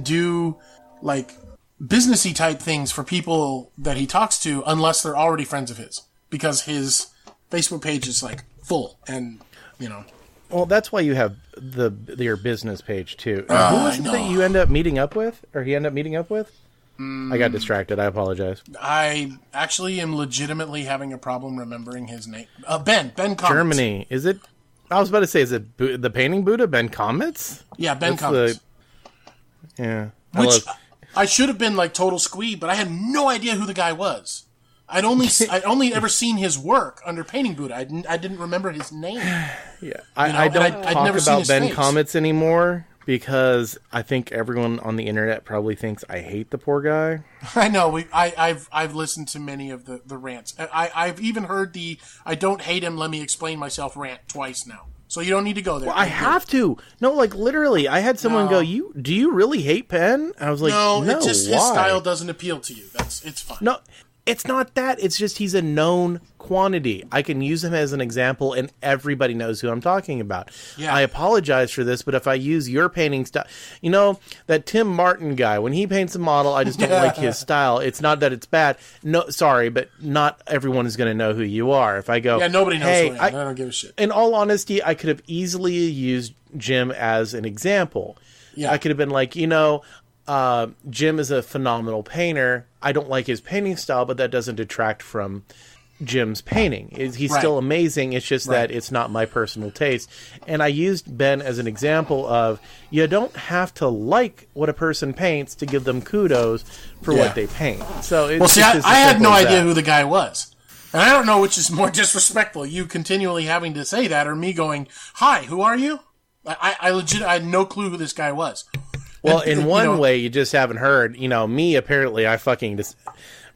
do like businessy type things for people that he talks to unless they're already friends of his because his Facebook page is like full and, you know. Well, that's why you have your business page too. Who was it that you end up meeting up with, or he ended up meeting up with? I got distracted. I apologize. I actually am legitimately having a problem remembering his name. Ben Comets. Germany. Is it? I was about to say, is it the painting Buddha, Ben Comets? Yeah, Ben Comets. Yeah. Which I should have been like total squee, but I had no idea who the guy was. I'd only ever seen his work under Painting Buddha. I didn't remember his name. Yeah, I don't talk about Ben Comets anymore because I think everyone on the internet probably thinks I hate the poor guy. I know. I've listened to many of the rants. I've even heard the "I don't hate him. Let me explain myself" rant twice now. So you don't need to go there. Well, I have to. No, like literally, I had someone go, do you really hate Penn? I was like, no, it's just his style doesn't appeal to you. It's fine. No, it's not that. It's just he's a known quantity. I can use him as an example, and everybody knows who I'm talking about. Yeah. I apologize for this, but if I use your painting style, you know, that Tim Martin guy, when he paints a model, I just don't like his style. It's not that it's bad. No, sorry, but not everyone is going to know who you are. If I go, nobody knows who I am. I don't give a shit. In all honesty, I could have easily used Jim as an example. Yeah. I could have been like, you know, Jim is a phenomenal painter. I don't like his painting style, but that doesn't detract from Jim's painting. He's still amazing. It's just that it's not my personal taste. And I used Ben as an example of you don't have to like what a person paints to give them kudos for what they paint. So I had no idea who the guy was. And I don't know which is more disrespectful, you continually having to say that or me going, hi, who are you? I legit had no clue who this guy was. Well, in one way, you just haven't heard. You know, me, apparently, I fucking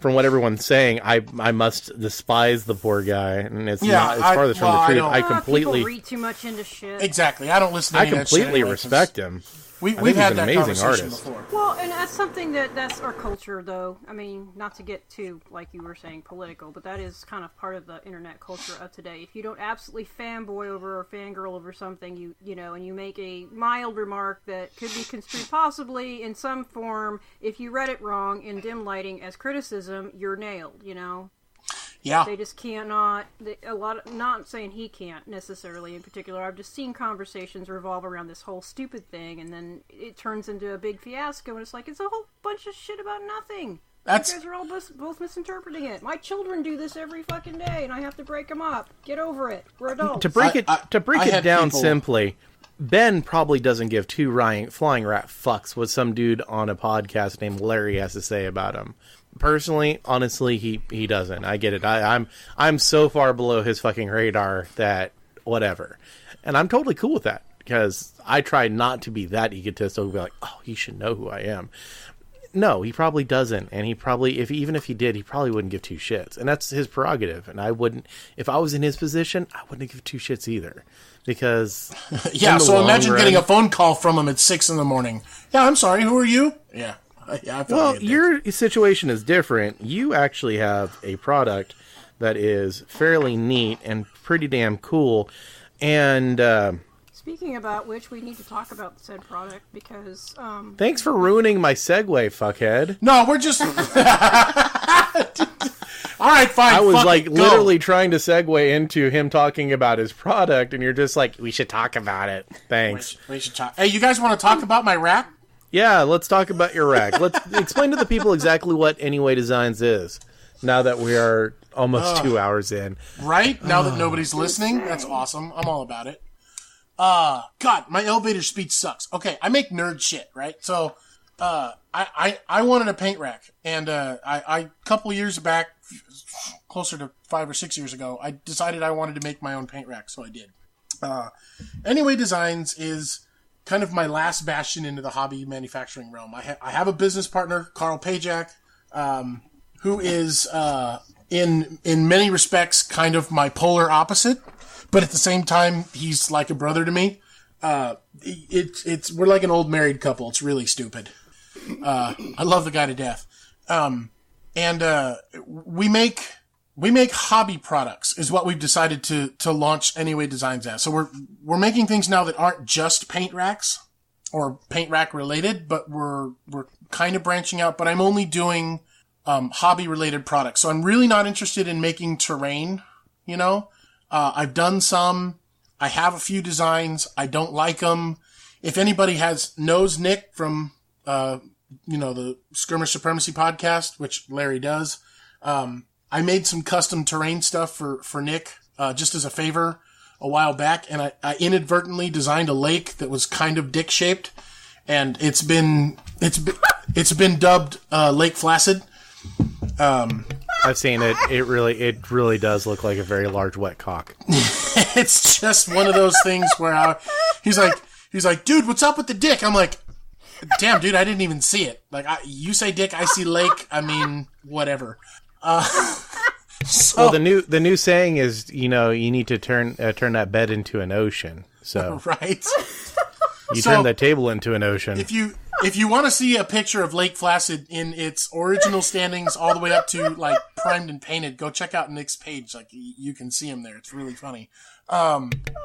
from what everyone's saying, I must despise the poor guy, and it's farthest from the truth. I completely people read too much into shit. Exactly, I don't listen to any of that shit. I completely respect him. We've had that conversation before. Well, and that's something that's our culture, though. I mean, not to get too, like you were saying, political, but that is kind of part of the internet culture of today. If you don't absolutely fanboy over or fangirl over something, you know, and you make a mild remark that could be construed possibly in some form, if you read it wrong in dim lighting as criticism, you're nailed, you know? Yeah. They just cannot, not saying he can't necessarily in particular, I've just seen conversations revolve around this whole stupid thing, and then it turns into a big fiasco, and it's like, it's a whole bunch of shit about nothing. You guys are all both misinterpreting it. My children do this every fucking day, and I have to break them up. Get over it. We're adults. To break it down simply, Ben probably doesn't give two flying rat fucks what some dude on a podcast named Larry has to say about him. Personally, honestly, he doesn't. I get it. I'm so far below his fucking radar that whatever, and I'm totally cool with that because I try not to be that egotistical. Be like, oh, he should know who I am. No, he probably doesn't, and he probably even if he did, he probably wouldn't give two shits, and that's his prerogative. And I wouldn't, if I was in his position, I wouldn't give two shits either, because So imagine getting a phone call from him at 6 a.m. Yeah, I'm sorry. Who are you? Yeah. Well, your situation is different. You actually have a product that is fairly neat and pretty damn cool. And speaking about which, we need to talk about said product because thanks for ruining my segue, fuckhead. No, we're just all right, fine. I was literally trying to segue into him talking about his product, and you're just like, we should talk about it. Thanks. We should talk. Hey, you guys want to talk about my rack? Yeah, let's talk about your rack. Let's explain to the people exactly what NEWay Designs is, now that we are almost 2 hours in. Right? Now that nobody's listening, that's awesome. I'm all about it. God, my elevator speech sucks. Okay, I make nerd shit, right? So, I wanted a paint rack, and a couple years back, closer to 5 or 6 years ago, I decided I wanted to make my own paint rack, so I did. NEWay Designs is kind of my last bastion into the hobby manufacturing realm. I have a business partner, Carl Pajak, who is in many respects kind of my polar opposite, but at the same time he's like a brother to me. We're like an old married couple. It's really stupid. I love the guy to death. We make hobby products is what we've decided to launch NEWay Designs as. So we're making things now that aren't just paint racks or paint rack related, but we're kind of branching out, but I'm only doing hobby related products. So I'm really not interested in making terrain, you know. I've done some. I have a few designs. I don't like them. If anybody knows Nick from the Skirmish Supremacy podcast, which Larry does, I made some custom terrain stuff for Nick, just as a favor a while back. And I inadvertently designed a lake that was kind of dick shaped, and it's been dubbed, Lake Flaccid. I've seen it. It really does look like a very large wet cock. It's just one of those things where he's like, dude, what's up with the dick? I'm like, damn, dude, I didn't even see it. Like, you say dick, I see lake. I mean, whatever. Well, the new saying is, you need to turn that bed into an ocean. So right, turn that table into an ocean. If you want to see a picture of Lake Flaccid in its original standings all the way up to like primed and painted, go check out Nick's page. Like, you can see him there. It's really funny.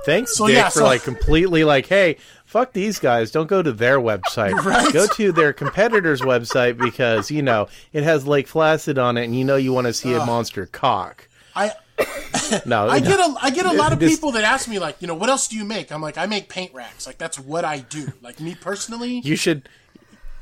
Thanks, Dick, for completely hey, fuck these guys. Don't go to their website. Right? Go to their competitor's website because, it has Lake Flaccid on it, and you want to see a monster cock. I get a lot of people that ask me, like, what else do you make? I'm like, I make paint racks. Like, that's what I do. Like, me personally. You should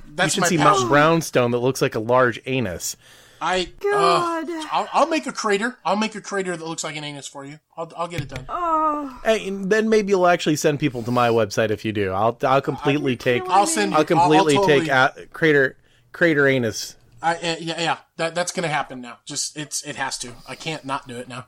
see passion. Mount Brownstone that looks like a large anus. I'll make a crater. I'll make a crater that looks like an anus for you. I'll get it done. Oh. Hey, and then maybe you'll actually send people to my website if you do. I'll completely take. I'll send. I'll completely take crater anus. Yeah. That's gonna happen now. It has to. I can't not do it now.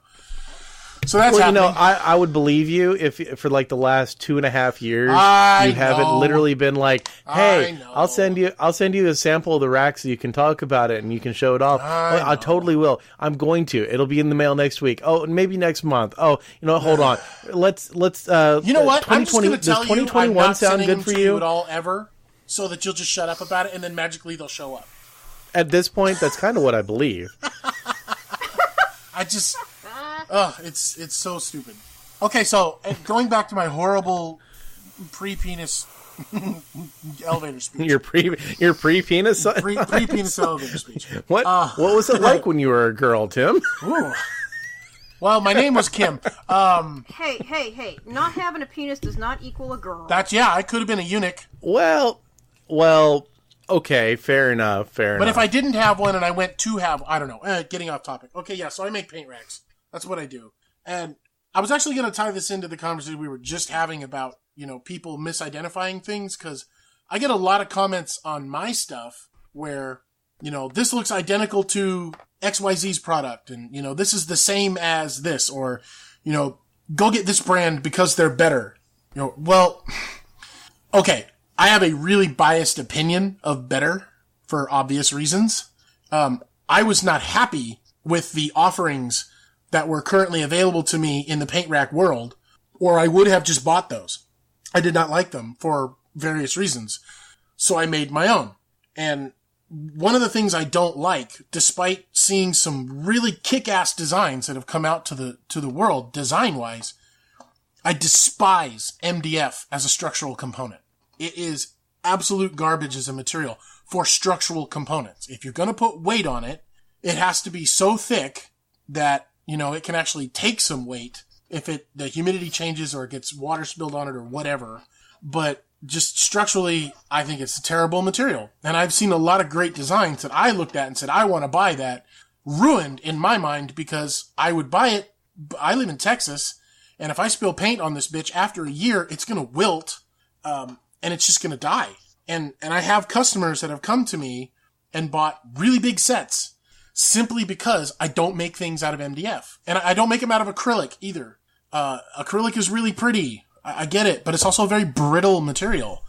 So that's happening. I would believe you if for like the last 2.5 years you haven't literally been like, hey, I'll send you a sample of the rack so you can talk about it and you can show it off. I totally will. I'm going to. It'll be in the mail next week. Oh, and maybe next month. Oh, hold on. Let's you know what? I'm just gonna tell does 2021 sound good for you at all ever, so that you'll just shut up about it and then magically they'll show up. At this point, that's kind of what I believe. It's so stupid. Okay, so going back to my horrible pre-penis elevator speech. Your pre-penis? Pre-penis elevator speech. What was it like when you were a girl, Tim? Ooh. Well, my name was Kim. Hey. Not having a penis does not equal a girl. I could have been a eunuch. Well, okay, fair enough. But if I didn't have one and I went to have, I don't know, getting off topic. Okay, yeah, so I make paint racks. That's what I do. And I was actually going to tie this into the conversation we were just having about, people misidentifying things, because I get a lot of comments on my stuff where, this looks identical to XYZ's product, and, this is the same as this, or, go get this brand because they're better. Well, okay, I have a really biased opinion of better for obvious reasons. I was not happy with the offerings that were currently available to me in the paint rack world, or I would have just bought those. I did not like them for various reasons. So I made my own. And one of the things I don't like, despite seeing some really kick-ass designs that have come out to the world, design-wise, I despise MDF as a structural component. It is absolute garbage as a material for structural components. If you're going to put weight on it, it has to be so thick that it can actually take some weight if the humidity changes or it gets water spilled on it or whatever. But just structurally, I think it's a terrible material. And I've seen a lot of great designs that I looked at and said, I want to buy that, ruined in my mind because I would buy it. I live in Texas, and if I spill paint on this bitch after a year, it's going to wilt, and it's just going to die. And I have customers that have come to me and bought really big sets simply because I don't make things out of MDF. And I don't make them out of acrylic either. Acrylic is really pretty. I get it, but it's also a very brittle material,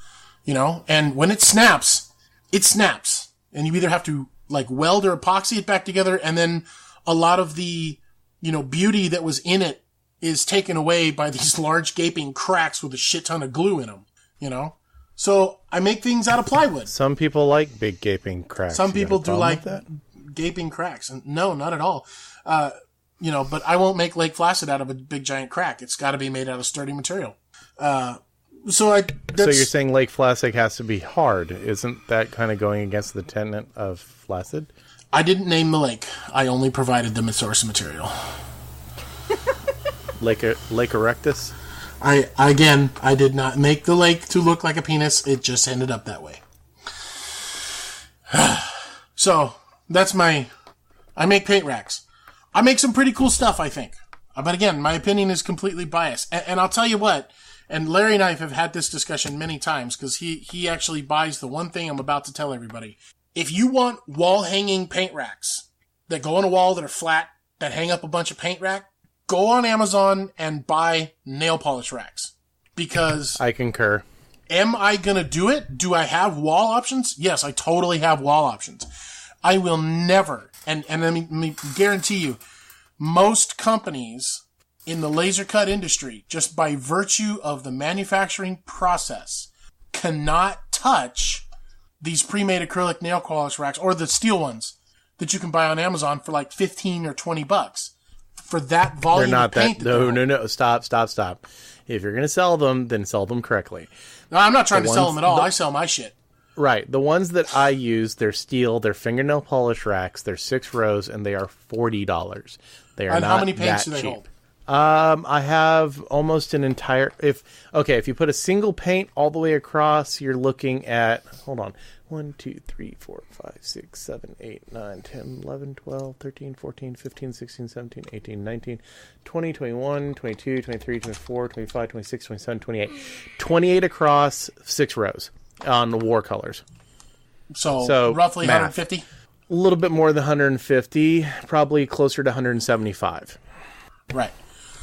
you know? And when it snaps, it snaps. And you either have to like weld or epoxy it back together, and then a lot of the, you know, beauty that was in it is taken away by these large gaping cracks with a shit ton of glue in them, you know? So I make things out of plywood. Some people like big gaping cracks. Some people do like gaping cracks. And no, not at all. You know, but I won't make Lake Placid out of a big giant crack. It's got to be made out of sturdy material. So you're saying Lake Placid has to be hard. Isn't that kind of going against the tenet of Placid? I didn't name the lake. I only provided them a source material. Lake Erectus? I did not make the lake to look like a penis. It just ended up that way. So, I make paint racks. I make some pretty cool stuff, I think. But again, my opinion is completely biased. And I'll tell you what, and Larry and I have had this discussion many times, because he actually buys the one thing I'm about to tell everybody. If you want wall-hanging paint racks that go on a wall that are flat, that hang up a bunch of paint rack, go on Amazon and buy nail polish racks. Because I concur. Am I going to do it? Do I have wall options? Yes, I totally have wall options. I will never, and let me guarantee you, most companies in the laser cut industry, just by virtue of the manufacturing process, cannot touch these pre-made acrylic nail polish racks, or the steel ones that you can buy on Amazon for like $15 or $20 for that volume of paint. No. Stop. If you're going to sell them, then sell them correctly. No, I'm not trying to sell them at all. I sell my shit. Right. The ones that I use, they're steel, they're fingernail polish racks, they're 6 rows, and they are $40. They are and not how many paints that do they cheap. hold? I have almost an entire... If you put a single paint all the way across, you're looking at... Hold on. 1, 2, 3, 4, 5, 6, 7, 8, 9, 10, 11, 12, 13, 14, 15, 16, 17, 18, 19, 20, 21, 22, 23, 24, 25, 26, 27, 28. 28 across, 6 rows on war colors. So roughly math. 150? A little bit more than 150, probably closer to 175. Right.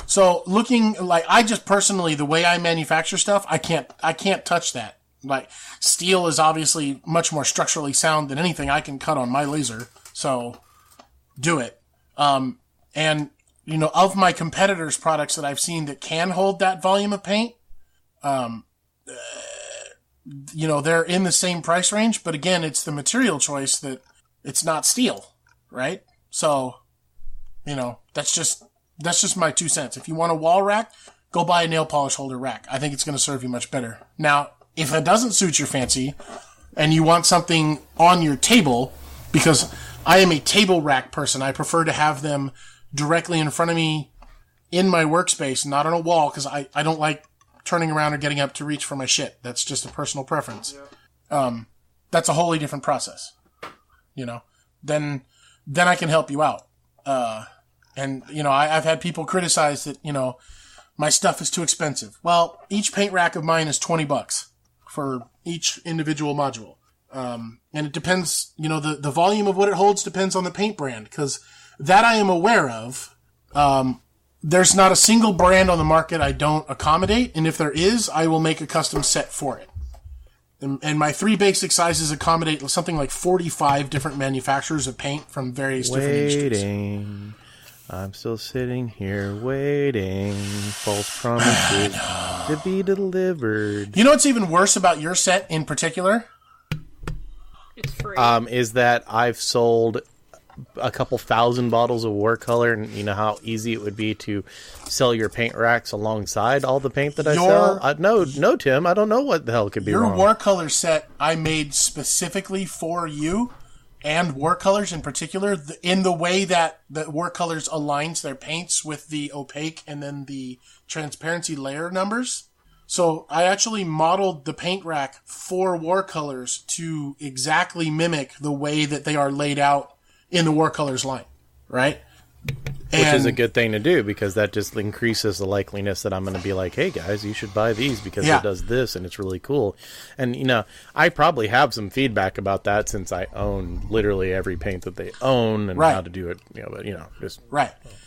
So looking like I just personally, the way I manufacture stuff, I can't touch that. Like steel is obviously much more structurally sound than anything I can cut on my laser. So do it. And you know, of my competitors' products that I've seen that can hold that volume of paint, you know, they're in the same price range, but again, it's the material choice that it's not steel, right? So, you know, that's just my 2 cents. If you want a wall rack, go buy a nail polish holder rack. I think it's going to serve you much better. Now, if it doesn't suit your fancy and you want something on your table, because I am a table rack person, I prefer to have them directly in front of me in my workspace, not on a wall, because I don't like turning around or getting up to reach for my shit. That's just a personal preference. That's a wholly different process. You know, then I can help you out. And, you know, I've had people criticize that, you know, my stuff is too expensive. Well, each paint rack of mine is $20 for each individual module. And it depends, you know, the volume of what it holds depends on the paint brand, because that I am aware of. There's not a single brand on the market I don't accommodate, and if there is, I will make a custom set for it. And my 3 basic sizes accommodate something like 45 different manufacturers of paint from various different industries. I'm still sitting here waiting. False promises to be delivered. You know what's even worse about your set in particular? It's free. Is that I've sold a couple thousand bottles of watercolor, and you know how easy it would be to sell your paint racks alongside all the paint that I sell? No, Tim, I don't know what the hell could be wrong. Your watercolor set I made specifically for you, and watercolors in particular, in the way that the watercolors aligns their paints with the opaque and then the transparency layer numbers. So I actually modeled the paint rack for watercolors to exactly mimic the way that they are laid out in the watercolors line. right? Which is a good thing to do, because that just increases the likeliness that I'm going to be like, hey guys, you should buy these because it does this and it's really cool. And, I probably have some feedback about that since I own literally every paint that they own and how to do it, but, just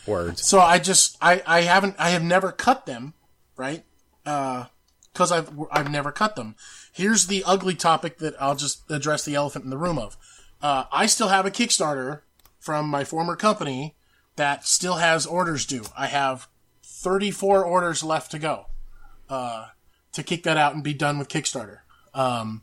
words. So I have never cut them, right? Because I've never cut them. Here's the ugly topic that I'll just address the elephant in the room of. I still have a Kickstarter from my former company that still has orders due. I have 34 orders left to go to kick that out and be done with Kickstarter. And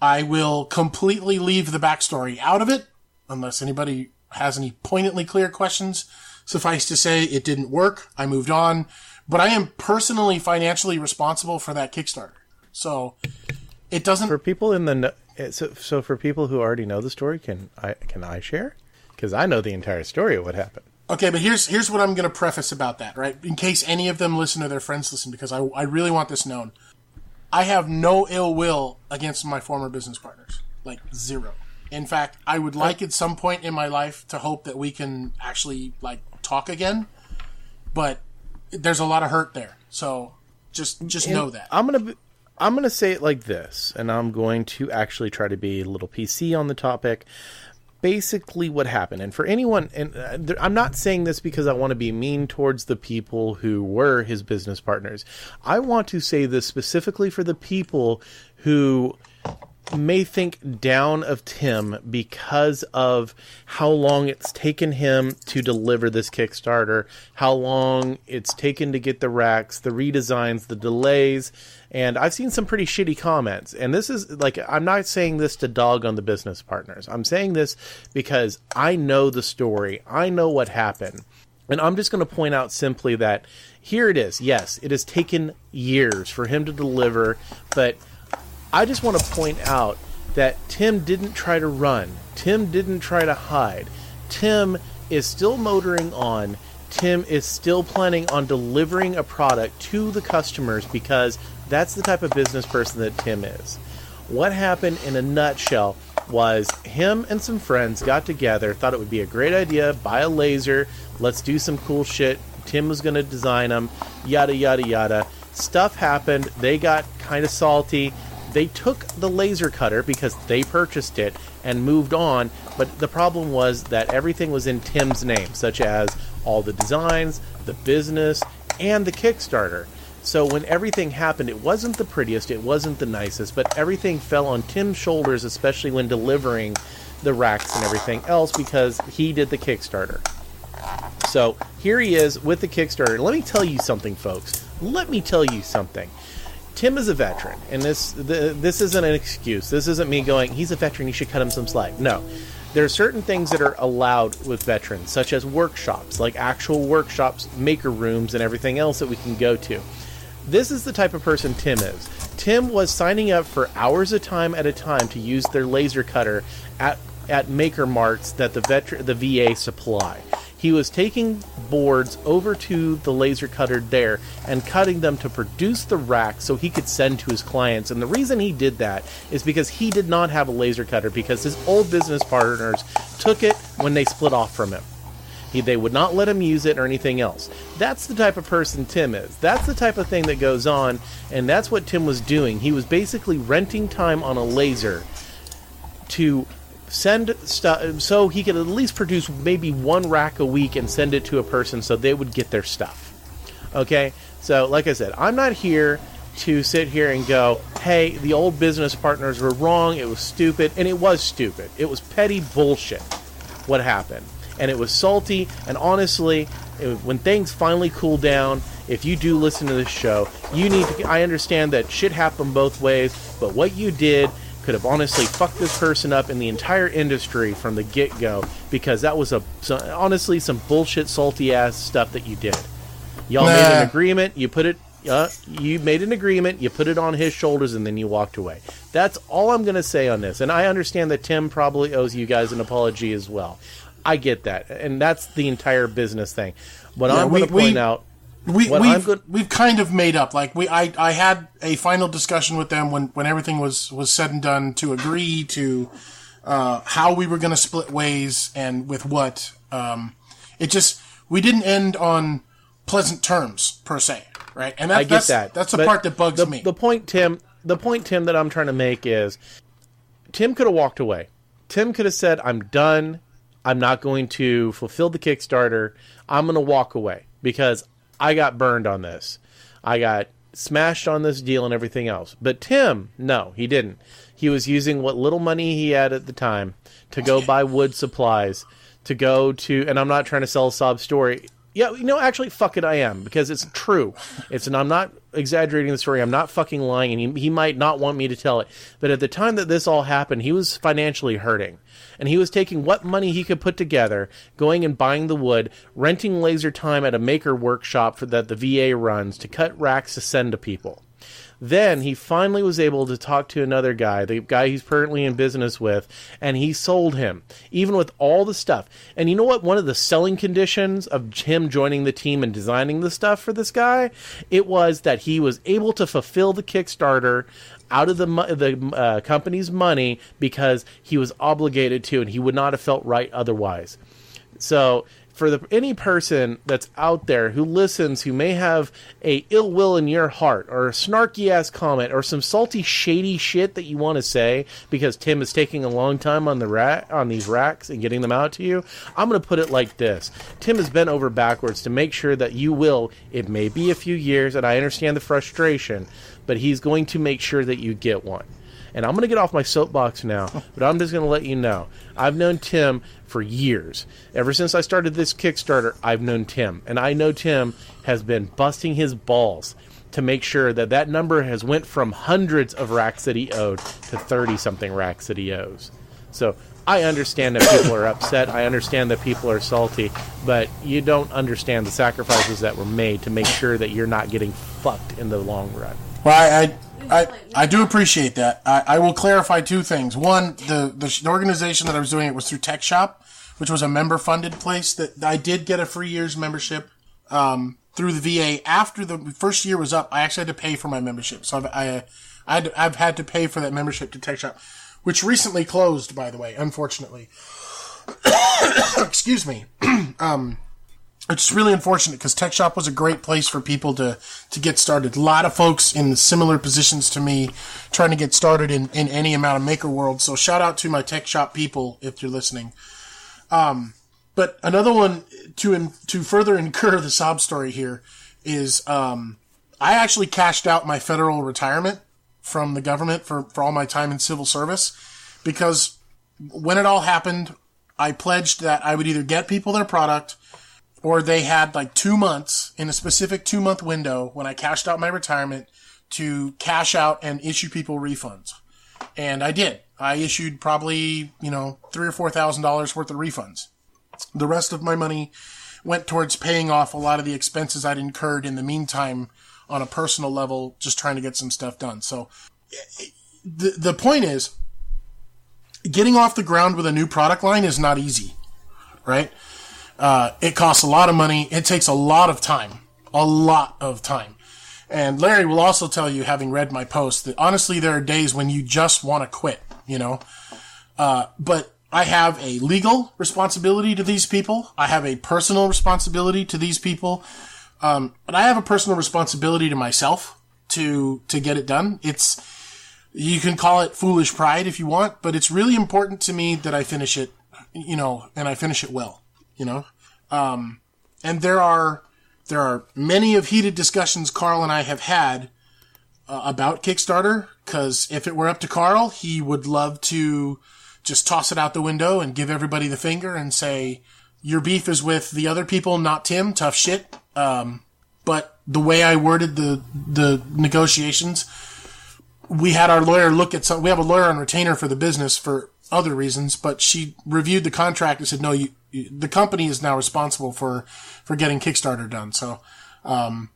I will completely leave the backstory out of it, unless anybody has any poignantly clear questions. Suffice to say, it didn't work. I moved on. But I am personally financially responsible for that Kickstarter. So it doesn't... For people so for people who already know the story, can I share? Because I know the entire story of what happened. Okay, but here's what I'm going to preface about that, right? In case any of them listen or their friends listen, because I really want this known. I have no ill will against my former business partners. Like, zero. In fact, I would like at some point in my life to hope that we can actually, talk again. But there's a lot of hurt there. So just know that. I'm gonna say it like this, and I'm going to actually try to be a little PC on the topic. Basically what happened, and for anyone, and I'm not saying this because I want to be mean towards the people who were his business partners. I want to say this specifically for the people who may think down of Tim because of how long it's taken him to deliver this Kickstarter, how long it's taken to get the racks, the redesigns, the delays, and I've seen some pretty shitty comments. And this is, I'm not saying this to dog on the business partners. I'm saying this because I know the story. I know what happened. And I'm just going to point out simply that here it is. Yes, it has taken years for him to deliver, but I just want to point out that Tim didn't try to run. Tim didn't try to hide. Tim is still motoring on. Tim is still planning on delivering a product to the customers because that's the type of business person that Tim is. What happened in a nutshell was him and some friends got together, thought it would be a great idea, buy a laser, let's do some cool shit. Tim was going to design them, yada, yada, yada. Stuff happened. They got kind of salty. They took the laser cutter because they purchased it and moved on, but the problem was that everything was in Tim's name, such as all the designs, the business, and the Kickstarter. So when everything happened, it wasn't the prettiest, it wasn't the nicest, but everything fell on Tim's shoulders, especially when delivering the racks and everything else, because he did the Kickstarter. So here he is with the Kickstarter. Let me tell you something, folks. Let me tell you something. Tim is a veteran, and this isn't an excuse. This isn't me going, he's a veteran, you should cut him some slack. No. There are certain things that are allowed with veterans, such as workshops, like actual workshops, maker rooms, and everything else that we can go to. This is the type of person Tim is. Tim was signing up for hours at a time to use their laser cutter at maker marts that the VA supply. He was taking boards over to the laser cutter there and cutting them to produce the rack so he could send to his clients. And the reason he did that is because he did not have a laser cutter, because his old business partners took it when they split off from him. They would not let him use it or anything else. That's the type of person Tim is. That's the type of thing that goes on, and that's what Tim was doing. He was basically renting time on a laser to send stuff so he could at least produce maybe one rack a week and send it to a person so they would get their stuff. Okay? So, like I said, I'm not here to sit here and go, hey, the old business partners were wrong, it was stupid, and it was stupid. It was petty bullshit what happened. And it was salty, and honestly, when things finally cool down, if you do listen to this show, I understand that shit happened both ways, but what you did could have honestly fucked this person up in the entire industry from the get-go, because that was honestly some bullshit, salty-ass stuff that you did. Y'all made an agreement, you made an agreement, you put it on his shoulders, and then you walked away. That's all I'm going to say on this, and I understand that Tim probably owes you guys an apology as well. I get that, and that's the entire business thing. But I'm going to point out... We've kind of made up. I had a final discussion with them when everything was said and done to agree to how we were going to split ways and with what. We didn't end on pleasant terms per se, right? And I get that. That's the part that bugs me. The point, Tim, that I'm trying to make is Tim could have walked away. Tim could have said, I'm done. I'm not going to fulfill the Kickstarter. I'm going to walk away because I got burned on this. I got smashed on this deal and everything else. But Tim, no, he didn't. He was using what little money he had at the time to go buy wood supplies, to go to, and I'm not trying to sell a sob story. Yeah, actually, fuck it, I am, because it's true. I'm not exaggerating the story. I'm not fucking lying, and he might not want me to tell it. But at the time that this all happened, he was financially hurting. And he was taking what money he could put together, going and buying the wood, renting laser time at a maker workshop that the VA runs to cut racks to send to people. Then he finally was able to talk to another guy, the guy he's currently in business with, and he sold him, even with all the stuff. And you know what? One of the selling conditions of him joining the team and designing the stuff for this guy, it was that he was able to fulfill the Kickstarter out of the company's money because he was obligated to, and he would not have felt right otherwise. So for any person that's out there who listens, who may have a ill will in your heart, or a snarky ass comment, or some salty, shady shit that you want to say because Tim is taking a long time on these racks and getting them out to you, I'm going to put it like this: Tim has bent over backwards to make sure that you will. It may be a few years, and I understand the frustration, but he's going to make sure that you get one. And I'm going to get off my soapbox now, but I'm just going to let you know. I've known Tim for years. Ever since I started this Kickstarter, I've known Tim. And I know Tim has been busting his balls to make sure that number has went from hundreds of racks that he owed to 30-something racks that he owes. So I understand that people are upset. I understand that people are salty. But you don't understand the sacrifices that were made to make sure that you're not getting fucked in the long run. Well, I do appreciate that. I will clarify two things. One, the organization that I was doing it was through Tech Shop, which was a member-funded place that I did get a free year's membership through the VA. After the first year was up, I actually had to pay for my membership. So I've had to pay for that membership to Tech Shop, which recently closed, by the way, unfortunately. Excuse me. It's really unfortunate because Tech Shop was a great place for people to get started. A lot of folks in similar positions to me trying to get started in any amount of maker world. So shout out to my Tech Shop people if you're listening. But another one to further incur the sob story here is I actually cashed out my federal retirement from the government for all my time in civil service, because when it all happened, I pledged that I would either get people their product, or they had like 2 months, in a specific 2-month window when I cashed out my retirement, to cash out and issue people refunds. And I did. I issued probably, $3,000 or $4,000 worth of refunds. The rest of my money went towards paying off a lot of the expenses I'd incurred in the meantime on a personal level, just trying to get some stuff done. So the point is, getting off the ground with a new product line is not easy, right? It costs a lot of money. It takes a lot of time. And Larry will also tell you, having read my post, that honestly there are days when you just want to quit, but I have a legal responsibility to these people. I have a personal responsibility to these people. But I have a personal responsibility to myself to get it done. You can call it foolish pride if you want, but it's really important to me that I finish it, and I finish it well. And there are many of heated discussions Carl and I have had about Kickstarter, because if it were up to Carl, he would love to just toss it out the window and give everybody the finger and say, your beef is with the other people, not Tim, tough shit. But the way I worded the negotiations, we had our lawyer look at we have a lawyer on retainer for the business for other reasons, but she reviewed the contract and said, no, the company is now responsible for getting Kickstarter done. So, I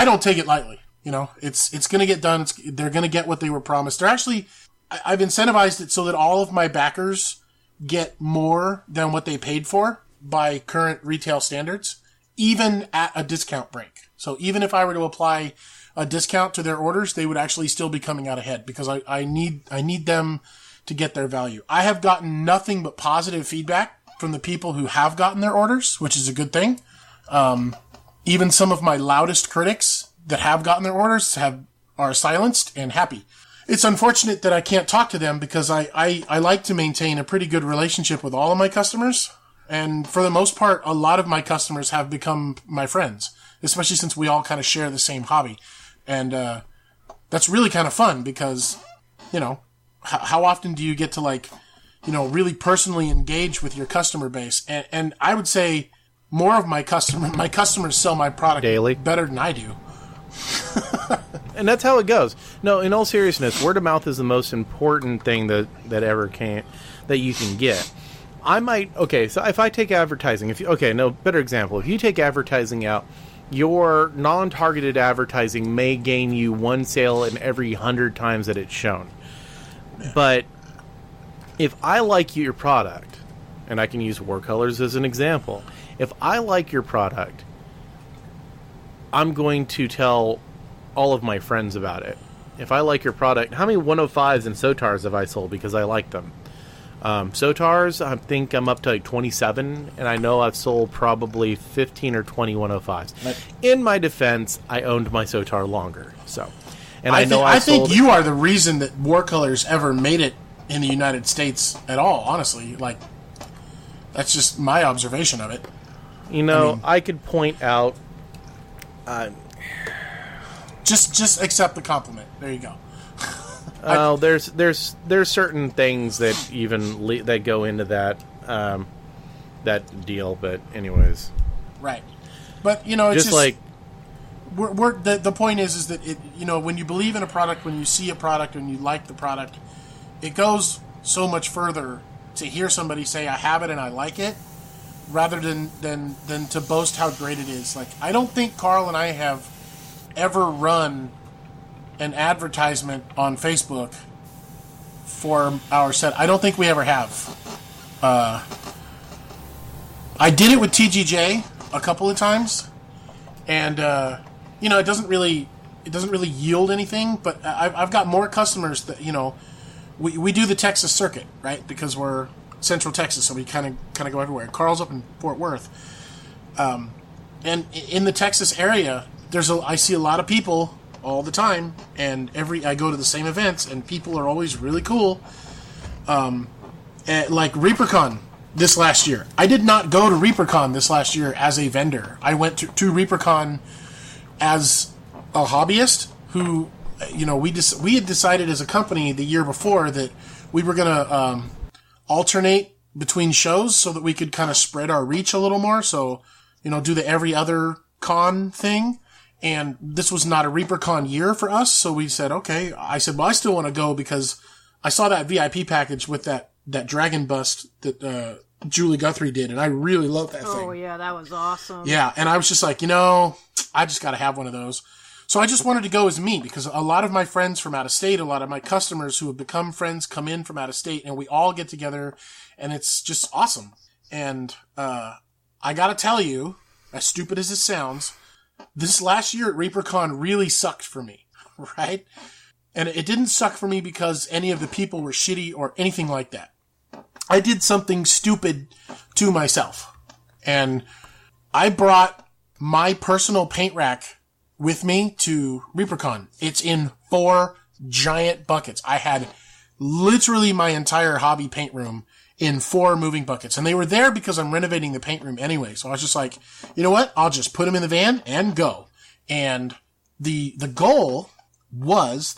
don't take it lightly. It's going to get done. They're going to get what they were promised. I've incentivized it so that all of my backers get more than what they paid for by current retail standards, even at a discount break. So even if I were to apply a discount to their orders, they would actually still be coming out ahead, because I need them to get their value. I have gotten nothing but positive feedback from the people who have gotten their orders, which is a good thing. Even some of my loudest critics that have gotten their orders are silenced and happy. It's unfortunate that I can't talk to them because I like to maintain a pretty good relationship with all of my customers. And for the most part, a lot of my customers have become my friends, especially since we all kind of share the same hobby. And that's really kind of fun because, you know, how often do you get to, like, you know, really personally engage with your customer base? And I would say more of my customers sell my product daily better than I do. And that's how it goes. No, in all seriousness, word of mouth is the most important thing that you can get. So if I take advertising, better example. If you take advertising out, your non-targeted advertising may gain you one sale in every 100 times that it's shown. But if I like your product, and I can use Warcolors as an example, if I like your product, I'm going to tell all of my friends about it. If I like your product, how many 105s and Sotars have I sold because I like them? Sotars, I think I'm up to like 27, and I know I've sold probably 15 or 20 105s. In my defense, I owned my Sotar longer, so. And I think you are the reason that Warcolors ever made it in the United States at all, honestly. Like, that's just my observation of it. You know, I could point out... Just accept the compliment. There you go. There's certain things that even that go into that that deal, but anyways, right. But you know, it's just like the point is that it, you know, when you believe in a product, when you see a product and you like the product, it goes so much further to hear somebody say I have it and I like it, rather than to boast how great it is. Like, I don't think Carl and I have ever run an advertisement on Facebook for our set. I don't think we ever have. I did it with TGJ a couple of times, and you know, it doesn't really yield anything. But I've got more customers that, you know, we do the Texas circuit, right? Because we're Central Texas, so we kind of go everywhere. Carl's up in Fort Worth, and in the Texas area, I see a lot of people all the time, and I go to the same events, and people are always really cool. Like ReaperCon this last year. I did not go to ReaperCon this last year as a vendor. I went to ReaperCon as a hobbyist who, you know, we had decided as a company the year before that we were going to alternate between shows so that we could kind of spread our reach a little more. So, you know, do the every other con thing. And this was not a ReaperCon year for us, so we said, okay. I said, well, I still want to go because I saw that VIP package with that Dragon Bust that Julie Guthrie did, and I really loved that thing. Oh, yeah, that was awesome. Yeah, and I was just like, you know, I just got to have one of those. So I just wanted to go as me because a lot of my friends from out of state, a lot of my customers who have become friends come in from out of state, and we all get together, and it's just awesome. And I got to tell you, as stupid as it sounds, this last year at ReaperCon really sucked for me, right? And it didn't suck for me because any of the people were shitty or anything like that. I did something stupid to myself. And I brought my personal paint rack with me to ReaperCon. It's in 4 giant buckets. I had literally my entire hobby paint room in 4 moving buckets. And they were there because I'm renovating the paint room anyway. So I was just like, you know what? I'll just put them in the van and go. And the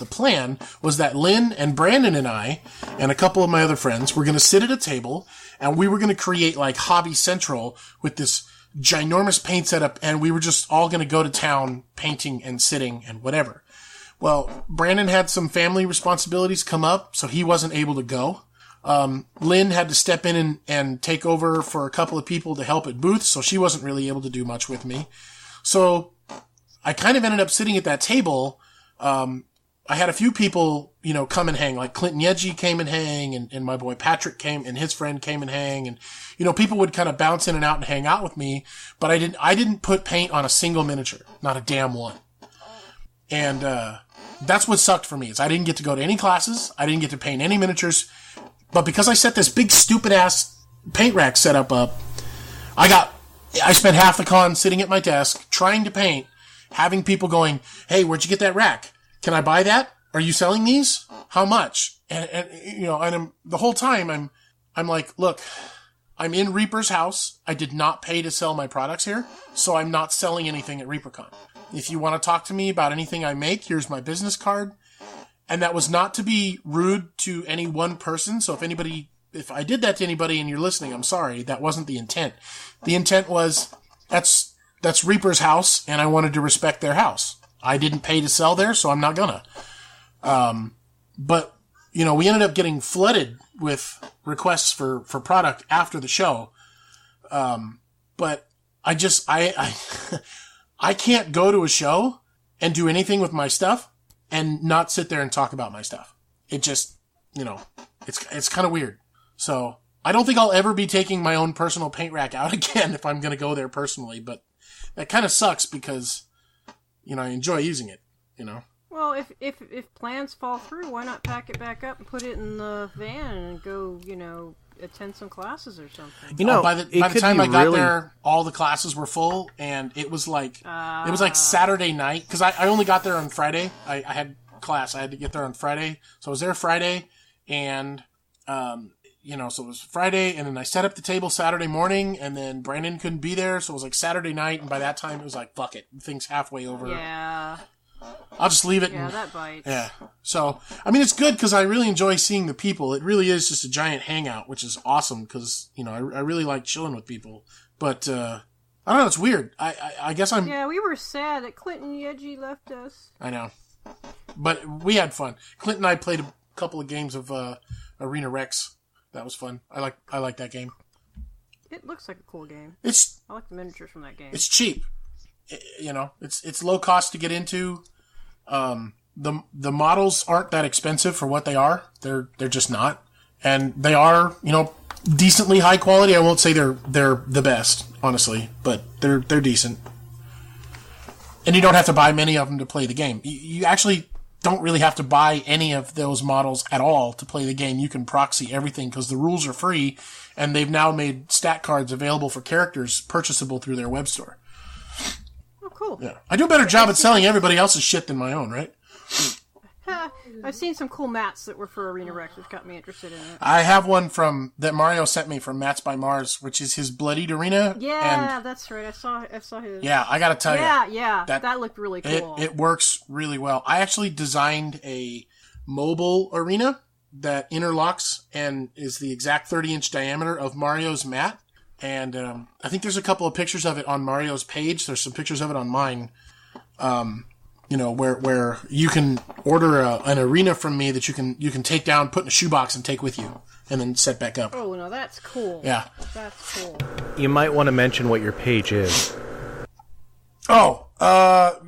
plan was that Lynn and Brandon and I and a couple of my other friends were going to sit at a table and we were going to create like Hobby Central with this ginormous paint setup, and we were just all going to go to town painting and sitting and whatever. Well, Brandon had some family responsibilities come up, so he wasn't able to go. Lynn had to step in and take over for a couple of people to help at booths, so she wasn't really able to do much with me. So I kind of ended up sitting at that table. I had a few people, you know, come and hang, like Clinton Yedgy came and hang, and my boy Patrick came, and his friend came and hang, and, you know, people would kind of bounce in and out and hang out with me, but I didn't put paint on a single miniature, not a damn one. And, that's what sucked for me, is I didn't get to go to any classes, I didn't get to paint any miniatures, but because I set this big stupid ass paint rack setup up, I spent half the con sitting at my desk trying to paint, having people going, "Hey, where'd you get that rack? Can I buy that? Are you selling these? How much?" And you know, and the whole time I'm like, "Look, I'm in Reaper's house. I did not pay to sell my products here, so I'm not selling anything at ReaperCon. If you want to talk to me about anything I make, here's my business card." And that was not to be rude to any one person. So if I did that to anybody and you're listening, I'm sorry. That wasn't the intent. The intent was, that's Reaper's house, and I wanted to respect their house. I didn't pay to sell there, so I'm not gonna. But, you know, we ended up getting flooded with requests for product after the show. But I can't go to a show and do anything with my stuff and not sit there and talk about my stuff. It just, you know, it's kind of weird. So I don't think I'll ever be taking my own personal paint rack out again if I'm going to go there personally, but that kind of sucks because, you know, I enjoy using it, you know. Well, if plans fall through, why not pack it back up and put it in the van and go, you know, attend some classes or something? You know, by the time I got there, all the classes were full, and it was like Saturday night, because I only got there on Friday. I had class. I had to get there on Friday, so I was there Friday, and you know, so it was Friday, and then I set up the table Saturday morning, and then Brandon couldn't be there, so it was like Saturday night, and by that time it was like, fuck it, the thing's halfway over. Yeah. I'll just leave it. Yeah, that bites. Yeah. So, I mean, it's good because I really enjoy seeing the people. It really is just a giant hangout, which is awesome because, you know, I really like chilling with people. But, I don't know, it's weird. I guess I'm... Yeah, we were sad that Clinton Yedgy left us. I know. But we had fun. Clint and I played a couple of games of Arena Rex. That was fun. I like that game. It looks like a cool game. I like the miniatures from that game. It's cheap. You know, it's low cost to get into. The models aren't that expensive for what they are. They're just not, and they are, you know, decently high quality. I won't say they're the best, honestly, but they're decent. And you don't have to buy many of them to play the game. You actually don't really have to buy any of those models at all to play the game. You can proxy everything because the rules are free, and they've now made stat cards available for characters purchasable through their web store. Cool. Yeah. I do a better job at selling everybody else's shit than my own, right? I've seen some cool mats that were for Arena Rex, which got me interested in it. I have one that Mario sent me from Mats by Mars, which is his bloodied arena. Yeah, that's right. I saw his. Yeah, I gotta tell you. Yeah, that looked really cool. It works really well. I actually designed a mobile arena that interlocks and is the exact 30-inch diameter of Mario's mat. And I think there's a couple of pictures of it on Mario's page. There's some pictures of it on mine. You know, where you can order an arena from me that you can take down, put in a shoebox, and take with you, and then set back up. Oh, no, that's cool. Yeah. That's cool. You might want to mention what your page is. Oh,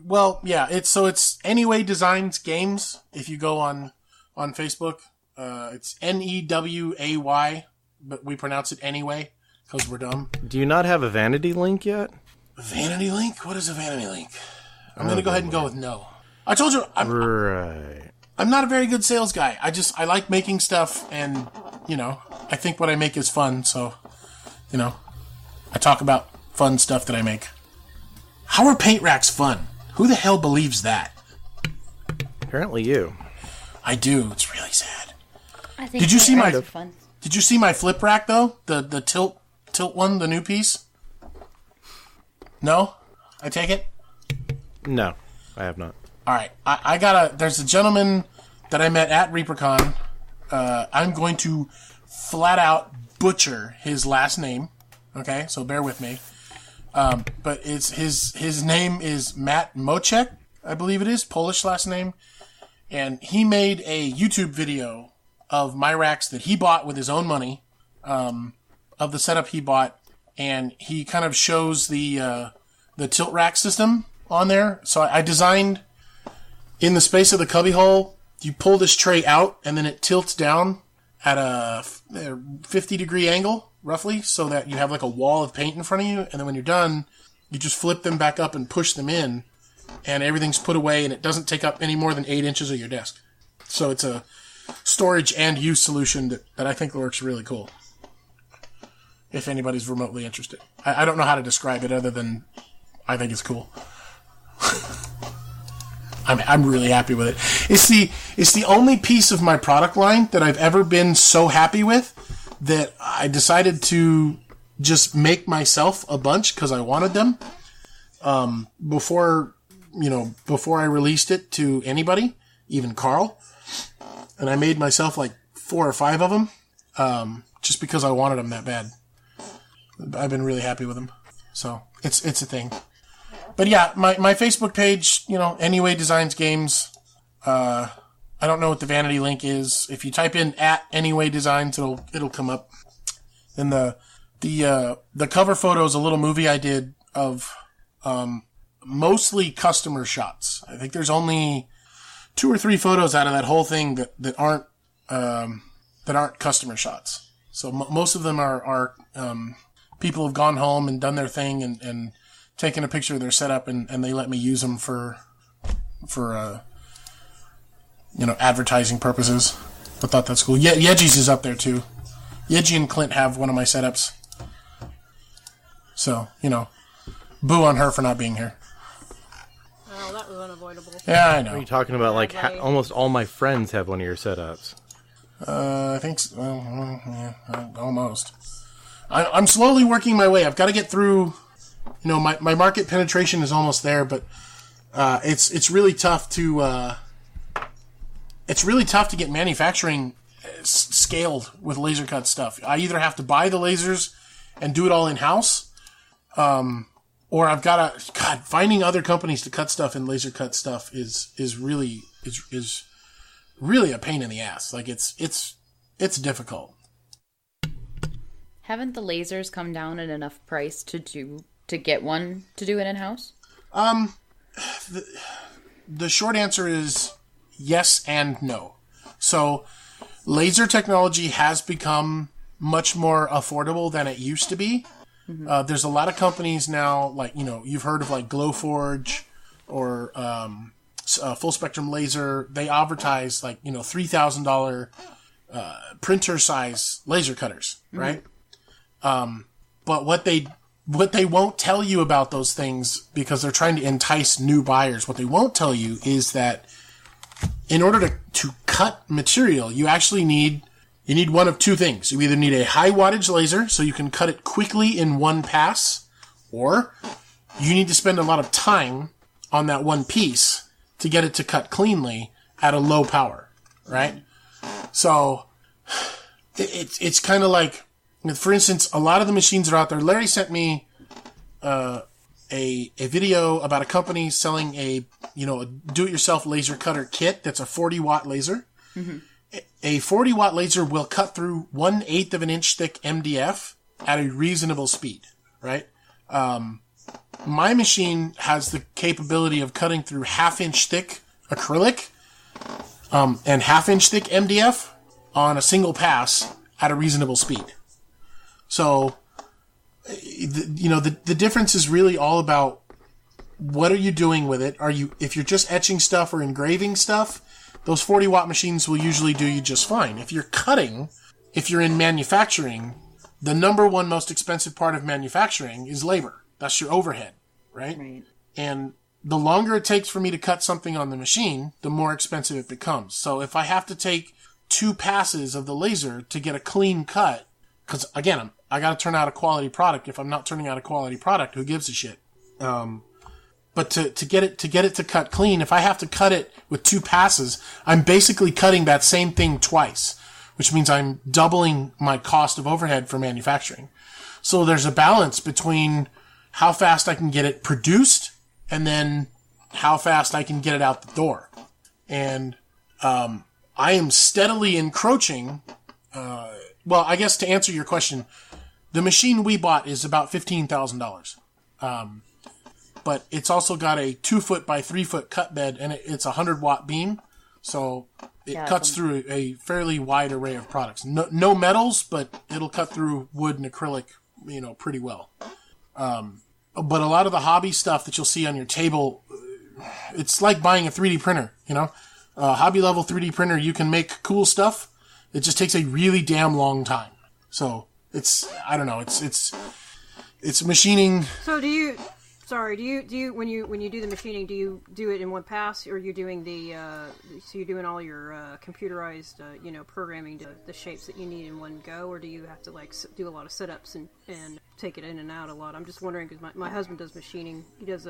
well, yeah. It's NEWay Designs Games. If you go on Facebook, it's NEWay, but we pronounce it anyway. Because we're dumb. Do you not have a vanity link yet? A vanity link? What is a vanity link? I'm going to go ahead and go with no. I told you, I'm not a very good sales guy. I like making stuff, and, you know, I think what I make is fun, so, you know, I talk about fun stuff that I make. How are paint racks fun? Who the hell believes that? Apparently you. I do. It's really sad. I think Did you see fun. Did you see my flip rack, though? The tilt one, the new piece? No? I take it? No, I have not. Alright, there's a gentleman that I met at ReaperCon. I'm going to flat out butcher his last name. Okay, so bear with me. But it's his name is Matt Moczek, I believe it is, Polish last name. And he made a YouTube video of my racks that he bought with his own money. Of the setup he bought, and he kind of shows the tilt rack system on there. So I designed in the space of the cubbyhole, you pull this tray out, and then it tilts down at a 50-degree angle, roughly, so that you have like a wall of paint in front of you, and then when you're done, you just flip them back up and push them in, and everything's put away, and it doesn't take up any more than 8 inches of your desk. So it's a storage and use solution that I think works really cool. if anybody's remotely interested. I don't know how to describe it other than I think it's cool. I'm really happy with it. It's the only piece of my product line that I've ever been so happy with that I decided to just make myself a bunch because I wanted them before I released it to anybody, even Carl. And I made myself like 4 or 5 of them just because I wanted them that bad. I've been really happy with them. So it's a thing. But yeah, my Facebook page, NEWay Designs Games. I don't know what the vanity link is. If you type in @NEWay Designs, it'll come up. Then the cover photo is a little movie I did of mostly customer shots. I think there's only 2 or 3 photos out of that whole thing that aren't customer shots. So most of them are people have gone home and done their thing and taken a picture of their setup and they let me use them for advertising purposes. I thought that's cool. Yeji's is up there too. Yeji and Clint have one of my setups. So, boo on her for not being here. Oh, that was unavoidable. Yeah, I know. Are you talking about like almost all my friends have one of your setups? I think so. Well, yeah, almost. I'm slowly working my way. I've got to get through. My market penetration is almost there, but it's really tough to get manufacturing scaled with laser cut stuff. I either have to buy the lasers and do it all in house, or I've got to finding other companies to cut stuff and laser cut stuff is really a pain in the ass. Like it's difficult. Haven't the lasers come down in enough price to get one to do it in house? The short answer is yes and no. So laser technology has become much more affordable than it used to be. Mm-hmm. There's a lot of companies now, like, you've heard of like Glowforge or Full Spectrum Laser. They advertise like, $3,000 printer size laser cutters, right? But what they won't tell you about those things, because they're trying to entice new buyers, what they won't tell you is that in order to cut material, you actually need one of 2 things. You either need a high wattage laser so you can cut it quickly in one pass, or you need to spend a lot of time on that one piece to get it to cut cleanly at a low power, right? So it's kind of like, for instance, a lot of the machines that are out there. Larry sent me a video about a company selling a do-it-yourself laser cutter kit that's a 40-watt laser. Mm-hmm. A 40-watt laser will cut through 1/8 of an inch thick MDF at a reasonable speed, right? My machine has the capability of cutting through 1/2 inch thick acrylic and 1/2 inch thick MDF on a single pass at a reasonable speed. So, the difference is really all about what are you doing with it? If you're just etching stuff or engraving stuff, those 40-watt machines will usually do you just fine. If you're in manufacturing, the number one most expensive part of manufacturing is labor. That's your overhead, right? Right. And the longer it takes for me to cut something on the machine, the more expensive it becomes. So if I have to take 2 passes of the laser to get a clean cut, because again, I got to turn out a quality product. If I'm not turning out a quality product, who gives a shit? But to get it to cut clean, if I have to cut it with 2 passes, I'm basically cutting that same thing twice, which means I'm doubling my cost of overhead for manufacturing. So there's a balance between how fast I can get it produced and then how fast I can get it out the door. And I am steadily encroaching. Well, I guess to answer your question, the machine we bought is about $15,000. But it's also got a 2-foot by 3-foot cut bed, and it's a 100-watt beam, so it cuts through a fairly wide array of products. No metals, but it'll cut through wood and acrylic, pretty well. But a lot of the hobby stuff that you'll see on your table, it's like buying a 3D printer. Hobby level 3D printer, you can make cool stuff. It just takes a really damn long time. So I don't know. It's machining. So do you when you do the machining, do you do it in one pass, or you're doing so you're doing all your computerized programming to the shapes that you need in one go, or do you have to like do a lot of setups and take it in and out a lot? I'm just wondering because my husband does machining. He does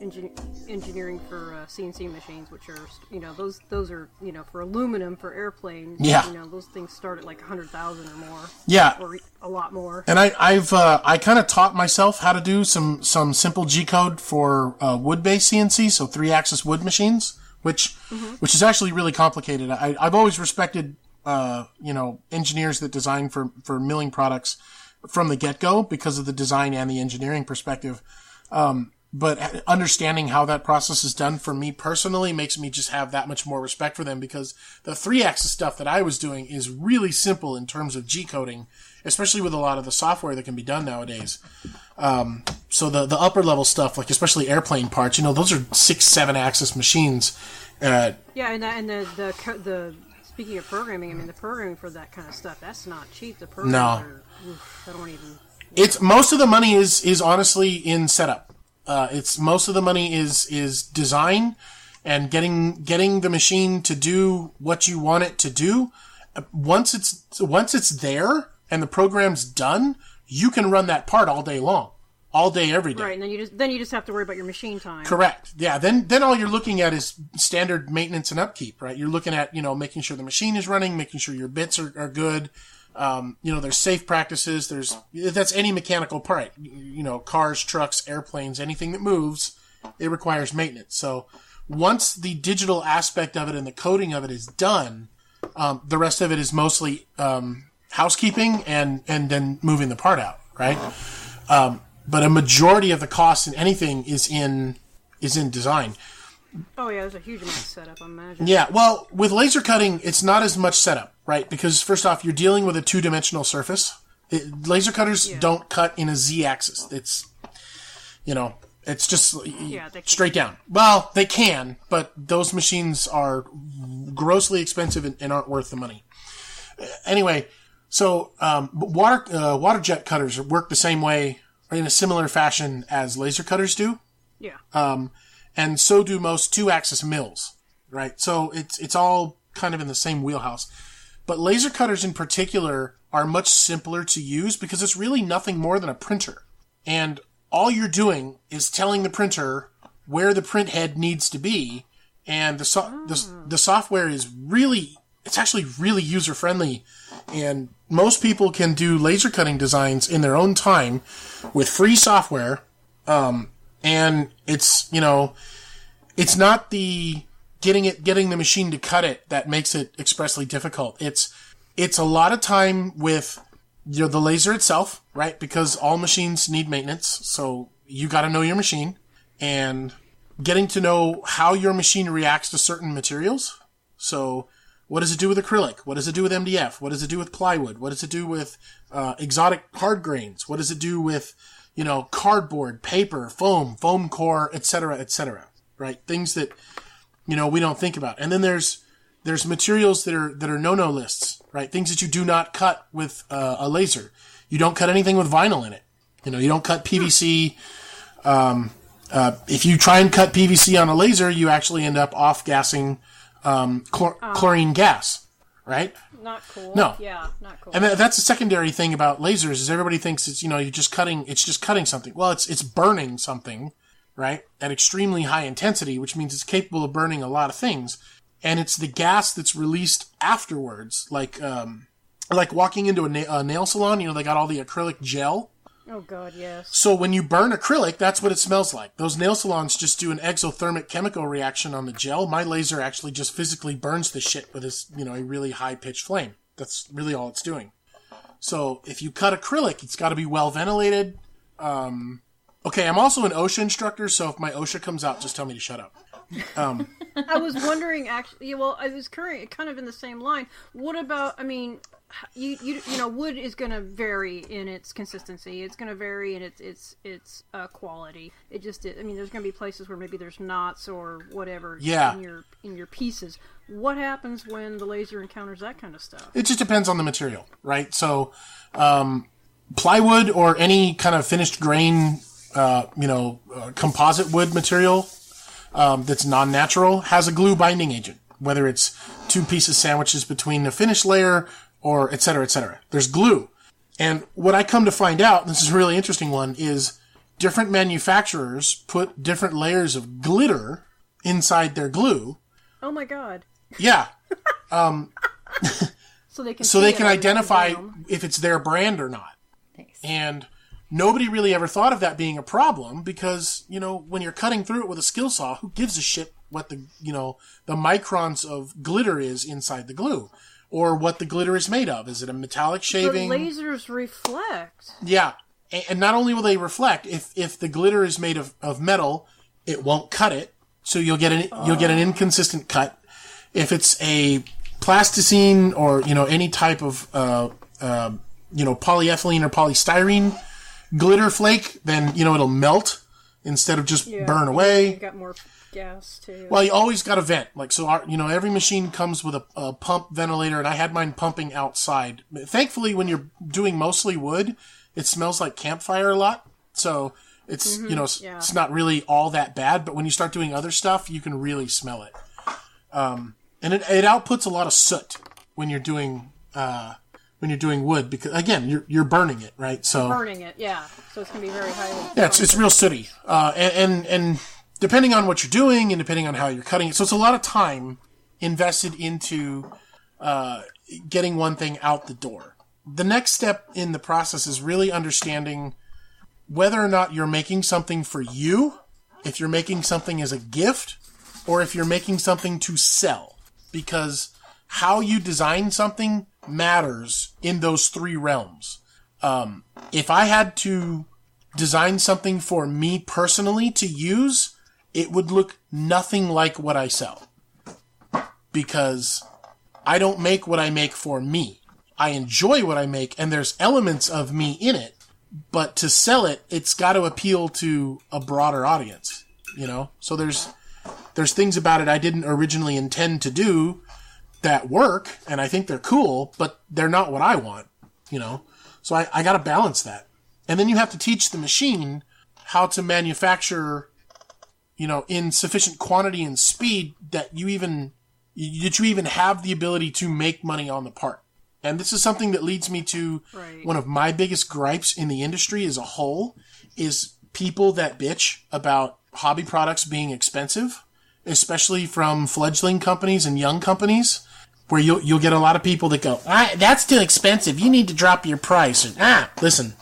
engineering for CNC machines, which are those are for aluminum for airplanes. Yeah, those things start at like 100,000 or more. Yeah, or a lot more. And I've kind of taught myself how to do some simple G code for wood-based CNC, so 3-axis wood machines, which is actually really complicated. I've always respected engineers that design for milling products from the get-go because of the design and the engineering perspective. But understanding how that process is done for me personally makes me just have that much more respect for them, because the 3-axis stuff that I was doing is really simple in terms of G coding, especially with a lot of the software that can be done nowadays. So the upper level stuff, like especially airplane parts, those are 6-7 axis machines. And the speaking of programming, I mean the programming for that kind of stuff, that's not cheap. The programming I don't even. It's most of the money is honestly in setup. Most of the money is design and getting the machine to do what you want it to do. Once it's there and the program's done, you can run that part all day long, all day, every day. Right, and then you just have to worry about your machine time. Correct. Yeah. Then all you're looking at is standard maintenance and upkeep. Right. You're looking at making sure the machine is running, making sure your bits are good. There's safe practices. That's any mechanical part, cars, trucks, airplanes, anything that moves, it requires maintenance. So once the digital aspect of it and the coding of it is done, the rest of it is mostly, housekeeping and then moving the part out. Right. But a majority of the cost in anything is in design. Oh yeah, there's a huge amount of setup, I imagine. Yeah, well, with laser cutting, it's not as much setup, right? Because first off, you're dealing with a 2-dimensional surface. Laser cutters don't cut in a Z-axis. It's, it's just straight down. Well, they can, but those machines are grossly expensive and aren't worth the money. Anyway, so water jet cutters work the same way, or in a similar fashion as laser cutters do. Yeah. And so do most 2-axis mills, right? So it's all kind of in the same wheelhouse. But laser cutters in particular are much simpler to use because it's really nothing more than a printer. And all you're doing is telling the printer where the print head needs to be. And the software is it's actually really user-friendly. And most people can do laser cutting designs in their own time with free software. And it's, it's not the getting the machine to cut it that makes it expressly difficult. It's a lot of time with the laser itself, right? Because all machines need maintenance. So you got to know your machine, and getting to know how your machine reacts to certain materials. So what does it do with acrylic? What does it do with MDF? What does it do with plywood? What does it do with exotic hard grains? What does it do with cardboard, paper, foam core, etc., right? Things that, we don't think about. And then there's materials that are no-no lists, right? Things that you do not cut with a laser. You don't cut anything with vinyl in it. You don't cut PVC. If you try and cut PVC on a laser, you actually end up off-gassing chlorine gas, right? Not cool. No. Yeah, not cool. And that's a secondary thing about lasers is everybody thinks it's, it's just cutting something. Well, it's burning something, right? At extremely high intensity, which means it's capable of burning a lot of things. And it's the gas that's released afterwards, like walking into a nail salon, they got all the acrylic gel. Oh God, yes. So when you burn acrylic, that's what it smells like. Those nail salons just do an exothermic chemical reaction on the gel. My laser actually just physically burns the shit with this, a really high-pitched flame. That's really all it's doing. So if you cut acrylic, it's got to be well ventilated. Okay, I'm also an OSHA instructor, so if my OSHA comes out, just tell me to shut up. I was wondering, actually, well, I was kind of in the same line. What about, you know, wood is going to vary in its consistency. It's going to vary in its quality. It just, I mean, there's going to be places where maybe there's knots or whatever in your pieces. What happens when the laser encounters that kind of stuff? It just depends on the material, right? So, plywood or any kind of finished grain, composite wood material that's non-natural has a glue binding agent, whether it's two pieces sandwiches between the finished layer or et cetera, et cetera. There's glue. And what I come to find out, and this is a really interesting one, is different manufacturers put different layers of glitter inside their glue. Oh my God. Yeah. So they can identify if it's their brand or not. Nice. And nobody really ever thought of that being a problem because, you know, when you're cutting through it with a skill saw, who gives a shit what the microns of glitter is inside the glue or what the glitter is made of? Is it a metallic shaving? The lasers reflect. Yeah. And not only will they reflect, if the glitter is made of metal, it won't cut it. So you'll get an inconsistent cut. If it's a plasticine or, you know, any type of, polyethylene or polystyrene glitter flake, then, you know, it'll melt instead of just burn away. You got more gas too. Well, you always got a vent. Like, so, every machine comes with a pump ventilator, and I had mine pumping outside. Thankfully, when you're doing mostly wood, it smells like campfire a lot. So it's, it's not really all that bad. But when you start doing other stuff, you can really smell it. And it outputs a lot of soot when you're doing wood because, again, you're burning it, right? So burning it, yeah. So it's gonna be very highly. Yeah, it's real sooty. And depending on what you're doing and depending on how you're cutting it, so it's a lot of time invested into getting one thing out the door. The next step in the process is really understanding whether or not you're making something for you, if you're making something as a gift, or if you're making something to sell. Because how you design something matters in those three realms. If I had to design something for me personally to use, it would look nothing like what I sell. Because I don't make what I make for me. I enjoy what I make, and there's elements of me in it. But to sell it, it's got to appeal to a broader audience, you know? So there's things about it I didn't originally intend to do that work, and I think they're cool, but they're not what I want, you know? So I got to balance that. And then you have to teach the machine how to manufacture, you know, in sufficient quantity and speed that you even have the ability to make money on the part. And this is something that leads me to one of my biggest gripes in the industry as a whole is people that bitch about hobby products being expensive, especially from fledgling companies and young companies, where you'll get a lot of people that go, that's too expensive. You need to drop your price. And, listen,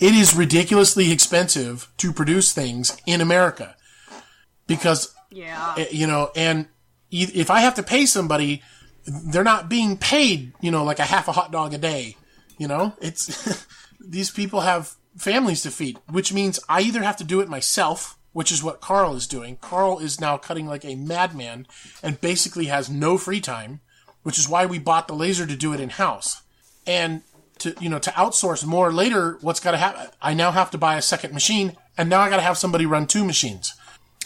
it is ridiculously expensive to produce things in America because, and if I have to pay somebody, they're not being paid, you know, like a half a hot dog a day. You know, it's these people have families to feed, which means I either have to do it myself, which is what Carl is doing. Carl is now cutting like a madman and basically has no free time, which is why we bought the laser to do it in house. And to outsource more later, what's got to happen? I now have to buy a second machine, and now I got to have somebody run two machines,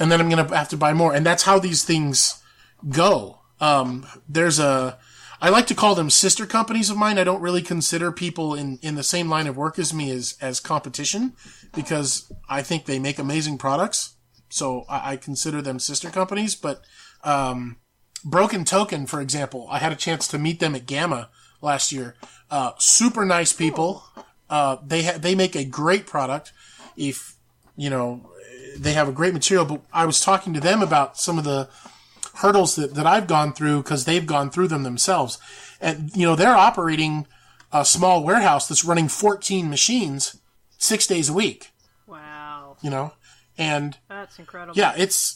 and then I'm going to have to buy more. And that's how these things go. I like to call them sister companies of mine. I don't really consider people in the same line of work as me as competition because I think they make amazing products. So I consider them sister companies. But Broken Token, for example, I had a chance to meet them at Gamma last year. Super nice people. They make a great product. If, you know, they have a great material. But I was talking to them about some of the hurdles that I've gone through because they've gone through them themselves. And, you know, they're operating a small warehouse that's running 14 machines 6 days a week. Wow. You know, and that's incredible. Yeah, it's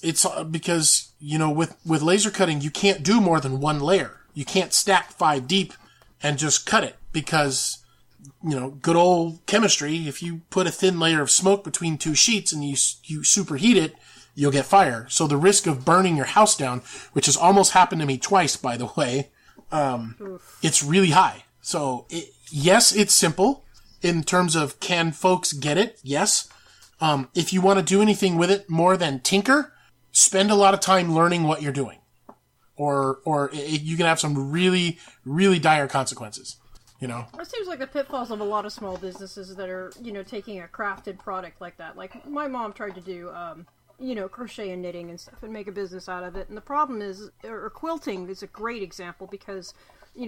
because, you know, with laser cutting, you can't do more than one layer. You can't stack 5 deep and just cut it because, you know, good old chemistry, if you put a thin layer of smoke between two sheets and you superheat it, you'll get fire. So the risk of burning your house down, which has almost happened to me twice, by the way, it's really high. So, yes, it's simple in terms of can folks get it? Yes. If you want to do anything with it more than tinker, spend a lot of time learning what you're doing. Or you can have some really, really dire consequences. You know, it seems like the pitfalls of a lot of small businesses that are, taking a crafted product like that. Like my mom tried to do, crochet and knitting and stuff and make a business out of it. And the problem is, or quilting is a great example because,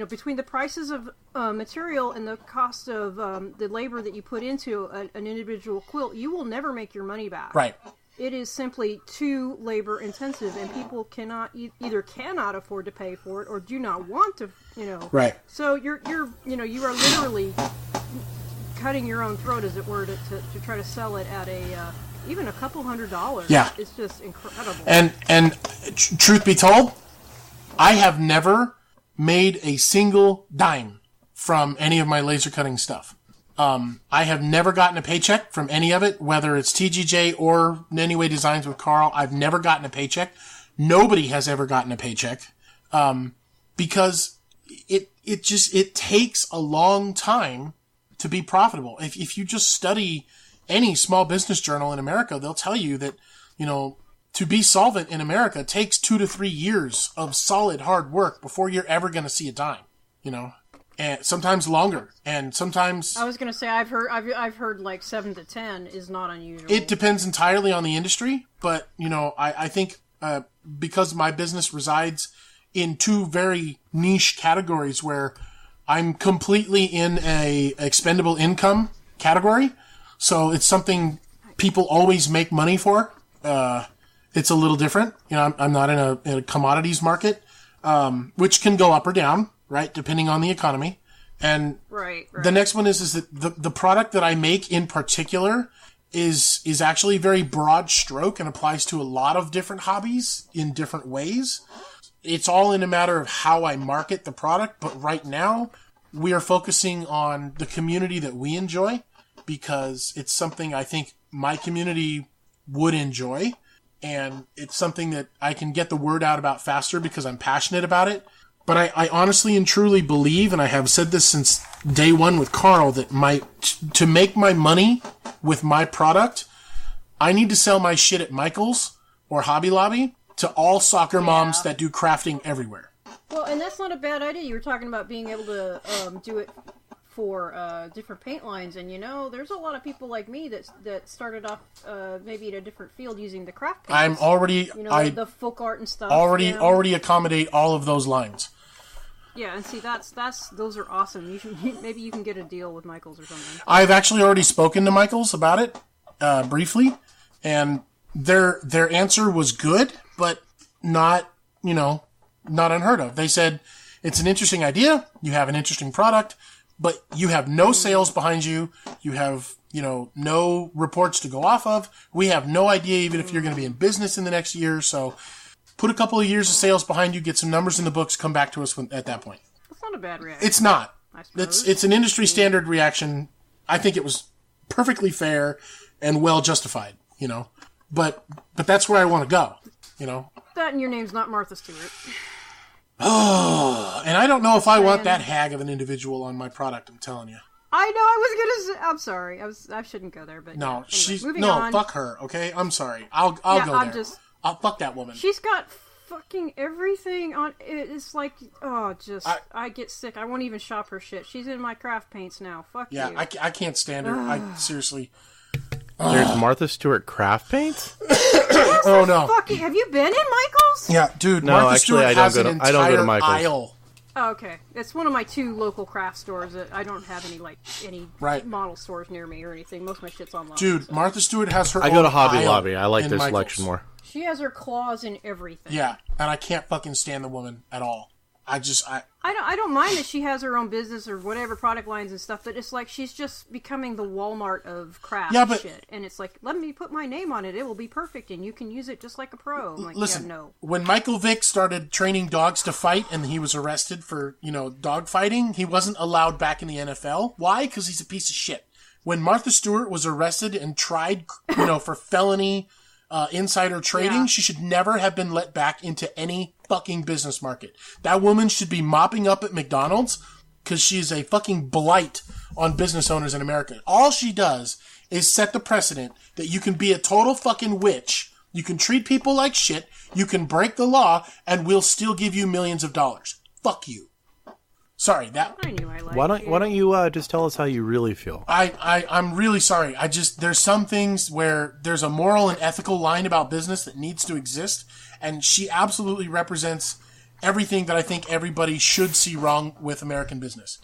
between the prices of material and the cost of the labor that you put into an individual quilt, you will never make your money back. Right. It is simply too labor intensive, and people cannot either cannot afford to pay for it or do not want to, Right. So you are literally cutting your own throat, as it were, to try to sell it at even a couple $100. Yeah. It's just incredible. And truth be told, I have never made a single dime from any of my laser cutting stuff. I have never gotten a paycheck from any of it, whether it's TGJ or NEWay Designs with Carl. I've never gotten a paycheck. Nobody has ever gotten a paycheck. Because it takes a long time to be profitable. If you just study any small business journal in America, they'll tell you that, to be solvent in America takes 2 to 3 years of solid hard work before you're ever going to see a dime, and sometimes longer, and sometimes I was going to say I've heard like 7 to 10 is not unusual. It depends entirely on the industry, but I think because my business resides in 2 very niche categories where I'm completely in a expendable income category, so it's something people always make money for. It's a little different. I'm not in a commodities market, which can go up or down, right, depending on the economy. And right. The next one is that the product that I make in particular is actually very broad stroke and applies to a lot of different hobbies in different ways. It's all in a matter of how I market the product, but right now we are focusing on the community that we enjoy because it's something I think my community would enjoy, and it's something that I can get the word out about faster because I'm passionate about it. But I honestly and truly believe, and I have said this since day one with Carl, that to make my money with my product, I need to sell my shit at Michael's or Hobby Lobby to all soccer moms that do crafting everywhere. Well, and that's not a bad idea. You were talking about being able to do it for different paint lines, and there's a lot of people like me that started off maybe in a different field using the craft paints. I'm already the folk art and stuff. Already accommodate all of those lines. Yeah, and see, those are awesome. Maybe you can get a deal with Michaels or something. I've actually already spoken to Michaels about it briefly, and their answer was good, but not unheard of. They said it's an interesting idea. You have an interesting product, but you have no sales behind you. You have no reports to go off of. We have no idea even if you're going to be in business in the next year. So put a couple of years of sales behind you, get some numbers in the books, come back to us at that point. That's not a bad reaction. It's not. I suppose. It's an industry standard reaction. I think it was perfectly fair and well justified, But that's where I want to go, That and your name's not Martha Stewart. Oh, and I don't know if I want that hag of an individual on my product, I'm telling you. I know, I was going to say, I'm sorry. I shouldn't go there, but no, anyway, she's moving on. fuck her, okay? I'm sorry. I'll go there. I'll fuck that woman. She's got fucking everything on. It's like, I get sick. I won't even shop her shit. She's in my craft paints now. Fuck you. Yeah, I can't stand her. I seriously. There's Martha Stewart craft paints? Oh no! Have you been in Michael's? Yeah, dude. No, Martha actually, Stewart I don't has go to. an I don't go to entire Michael's. aisle. Oh, okay, it's one of my 2 local craft stores. That I don't have any Right. model stores near me or anything. Most of my shit's online. Dude, so. Martha Stewart has her. I own go to Hobby aisle Lobby. I like in their Michael's. selection more. She has her claws in everything. Yeah, and I can't fucking stand the woman at all. I don't mind that she has her own business or whatever product lines and stuff, but it's like she's just becoming the Walmart of craft shit. And it's like, let me put my name on it. It will be perfect, and you can use it just like a pro. I'm like, listen, yeah, no. When Michael Vick started training dogs to fight and he was arrested for, dog fighting, he wasn't allowed back in the NFL. Why? Because he's a piece of shit. When Martha Stewart was arrested and tried, for felony insider trading. Yeah. She should never have been let back into any fucking business market. That woman should be mopping up at McDonald's because she's a fucking blight on business owners in America. All she does is set the precedent that you can be a total fucking witch. You can treat people like shit. You can break the law, and we'll still give you millions of dollars. Fuck you. Sorry, that. I knew I liked Why don't you just tell us how you really feel? I'm really sorry. There's some things where there's a moral and ethical line about business that needs to exist, and she absolutely represents everything that I think everybody should see wrong with American business.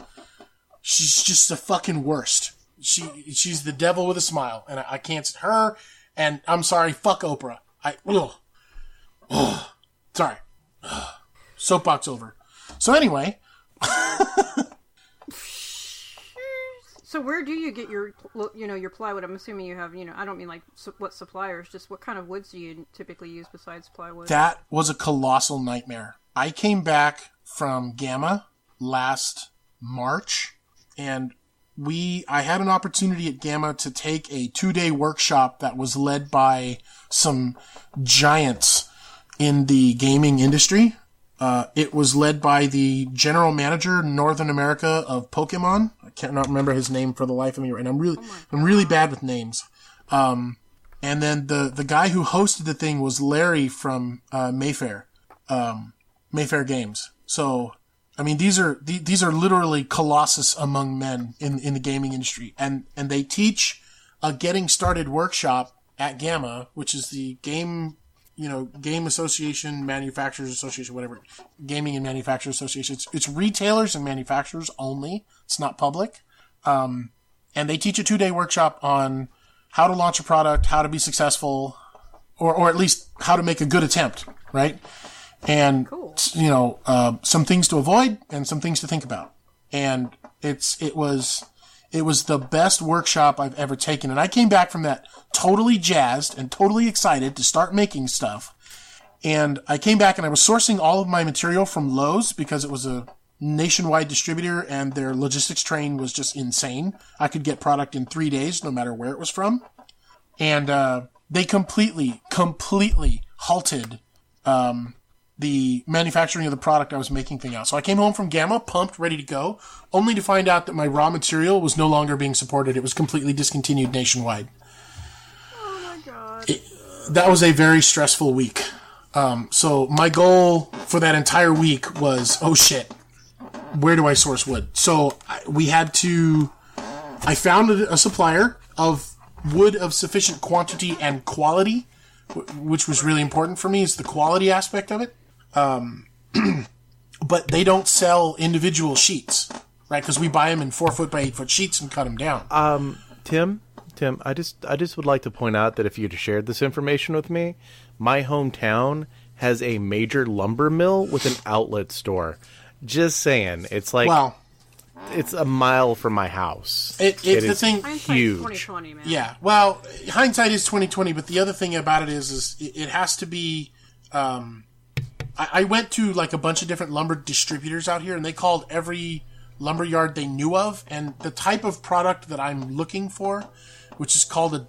She's just the fucking worst. She's the devil with a smile, and I can't stand her. And I'm sorry, fuck Oprah. Sorry. Soapbox over. So anyway. So where do you get your plywood? I'm assuming you have, I don't mean like what suppliers, just what kind of woods do you typically use besides plywood? That was a colossal nightmare. I came back from Gamma last March, and I had an opportunity at Gamma to take a 2-day workshop that was led by some giants in the gaming industry. It was led by the general manager, Northern America of Pokemon. I cannot remember his name for the life of me right now. I'm really bad with names. And then the guy who hosted the thing was Larry from Mayfair Games. So, I mean, these are literally colossus among men in the gaming industry, and they teach a getting started workshop at Gamma, which is the game association, manufacturers association, whatever, gaming and manufacturers association. It's retailers and manufacturers only. It's not public. And they teach a 2-day workshop on how to launch a product, how to be successful, or at least how to make a good attempt, right? And, cool. Some things to avoid and some things to think about. And it was the best workshop I've ever taken. And I came back from that totally jazzed and totally excited to start making stuff. And I came back and I was sourcing all of my material from Lowe's because it was a nationwide distributor and their logistics train was just insane. I could get product in 3 days no matter where it was from. And they completely halted the manufacturing of the product I was making thing out. So I came home from Gamma, pumped, ready to go, only to find out that my raw material was no longer being supported. It was completely discontinued nationwide. Oh my god. That was a very stressful week. So my goal for that entire week was, oh shit, where do I source wood? So I found a supplier of wood of sufficient quantity and quality, which was really important for me, is the quality aspect of it. But they don't sell individual sheets, right? Because we buy them in 4-foot by 8-foot sheets and cut them down. Tim, I just would like to point out that if you'd shared this information with me, my hometown has a major lumber mill with an outlet store. Just saying, it's like, well, it's a mile from my house. It's the thing. Hindsight's Huge. 2020, man. Yeah, well, hindsight is 2020, but the other thing about it is it has to be. I went to like a bunch of different lumber distributors out here, and they called every lumber yard they knew of, and the type of product that I'm looking for, which is called a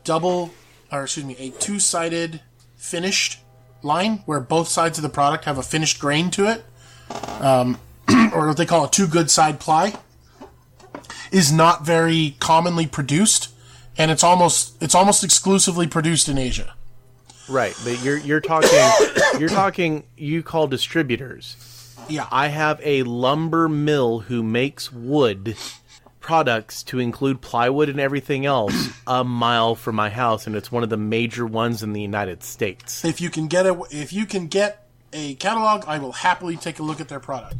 two-sided finished line, where both sides of the product have a finished grain to it, or what they call a two-good side ply, is not very commonly produced, and it's almost exclusively produced in Asia. Right, but you're talking you call distributors. Yeah. I have a lumber mill who makes wood products to include plywood and everything else a mile from my house, and it's one of the major ones in the United States. If you can get a catalog, I will happily take a look at their product.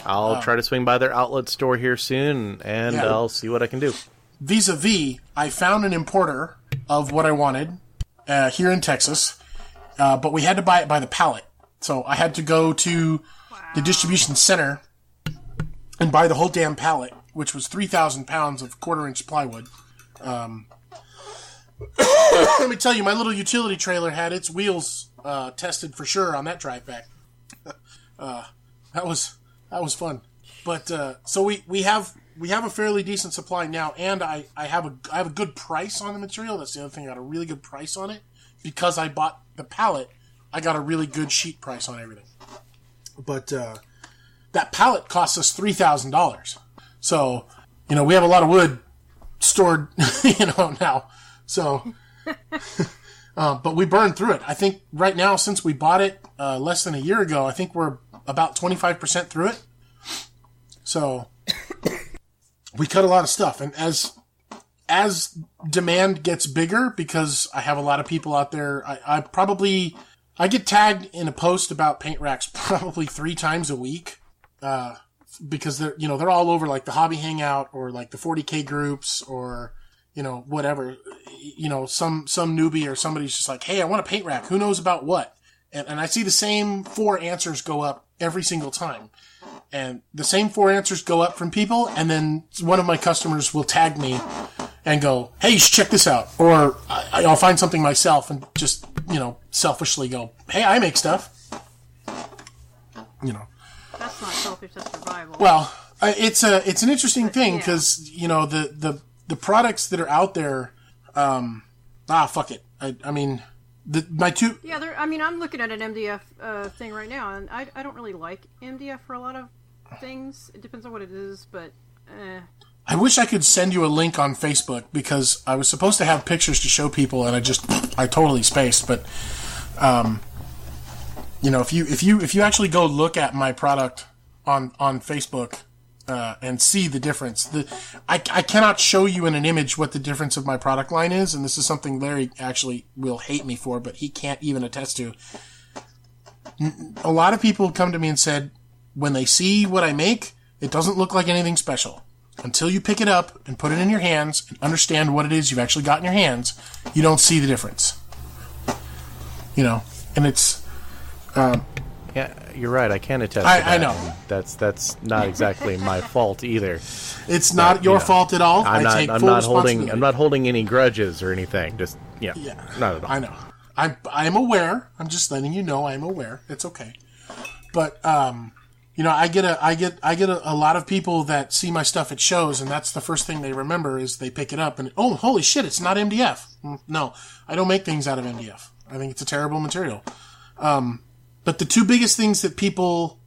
I'll try to swing by their outlet store here soon, and Yeah. I'll see what I can do. Vis-a-vis, I found an importer of what I wanted here in Texas, but we had to buy it by the pallet. So I had to go to the distribution center and buy the whole damn pallet, which was 3,000 pounds of 1/4-inch plywood. Let me tell you, my little utility trailer had its wheels tested for sure on that drive back. That was fun. But so we have a fairly decent supply now, and I have a good price on the material. That's the other thing. I got a really good price on it because I bought the pallet, I got a really good sheet price on everything. But that pallet costs us $3,000. So, we have a lot of wood stored, now. So, but we burned through it. I think right now, since we bought it less than a year ago, I think we're about 25% through it. So, we cut a lot of stuff. And as demand gets bigger, because I have a lot of people out there, I get tagged in a post about paint racks probably 3 times a week, because they're all over like the Hobby Hangout or like the 40K groups or, whatever, some newbie or somebody's just like, hey, I want a paint rack. Who knows about what? And I see the same 4 answers go up every single time. And the same 4 answers go up from people, and then one of my customers will tag me and go, hey, you should check this out. Or I'll find something myself and just, selfishly go, hey, I make stuff. That's not selfish, that's survival. Well, it's an interesting thing because, the products that are out there, fuck it. I mean, my two... Yeah, I'm looking at an MDF thing right now, and I don't really like MDF for a lot of things. It depends on what it is, but... I wish I could send you a link on Facebook, because I was supposed to have pictures to show people, and I totally spaced. But, if you actually go look at my product on Facebook and see the difference, I cannot show you in an image what the difference of my product line is, and this is something Larry actually will hate me for, but he can't even attest to. A lot of people come to me and said, when they see what I make, it doesn't look like anything special. Until you pick it up and put it in your hands and understand what it is you've actually got in your hands, you don't see the difference. And it's... yeah, you're right. I can attest to that. I know. And that's not exactly my fault either. It's not your fault at all. I'm responsibility. not holding any grudges or anything. Just, not at all. I know. I'm aware. I'm just letting you know I'm aware. It's okay. But, I get a lot of people that see my stuff at shows, and that's the first thing they remember is they pick it up and, oh, holy shit, it's not MDF. No, I don't make things out of MDF. I think it's a terrible material. But the 2 biggest things that people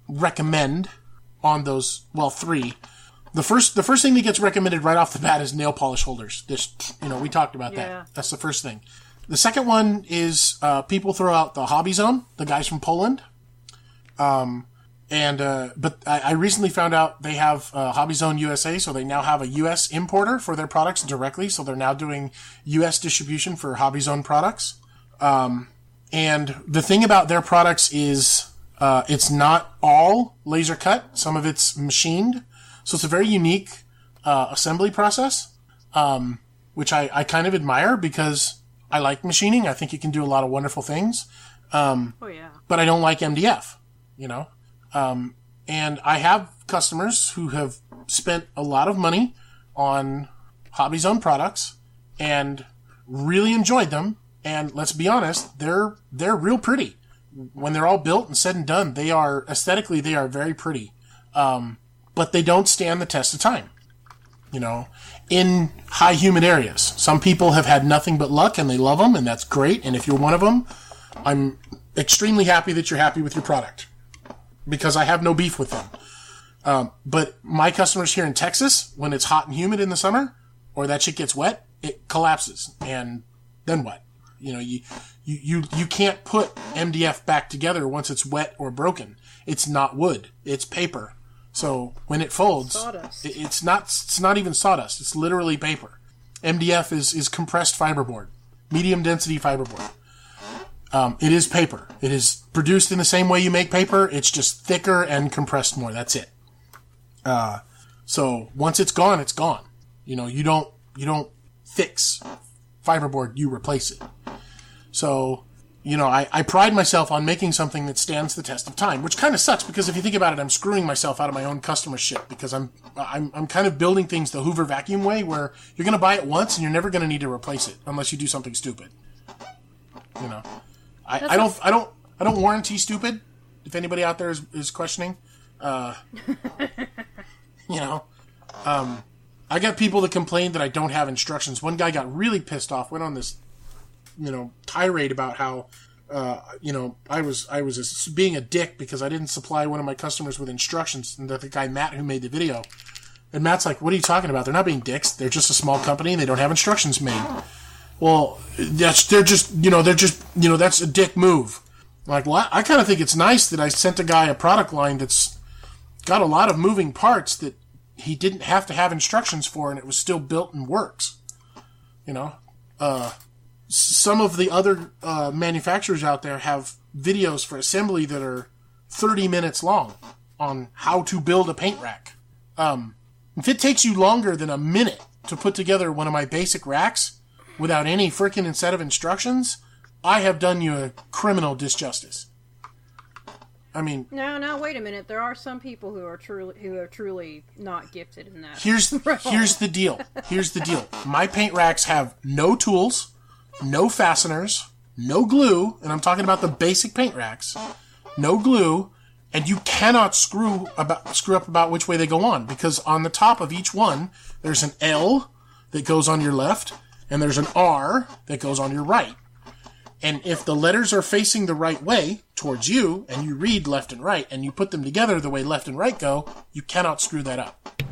recommend on those, 3. The first thing that gets recommended right off the bat is nail polish holders. We talked about that. That's the first thing. The second one is people throw out the Hobby Zone, the guys from Poland. But I recently found out they have Hobby Zone USA, so they now have a U.S. importer for their products directly. So they're now doing U.S. distribution for Hobby Zone products. And the thing about their products is it's not all laser cut. Some of it's machined. So it's a very unique assembly process, which I kind of admire because I like machining. I think it can do a lot of wonderful things. But I don't like MDF. And I have customers who have spent a lot of money on Hobby Zone products and really enjoyed them. And let's be honest, they're real pretty. When they're all built and said and done, aesthetically, they are very pretty. But they don't stand the test of time. In high humid areas. Some people have had nothing but luck and they love them, and that's great. And if you're one of them, I'm extremely happy that you're happy with your product, because I have no beef with them. But my customers here in Texas, when it's hot and humid in the summer, or that shit gets wet, it collapses. And then what? You can't put MDF back together once it's wet or broken. It's not wood. It's paper. So when it folds, it's not even sawdust. It's literally paper. MDF is compressed fiberboard, medium density fiberboard. It is paper. It is produced in the same way you make paper. It's just thicker and compressed more. That's it. So once it's gone, it's gone. You don't fix fiberboard. You replace it. So, I pride myself on making something that stands the test of time, which kind of sucks because if you think about it, I'm screwing myself out of my own customer shit because I'm kind of building things the Hoover vacuum way, where you're going to buy it once and you're never going to need to replace it unless you do something stupid. I don't warranty stupid. If anybody out there is questioning, I I got people that complain that I don't have instructions. One guy got really pissed off, went on this, tirade about how, I was being a dick because I didn't supply one of my customers with instructions, and the guy Matt who made the video. And Matt's like, "What are you talking about? They're not being dicks. They're just a small company and they don't have instructions made." Well, that's a dick move. Like, well, I kind of think it's nice that I sent a guy a product line that's got a lot of moving parts that he didn't have to have instructions for, and it was still built and works. Some of the other manufacturers out there have videos for assembly that are 30 minutes long on how to build a paint rack. If it takes you longer than a minute to put together one of my basic racks without any freaking set of instructions, I have done you a criminal disjustice. I mean, no, wait a minute. There are some people who are truly not gifted in that. Here's the deal. My paint racks have no tools, no fasteners, no glue, and I'm talking about the basic paint racks. No glue, and you cannot screw up about which way they go on, because on the top of each one there's an L that goes on your left and there's an R that goes on your right. And if the letters are facing the right way towards you, and you read left and right, and you put them together the way left and right go, you cannot screw that up.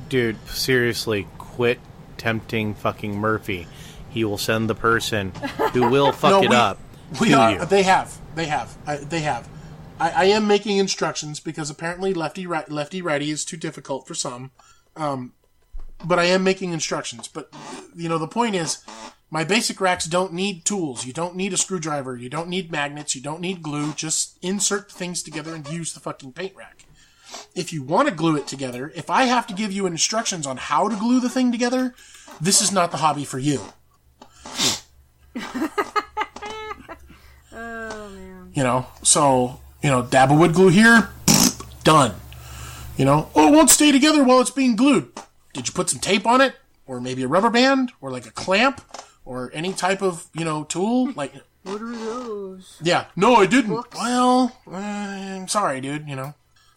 Dude, seriously, quit tempting fucking Murphy. He will send the person who will fuck it up to you. They have. I am making instructions because apparently lefty righty is too difficult for some. But I am making instructions. But the point is, my basic racks don't need tools. You don't need a screwdriver. You don't need magnets. You don't need glue. Just insert things together and use the fucking paint rack. If you want to glue it together, if I have to give you instructions on how to glue the thing together, this is not the hobby for you. Oh, man. Dab of wood glue here, done. It won't stay together while it's being glued. Did you put some tape on it? Or maybe a rubber band? Or like a clamp? Or any type of, tool? Like, what are those? Yeah. No, I didn't. Books? Well, I'm sorry, dude,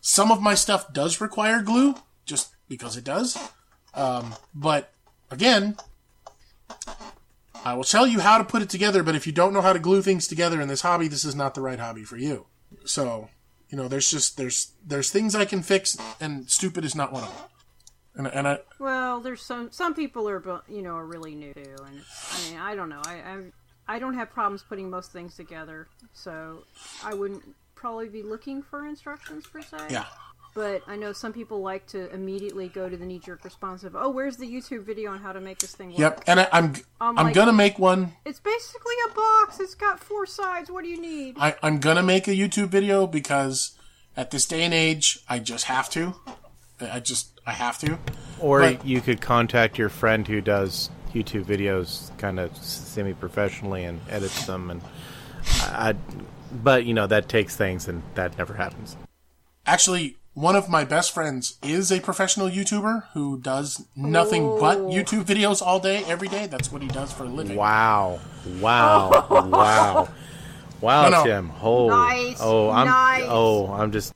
Some of my stuff does require glue, just because it does. But, again, I will tell you how to put it together, but if you don't know how to glue things together in this hobby, this is not the right hobby for you. So, there's things I can fix, and stupid is not one of them. Well, there's some people are really new too, and I don't know. I don't have problems putting most things together, so I wouldn't probably be looking for instructions per se. Yeah. But I know some people like to immediately go to the knee-jerk response of, "Oh, where's the YouTube video on how to make this thing work?" Yep, and I'm gonna make one. It's basically a box. It's got 4 sides. What do you need? I'm gonna make a YouTube video because at this day and age, I just have to. I have to. Or you could contact your friend who does YouTube videos kind of semi-professionally and edits them. And but, that takes things, and that never happens. Actually, one of my best friends is a professional YouTuber who does nothing but YouTube videos all day, every day. That's what he does for a living. Wow, No. Tim. Nice. I'm just...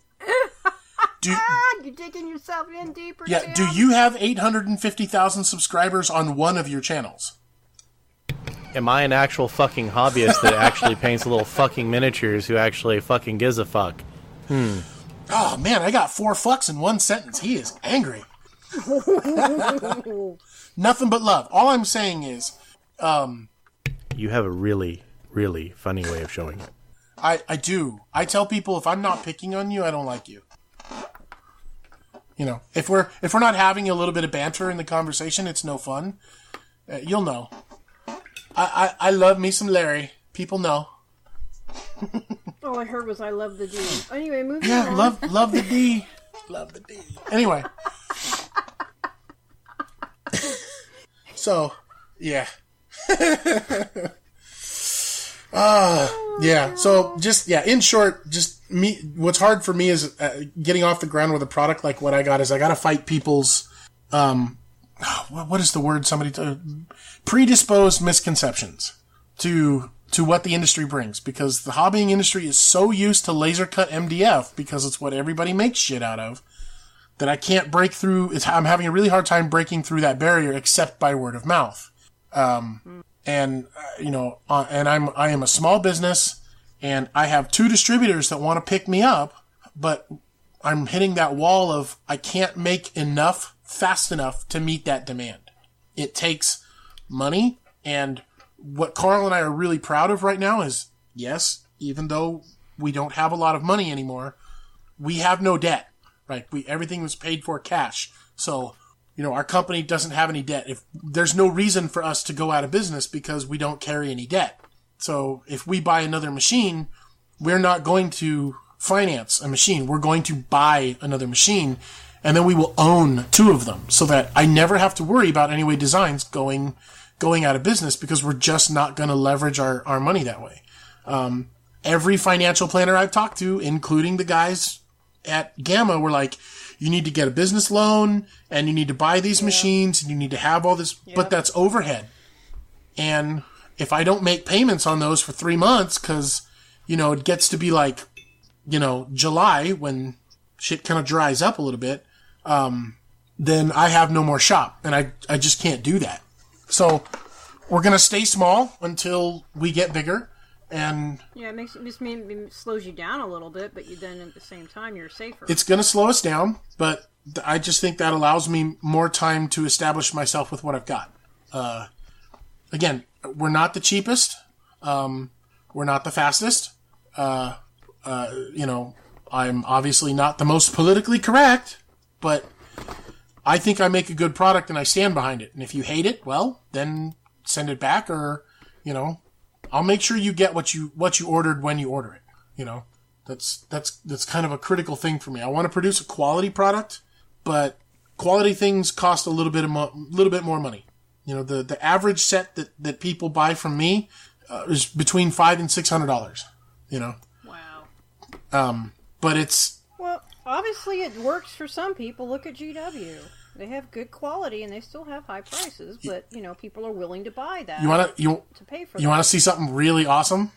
You're digging yourself in deeper. Yeah, Tim. do you have 850,000 subscribers on one of your channels? Am I an actual fucking hobbyist that actually paints little fucking miniatures who actually fucking gives a fuck? Oh, man, I got 4 fucks in one sentence. He is angry. Nothing but love. All I'm saying is... You have a really, really funny way of showing it. I do. I tell people if I'm not picking on you, I don't like you. If we're not having a little bit of banter in the conversation, it's no fun. You'll know. I love me some Larry. People know. All I heard was I love the D. Anyway, moving Yeah, on. love the D. Love the D. Anyway. So, yeah. Yeah. So, in short, what's hard for me is getting off the ground with a product like what I got is I got to fight people's, what is the word predisposed misconceptions to what the industry brings, because the hobbying industry is so used to laser cut MDF because it's what everybody makes shit out of that I can't break through. I'm having a really hard time breaking through that barrier except by word of mouth. And I am a small business, and I have 2 distributors that want to pick me up, but I'm hitting that wall of I can't make enough fast enough to meet that demand. It takes money, and what Carl and I are really proud of right now is, yes, even though we don't have a lot of money anymore, we have no debt, right? Everything was paid for cash. So, our company doesn't have any debt. If there's no reason for us to go out of business because we don't carry any debt. So if we buy another machine, we're not going to finance a machine. We're going to buy another machine, and then we will own 2 of them so that I never have to worry about NEWay Designs going out of business because we're just not going to leverage our money that way. Every financial planner I've talked to, including the guys at Gamma, were like, you need to get a business loan, and you need to buy these machines, and you need to have all this, but that's overhead. And if I don't make payments on those for 3 months, because, it gets to be like, July, when shit kind of dries up a little bit, then I have no more shop, and I just can't do that. So we're going to stay small until we get bigger. And it slows you down a little bit, but then at the same time you're safer. It's going to slow us down, but I just think that allows me more time to establish myself with what I've got. Again, we're not the cheapest. We're not the fastest. I'm obviously not the most politically correct, but I think I make a good product and I stand behind it. And if you hate it, well, then send it back, or, I'll make sure you get what you ordered when you order it. That's kind of a critical thing for me. I want to produce a quality product, but quality things cost a little bit more money. The average set that people buy from me is between $500 and $600. Wow. But it's, well, obviously it works for some people. Look at GW. They have good quality and they still have high prices, but people are willing to buy that. To pay for. You want to see something really awesome?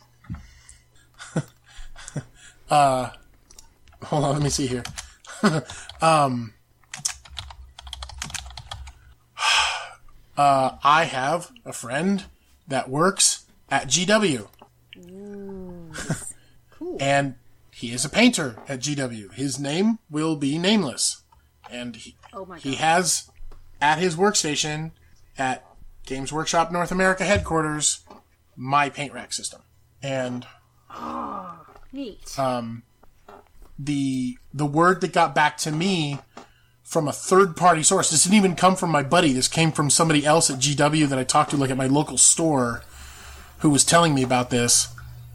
Hold on, let me see here. I have a friend that works at GW. Ooh, cool. And he is a painter at GW. His name will be nameless. And he has at his workstation at Games Workshop North America headquarters my paint rack system. And neat. The word that got back to me from a third-party source, this didn't even come from my buddy. This came from somebody else at GW that I talked to, like at my local store, who was telling me about this.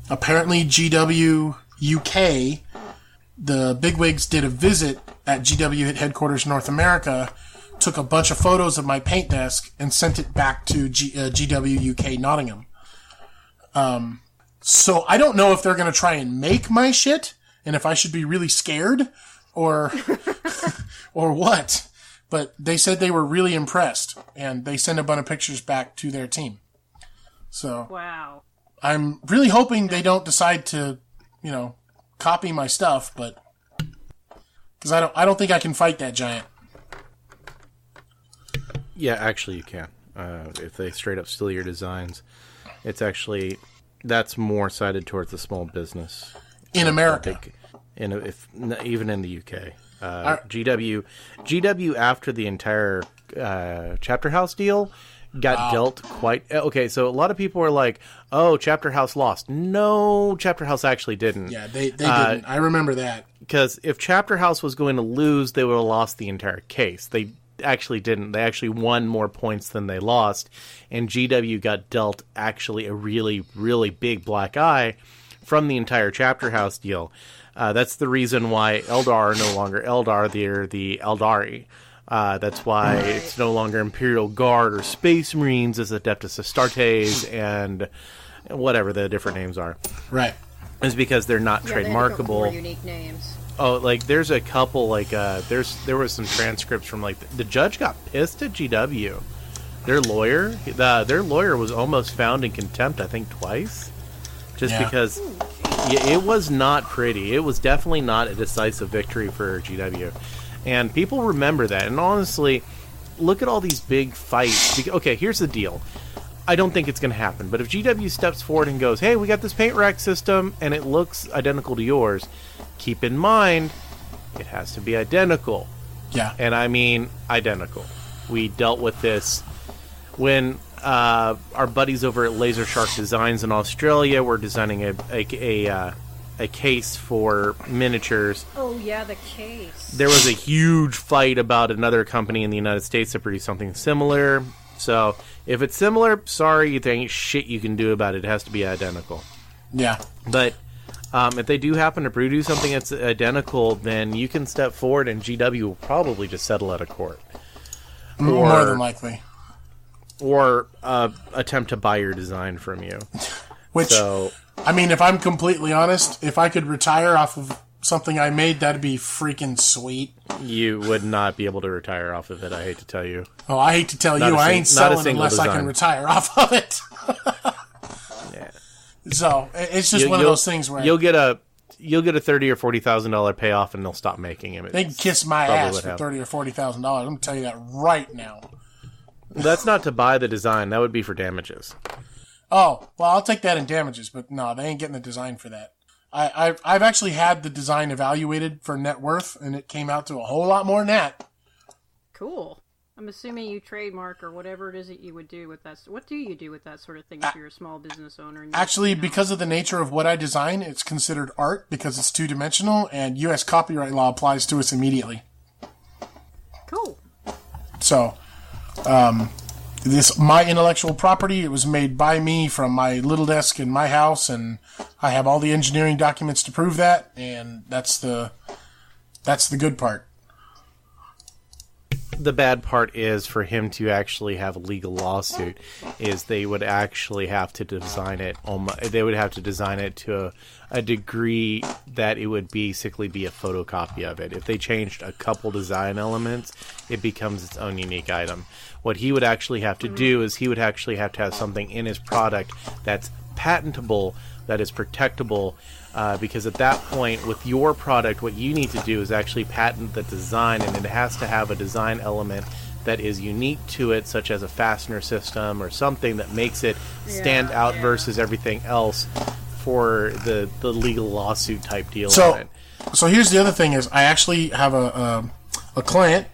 Apparently, GW UK, the bigwigs did a visit at GW headquarters North America, took a bunch of photos of my paint desk, and sent it back to GW UK Nottingham. So I don't know if they're going to try and make my shit, and if I should be really scared, or or what. But they said they were really impressed, and they sent a bunch of pictures back to their team. So wow. I'm really hoping they don't decide to, copy my stuff, but because I don't think I can fight that giant. Yeah, actually you can. If they straight up steal your designs, it's actually, that's more sided towards the small business in America. Even in the UK. GW after the entire Chapter House deal got dealt quite... Okay, so a lot of people were like, oh, Chapter House lost. No, Chapter House actually didn't. Yeah, they didn't. I remember that. Because if Chapter House was going to lose, they would have lost the entire case. They actually didn't. They actually won more points than they lost. And GW got dealt actually a really, really big black eye from the entire Chapter House deal. That's the reason why Eldar are no longer Eldar. They're the Eldari. That's why it's no longer Imperial Guard or Space Marines as Adeptus Astartes and whatever the different names are. Right. It's because they're not trademarkable. More unique names. Oh, like there's a couple there was some transcripts from the judge got pissed at GW. Their lawyer was almost found in contempt, I think twice, just because it was not pretty. It was definitely not a decisive victory for GW. And people remember that. And honestly, look at all these big fights. Okay, here's the deal. I don't think it's going to happen. But if GW steps forward and goes, hey, we got this paint rack system and it looks identical to yours, keep in mind, it has to be identical. Yeah. And I mean identical. We dealt with this when our buddies over at Laser Shark Designs in Australia were designing a case for miniatures. Oh, yeah, the case. There was a huge fight about another company in the United States that produced something similar. So, if it's similar, sorry, there ain't shit you can do about it. It has to be identical. Yeah. But if they do happen to produce something that's identical, then you can step forward and GW will probably just settle out of court. More than likely. Or attempt to buy your design from you. Which, I mean, if I'm completely honest, if I could retire off of something I made, that'd be freaking sweet. You would not be able to retire off of it, I hate to tell you. Oh, I hate to tell you, I ain't selling unless I can retire off of it. Yeah. So, it's just one of those things where... You'll get a $30,000 or $40,000 payoff and they'll stop making it. They can kiss my ass for $30,000 or $40,000. I'm going to tell you that right now. That's not to buy the design. That would be for damages. Oh, well, I'll take that in damages, but no, they ain't getting the design for that. I've actually had the design evaluated for net worth, and it came out to a whole lot more than that. Cool. I'm assuming you trademark or whatever it is that you would do with that. What do you do with that sort of thing if you're a small business owner? And actually, because of the nature of what I design, it's considered art because it's two-dimensional, and U.S. copyright law applies to us immediately. Cool. So, this my intellectual property. It was made by me from my little desk in my house, and I have all the engineering documents to prove that. And that's the good part. The bad part is for him to actually have a legal lawsuit. Is they would actually have to design it. They would have to design it to a degree that it would basically be a photocopy of it. If they changed a couple design elements, it becomes its own unique item. What he would actually have to do is he would actually have to have something in his product that's patentable, that is protectable, because at that point, with your product, what you need to do is actually patent the design, and it has to have a design element that is unique to it, such as a fastener system or something that makes it stand out versus everything else for the legal lawsuit type deal on it. So here's the other thing is I actually have a client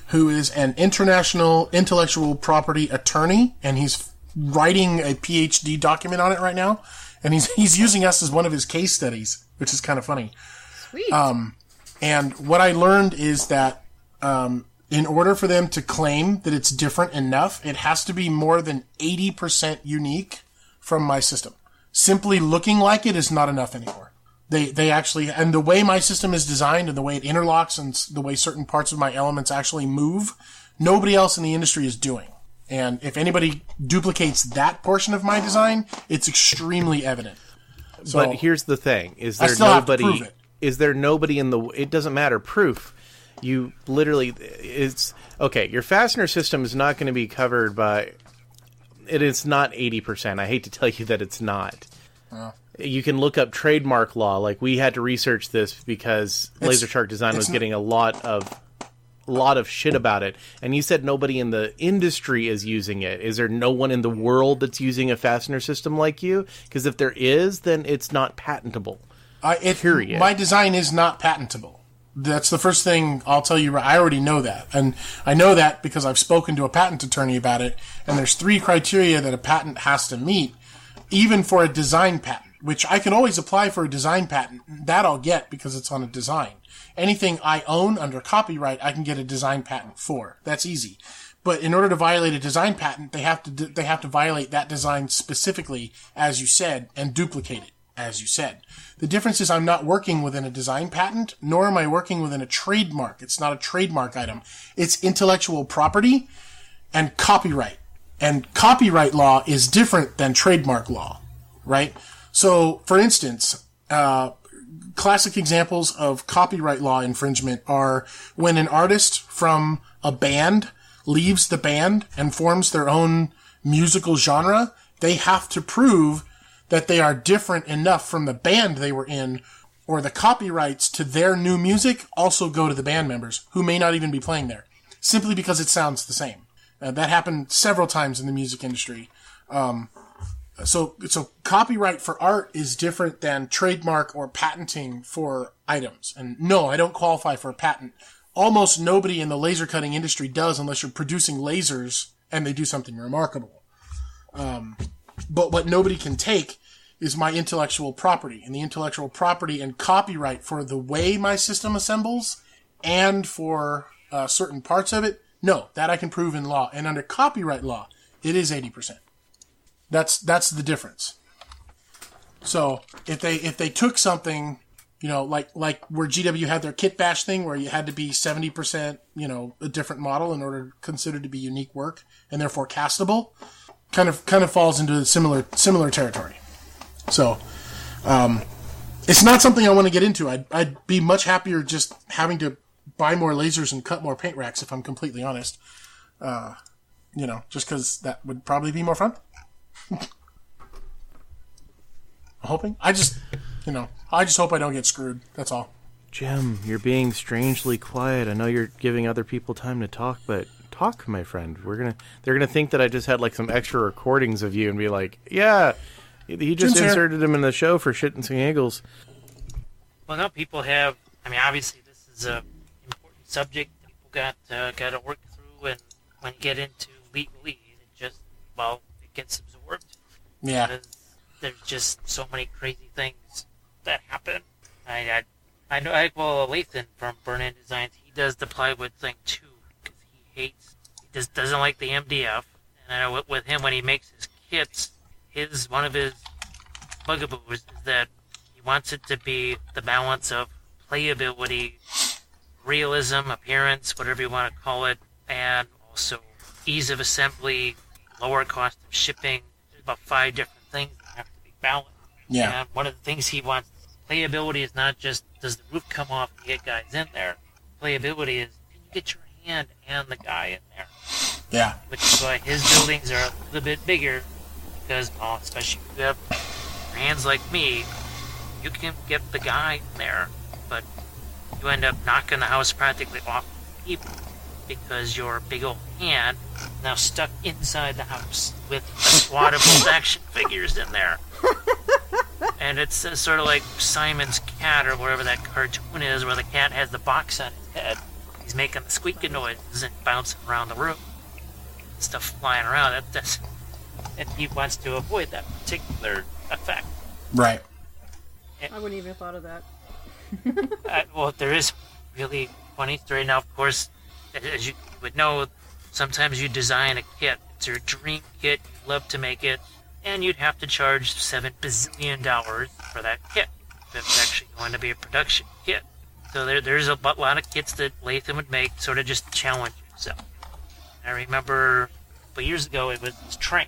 who is an international intellectual property attorney, and he's writing a PhD document on it right now, and he's using us as one of his case studies, which is kind of funny. Sweet. And what I learned is that in order for them to claim that it's different enough, it has to be more than 80% unique from my system. Simply looking like it is not enough anymore. They actually, and the way my system is designed and the way it interlocks and the way certain parts of my elements actually move, nobody else in the industry is doing. And if anybody duplicates that portion of my design, it's extremely evident. So, but here's the thing: is there nobody in the? It doesn't matter. Proof. You literally, it's okay. Your fastener system is not going to be covered by. It is not 80%. I hate to tell you that it's not. You can look up trademark law. Like, we had to research this because Laser Shark Design was getting a lot of shit about it. And you said nobody in the industry is using it. Is there no one in the world that's using a fastener system like you? Because if there is, then it's not patentable. Period. My design is not patentable. That's the first thing I'll tell you. I already know that. And I know that because I've spoken to a patent attorney about it. And there's 3 criteria that a patent has to meet, even for a design patent. Which I can always apply for a design patent. That I'll get because it's on a design. Anything I own under copyright, I can get a design patent for. That's easy. But in order to violate a design patent, they have to violate that design specifically, as you said, and duplicate it, as you said. The difference is I'm not working within a design patent, nor am I working within a trademark. It's not a trademark item. It's intellectual property and copyright. And copyright law is different than trademark law, right? So, for instance, classic examples of copyright law infringement are when an artist from a band leaves the band and forms their own musical genre, they have to prove that they are different enough from the band they were in or the copyrights to their new music also go to the band members who may not even be playing there, simply because it sounds the same. That happened several times in the music industry. So copyright for art is different than trademark or patenting for items. And no, I don't qualify for a patent. Almost nobody in the laser cutting industry does unless you're producing lasers and they do something remarkable. But what nobody can take is my intellectual property. And the intellectual property and copyright for the way my system assembles and for certain parts of it, no, that I can prove in law. And under copyright law, it is 80%. That's the difference. So if they took something, like where GW had their kit bash thing, where you had to be 70%, a different model in order to consider to be unique work and therefore castable, kind of falls into a similar territory. So it's not something I want to get into. I'd be much happier just having to buy more lasers and cut more paint racks, if I'm completely honest. Just because that would probably be more fun. I'm hoping. I just hope I don't get screwed. That's all. Jim, you're being strangely quiet. I know you're giving other people time to talk, but talk, my friend. They're gonna think that I just had like some extra recordings of you and be like, yeah, he just Jim's inserted him in the show for shit and giggles. Well, no, people have. I mean, obviously, this is a important subject that people got to work through, and when you get into legalese, it gets absorbed. Yeah. Because there's just so many crazy things that happen. I know Lathan from Burn-In Designs, he does the plywood thing too, because he doesn't like the MDF. And I know with him, when he makes his kits, one of his bugaboos is that he wants it to be the balance of playability, realism, appearance, whatever you want to call it, and also ease of assembly, lower cost of shipping. There's about 5 different things that have to be balanced. Yeah. And one of the things he wants, playability is not just does the roof come off and get guys in there. Playability is, can you get your hand and the guy in there? Yeah. Which is why his buildings are a little bit bigger, because, especially if you have hands like me, you can get the guy in there, but you end up knocking the house practically off the people because your big old hand is now stuck inside the house with a squad of old action figures in there. And it's sort of like Simon's cat or whatever that cartoon is, where the cat has the box on his head. He's making the squeaking noises and bouncing around the room. Stuff flying around. And he wants to avoid that particular effect. Right. I wouldn't even have thought of that. Well, there is really funny story. Now, of course, as you would know, sometimes you design a kit. It's your dream kit. You love to make it. And you'd have to charge $7 bazillion for that kit if it's actually going to be a production kit. So there's a lot of kits that Lathan would make, sort of just to challenge yourself. I remember a couple years ago, it was this train,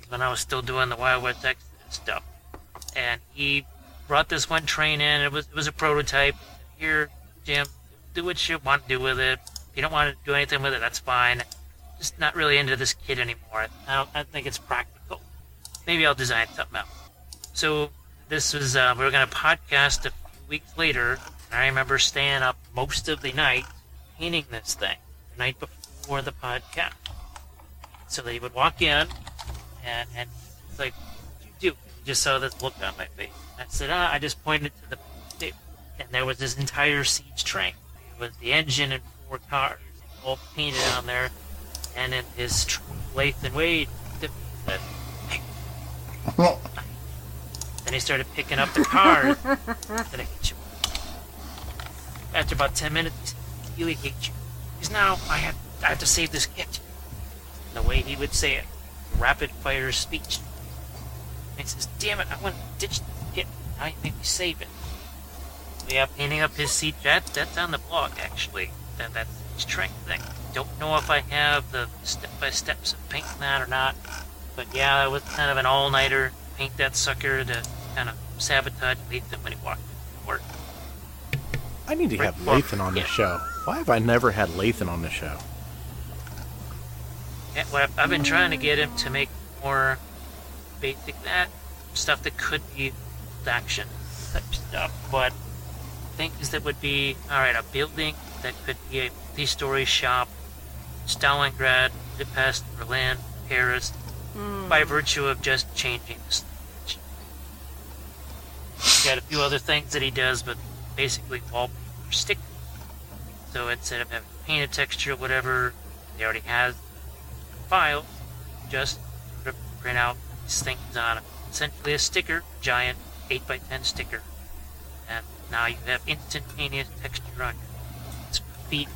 when I was still doing the Wild West Exodus stuff. And he brought this one train in. It was a prototype. Here, Jim, do what you want to do with it. If you don't want to do anything with it, that's fine. Just not really into this kit anymore. I don't think it's practical. Maybe I'll design something else. So this was, we were going to podcast a few weeks later, and I remember staying up most of the night painting this thing, the night before the podcast. So they would walk in, and it's like, what'd you do? He just saw this look on my face. I said, I just pointed to the table, and there was this entire siege train. It was the engine and 4 cars, all painted on there, and in his true Lathan Wade, he said, then he started picking up the cars that I hate you. After about 10 minutes, he said, I really hate you. Because now I have to save this kit. And the way he would say it, rapid fire speech. And he says, damn it, I want to ditch this kit. Now you make me save it. So yeah, painting up his seat, that's on the blog actually. That's his train thing. Don't know if I have the step-by-steps of painting that or not. But yeah, it was kind of an all-nighter, paint that sucker to kind of sabotage Lathan when he walked into work. I need to have Lathan on the show. Why have I never had Lathan on the show? Yeah, well, I've been trying to get him to make more basic stuff that could be action type stuff, but things that would be, alright, a building that could be a multi-story shop, Stalingrad, Budapest, Berlin, Paris, by virtue of just changing the stage. He's got a few other things that he does, but basically wallpaper stick. So instead of having painted texture or whatever, he already has file, just sort of print out these things on essentially a sticker, giant 8x10 sticker, and now you have instantaneous texture on your feet.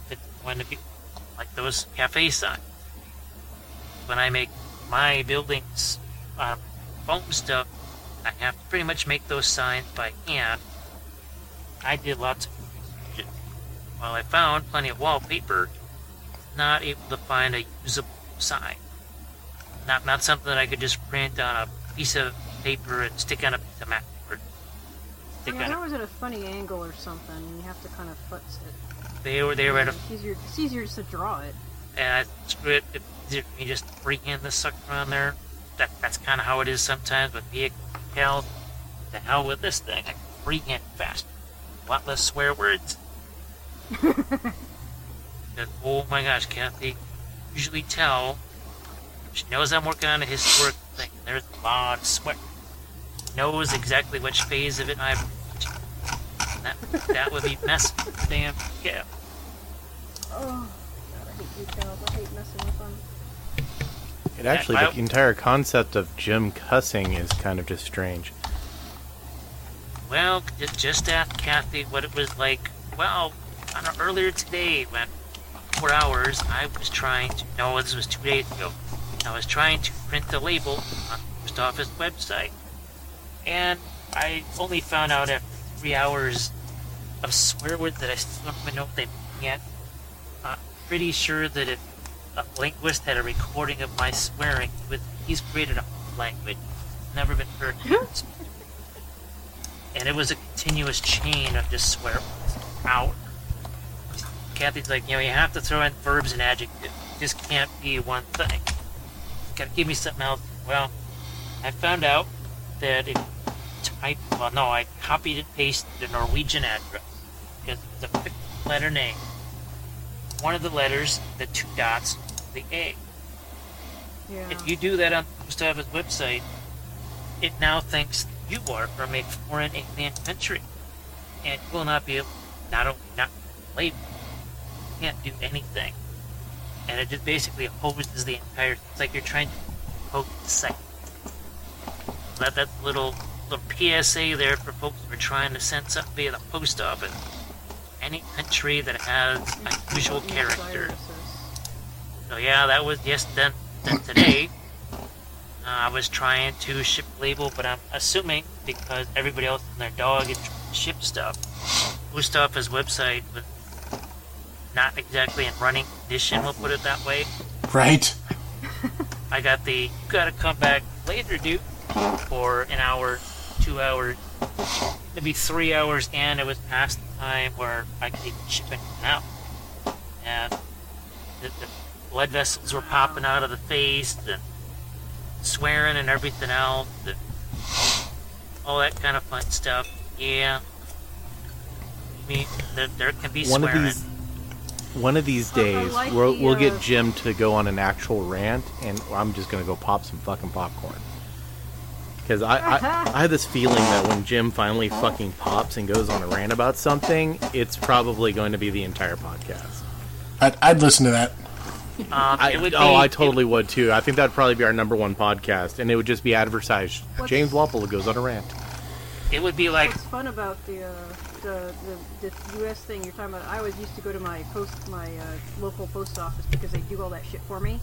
It's going to be like those cafe signs. When I make my buildings foam stuff, I have to pretty much make those signs by hand. I did lots of research. While I found plenty of wallpaper, not able to find a usable sign. Not something that I could just print on a piece of paper and stick on a piece of mat board. That was at a funny angle or something, and you have to kind of futz it. They were at a... It's easier just to draw it. And I screw it. It's easier for me just to freehand this sucker on there. That's kind of how it is sometimes with vehicle decals. The hell with this thing. I can freehand it faster. A lot less swear words. Oh my gosh, Kathy. Usually tell. She knows I'm working on a historic thing. There's a lot of sweat. Knows exactly which phase of it I'm watching. That would be messy. Damn. Yeah. Oh, God, I hate decals. I hate messing with them. It actually, the entire concept of Jim cussing is kind of just strange. Well, just ask Kathy what it was like. Well, I don't know, earlier today, when 4 hours, I was trying to... No, this was 2 days ago. I was trying to print the label on the post office website. And I only found out after 3 hours of swear words that I still don't even know what they mean yet. I'm pretty sure that if a linguist had a recording of my swearing, he's created a whole language. It's never been heard. And it was a continuous chain of just swear words. Hours. Kathy's like, you have to throw in verbs and adjectives. It just can't be one thing. Gotta give me something else. Well, I found out that if I copied and pasted the Norwegian address because it's a 50-letter name. One of the letters, the 2 dots, the A. Yeah. If you do that on the post office website, it now thinks that you are from a foreign alien country, and you will not be able not only not label, you can't do anything, and it just basically hoses the entire. It's like you're trying to hose the site. That's a little PSA there for folks who are trying to send something via the post office. Any country that has unusual character. So yeah, that was then today. I was trying to ship label, but I'm assuming because everybody else and their dog is trying to ship stuff, post office website was not exactly in running condition, we'll put it that way. Right. I got you gotta come back later, dude, for an hour, 2 hours, maybe 3 hours, and it was past the time where I could even ship anything out. And the blood vessels were popping out of the face, and swearing and everything else, and all that kind of fun stuff. Yeah. I mean, there can be swearing. One of these days, like we'll get Jim to go on an actual rant, and I'm just going to go pop some fucking popcorn. Because I have this feeling that when Jim finally fucking pops and goes on a rant about something, it's probably going to be the entire podcast. I'd listen to that. I totally would too. I think that'd probably be our number one podcast, and it would just be advertised. James Walpole goes on a rant. It would be like... What's fun about the U.S. thing you're talking about, I always used to go to my local post office because they do all that shit for me.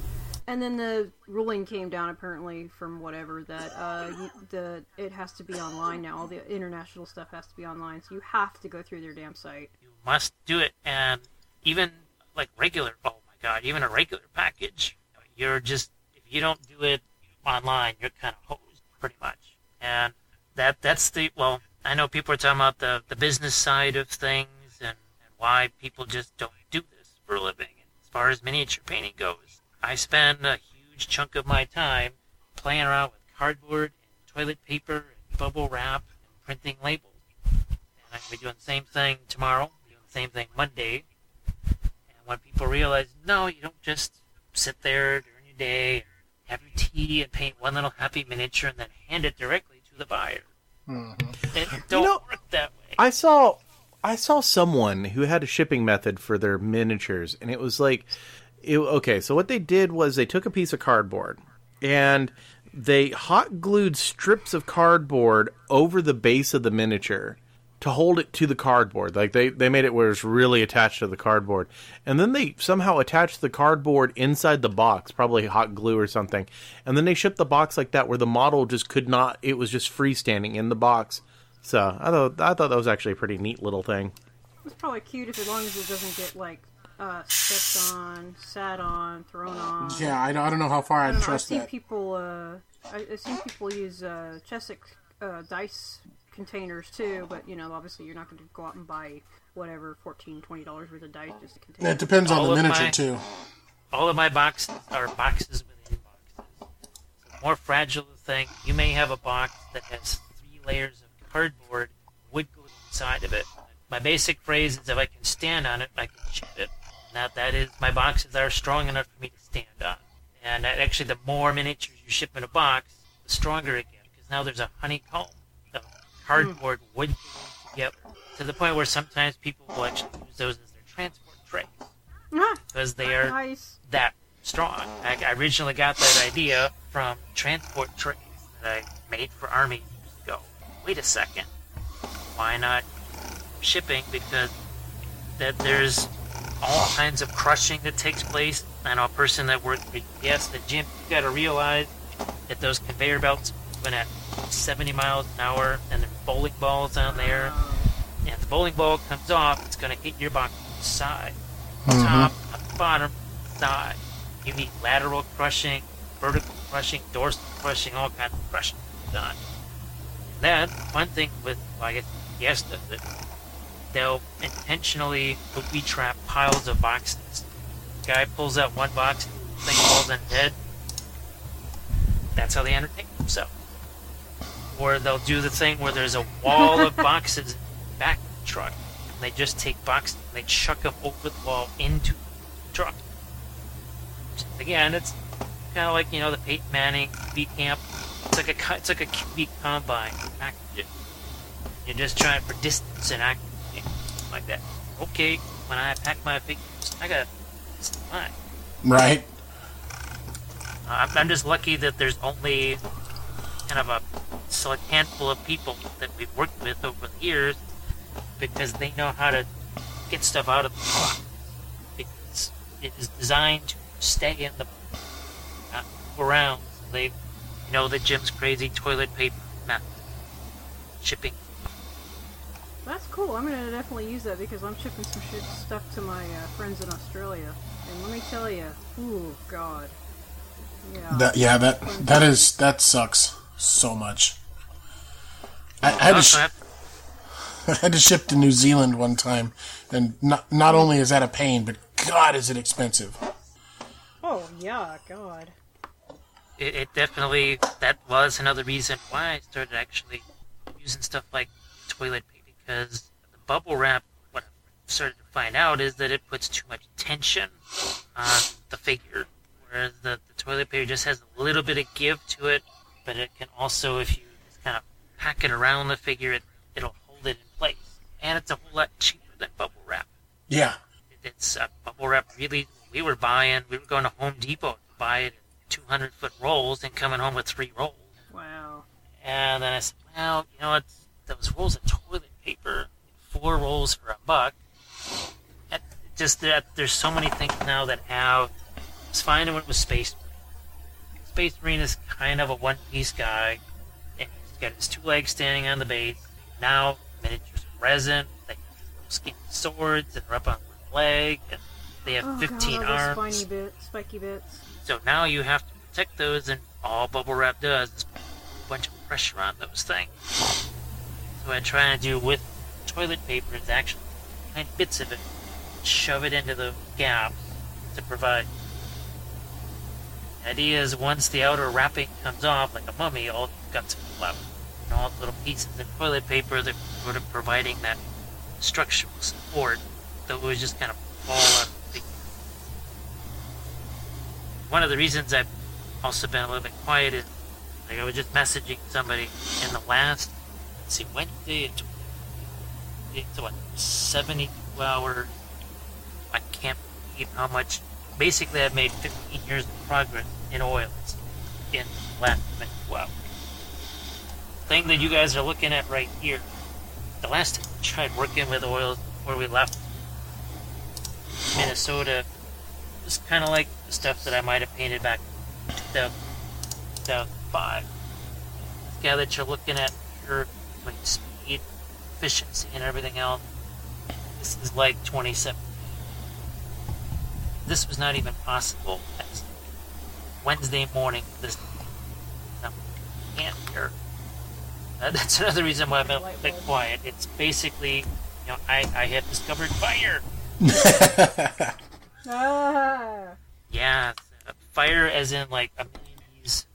And then the ruling came down, apparently, from whatever, that it has to be online now. All the international stuff has to be online, so you have to go through their damn site. You must do it, and even like regular, oh my god, even a regular package, you're just, if you don't do it online, you're kind of hosed, pretty much. And that's well, I know people are talking about the business side of things and why people just don't do this for a living. And as far as miniature painting goes, I spend a huge chunk of my time playing around with cardboard and toilet paper and bubble wrap and printing labels. And we're doing the same thing tomorrow, we're doing the same thing Monday. And when people realize, no, you don't just sit there during your day, have your tea, and paint one little happy miniature, and then hand it directly to the buyer. It don't work that way. I saw someone who had a shipping method for their miniatures, and it was like, okay, so what they did was they took a piece of cardboard, and they hot glued strips of cardboard over the base of the miniature to hold it to the cardboard. Like, they made it where it's really attached to the cardboard. And then they somehow attached the cardboard inside the box, probably hot glue or something. And then they shipped the box like that, where the model just could not, it was just freestanding in the box. So I thought that was actually a pretty neat little thing. It's probably cute as long as it doesn't get, like, stepped on, sat on, thrown on. Yeah, I don't know how far I'd trust that. I've seen people use Chesic dice containers too, but obviously you're not going to go out and buy whatever $14, $20 worth of dice just a container. It depends on the miniature too. All of my boxes are boxes within boxes. The more fragile the thing, you may have a box that has 3 layers of cardboard, wood glue inside of it. My basic phrase is, if I can stand on it, I can ship it. That is, my boxes are strong enough for me to stand on. And actually, the more miniatures you ship in a box, the stronger it gets, because now there's a honeycomb of cardboard wood glued together, to the point where sometimes people will actually use those as their transport trays, because they are that strong. I originally got that idea from transport trays that I made for Army years ago. Wait a second, why not shipping? Because there's all kinds of crushing that takes place. I know a person that worked for UPS, the gym, you got to realize that those conveyor belts went at 70 miles an hour, and there's bowling balls on there. And if the bowling ball comes off, it's going to hit your box on the side, top, on the bottom, side. You need lateral crushing, vertical crushing, dorsal crushing, all kinds of crushing done. Then, one thing with, I guess, UPS does it, they'll intentionally booby trap piles of boxes. The guy pulls out one box, the thing falls on dead. That's how they entertain themselves. Or they'll do the thing where there's a wall of boxes in the back of the truck, and they just take boxes and they chuck them over the wall into the truck. Again, it's kind of like, the Peyton Manning beat camp. It's like a QB combine package. You're just trying for distance and accuracy, like that. Okay, when I pack my figures, I got mine. Right. I'm just lucky that there's only kind of a handful of people that we've worked with over the years, because they know how to get stuff out of the box. Because it is designed to stay in the box, not move around. So they know that Jim's crazy toilet paper method. Shipping. That's cool. I'm going to definitely use that, because I'm shipping some stuff to my friends in Australia. And let me tell you, ooh, God. Yeah. That sucks so much. I had to ship to New Zealand one time, and not only is that a pain, but God, is it expensive. Oh, yeah, God. It definitely, that was another reason why I started actually using stuff like toilet paper, because the bubble wrap, what I started to find out is that it puts too much tension on the figure, whereas the toilet paper just has a little bit of give to it, but it can also, if you just kind of pack it around the figure, it'll hold it in place. And it's a whole lot cheaper than bubble wrap. Yeah. It's bubble wrap really, we were going to Home Depot to buy it in 200-foot rolls and coming home with 3 rolls. Wow. And then I said, well, it's those rolls of toilet paper, 4 rolls for $1. And just that there's so many things now that have. I was finding when it was Space Marine. Space Marine is kind of a one-piece guy, and he's got his 2 legs standing on the base. Now miniatures of resin, they have little skinny swords that are up on one leg, and they have 15 arms. Spiky bits. So now you have to protect those, and all bubble wrap does is put a bunch of pressure on those things. So what I try to do with toilet paper is actually find bits of it, shove it into the gaps to provide. The idea is once the outer wrapping comes off, like a mummy, all the guts are left. And all the little pieces of toilet paper that sort of providing that structural support, so it was just kind of fall out. One of the reasons I've also been a little bit quiet is, like, I was just messaging somebody in the last, let's see, Wednesday, it's what, 72 hours. I can't believe how much. Basically, I've made 15 years of progress in oils in the last 72 hours. The thing that you guys are looking at right here, the last time I tried working with oils before we left Minnesota, was kind of like the stuff that I might have painted back in 2005. The guy that you're looking at here, like speed, efficiency, and everything else, this is like 2017. This was not even possible as Wednesday morning. This can't hear. That's another reason why I've been a bit quiet. It's basically, I have discovered fire. Yeah, fire as in like a Miami's,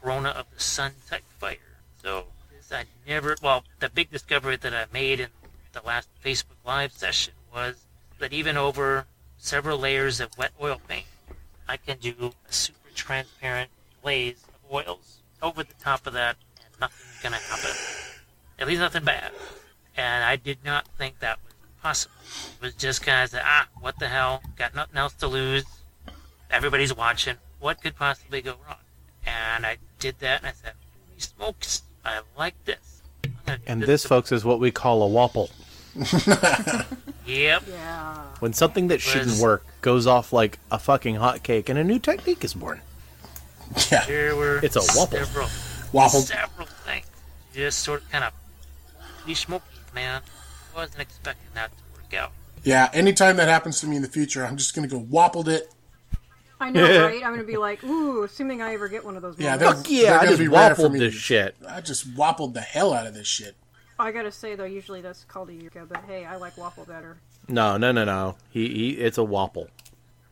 Corona of the Sun type fire. So the big discovery that I made in the last Facebook Live session was that even over several layers of wet oil paint, I can do a super transparent glaze of oils over the top of that, and nothing's gonna happen. At least nothing bad. And I did not think that was possible. It was just kind of what the hell? Got nothing else to lose. Everybody's watching. What could possibly go wrong? And I did that, and I said, holy smokes, I like this. And this, folks, is what we call a wapple. Yep. Yeah. When something that shouldn't work goes off like a fucking hotcake and a new technique is born. Yeah. There were It's a wapple. several things. Just sort of kind of pretty smoky, man. I wasn't expecting that to work out. Yeah, anytime that happens to me in the future, I'm just going to go wappled it. I know, right? I'm going to be like, ooh, assuming I ever get one of those. Yeah, moments. I just wappled this shit. I just wappled the hell out of this shit. I gotta say, though, usually that's called a yucca, but hey, I like waffle better. No. It's a wapple.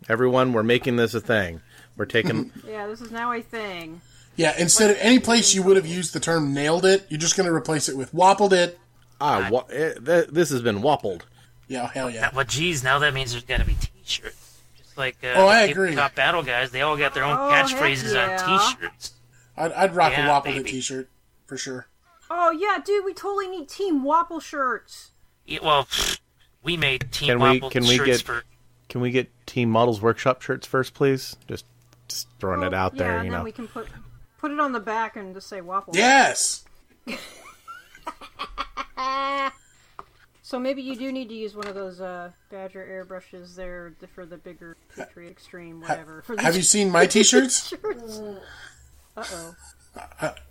Everyone, we're making this a thing. We're taking... Yeah, this is now a thing. Yeah, instead of any place you would have used the term nailed it, you're just going to replace it with wappled it. This has been wappled. Yeah, hell yeah. Well, geez, now that means there's got to be t-shirts. Just like I agree. Top battle guys, they all got their own catchphrases on t-shirts. I'd rock a wappled it baby. t-shirt, for sure. Oh, yeah, dude, we totally need Team Wapple shirts. Yeah, well, we made Team Wapple shirts for... Can we get Team Models Workshop shirts first, please? Just throwing it out there, and then we can put it on the back and just say Waffle. Yes! So maybe you do need to use one of those Badger airbrushes there for the bigger Patriot Extreme, whatever. Have you seen my t-shirts? Uh-oh.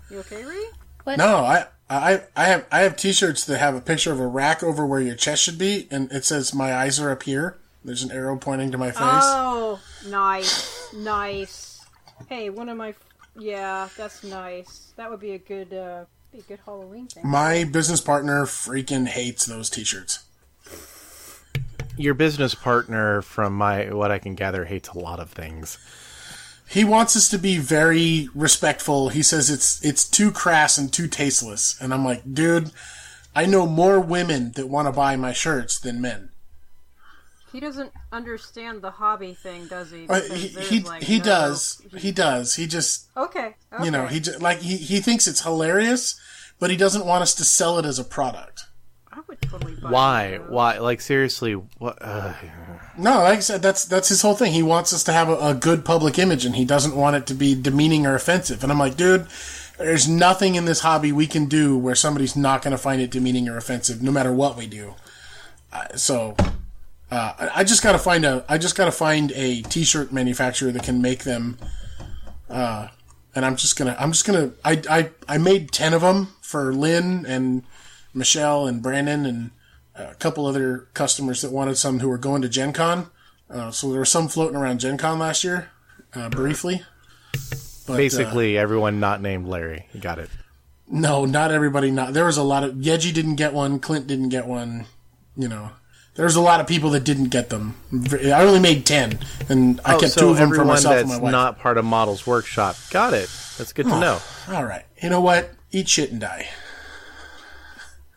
You okay, Ree? What? No, I have t-shirts that have a picture of a rack over where your chest should be, and it says my eyes are up here. There's an arrow pointing to my face. Oh, nice. Hey, one of my... Yeah, that's nice. That would be a good Halloween thing. My business partner freaking hates those t-shirts. Your business partner, from what I can gather, hates a lot of things. He wants us to be very respectful. He says it's too crass and too tasteless. And I'm like, dude, I know more women that want to buy my shirts than men. He doesn't understand the hobby thing, does he? He does. He does. He just... Okay. He thinks it's hilarious, but he doesn't want us to sell it as a product. I would totally buy Why? Why? Like, seriously, what? No, like I said, that's his whole thing. He wants us to have a good public image, and he doesn't want it to be demeaning or offensive. And I'm like, dude, there's nothing in this hobby we can do where somebody's not going to find it demeaning or offensive, no matter what we do. I just gotta find a t-shirt manufacturer that can make them. And I made 10 of them for Lynn and Michelle and Brandon and a couple other customers that wanted some who were going to Gen Con. So there were some floating around Gen Con last year, briefly. But, basically, everyone not named Larry. You got it. No, not everybody. There was a lot of... Yeji didn't get one. Clint didn't get one. There's a lot of people that didn't get them. I only made 10, and I kept 2 of them for myself and my wife. Everyone that's not part of Models Workshop. Got it. That's good to know. All right. You know what? Eat shit and die.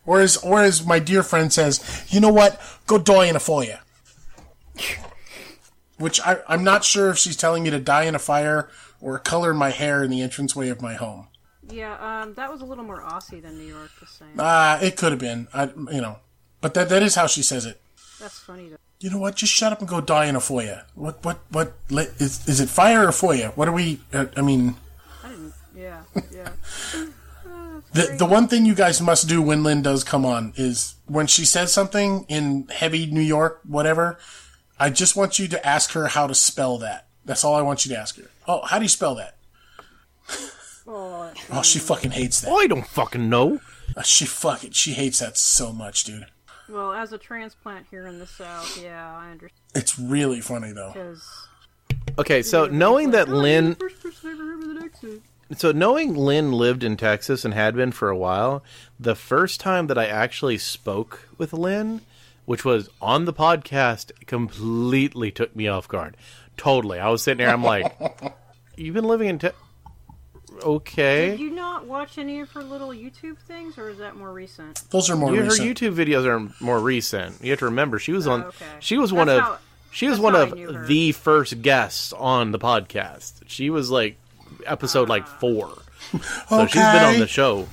Or as my dear friend says, you know what? Go die in a fire. Which I'm not sure if she's telling me to die in a fire or color my hair in the entranceway of my home. Yeah, that was a little more Aussie than New York, just saying. It could have been. But that is how she says it. That's funny, though. You know what? Just shut up and go die in a foyer. What, is it fire or foyer? What are we, I didn't, yeah. The one thing you guys must do when Lynn does come on is when she says something in heavy New York, whatever, I just want you to ask her how to spell that. That's all I want you to ask her. Oh, how do you spell that? Oh, she fucking hates that. I don't fucking know. She hates that so much, dude. Well, as a transplant here in the South, yeah, I understand. It's really funny, though. Okay, so knowing that Lynn... First person I ever heard with an accent. So knowing Lynn lived in Texas and had been for a while, the first time that I actually spoke with Lynn, which was on the podcast, completely took me off guard. Totally. I was sitting there, I'm like, you've been living in Texas? Okay. Did you not watch any of her little YouTube things, or is that more recent? Those are more recent. Her YouTube videos are more recent. You have to remember, she was on. Okay. She was one of the first guests on the podcast. She was like episode 4, so she's been on the show.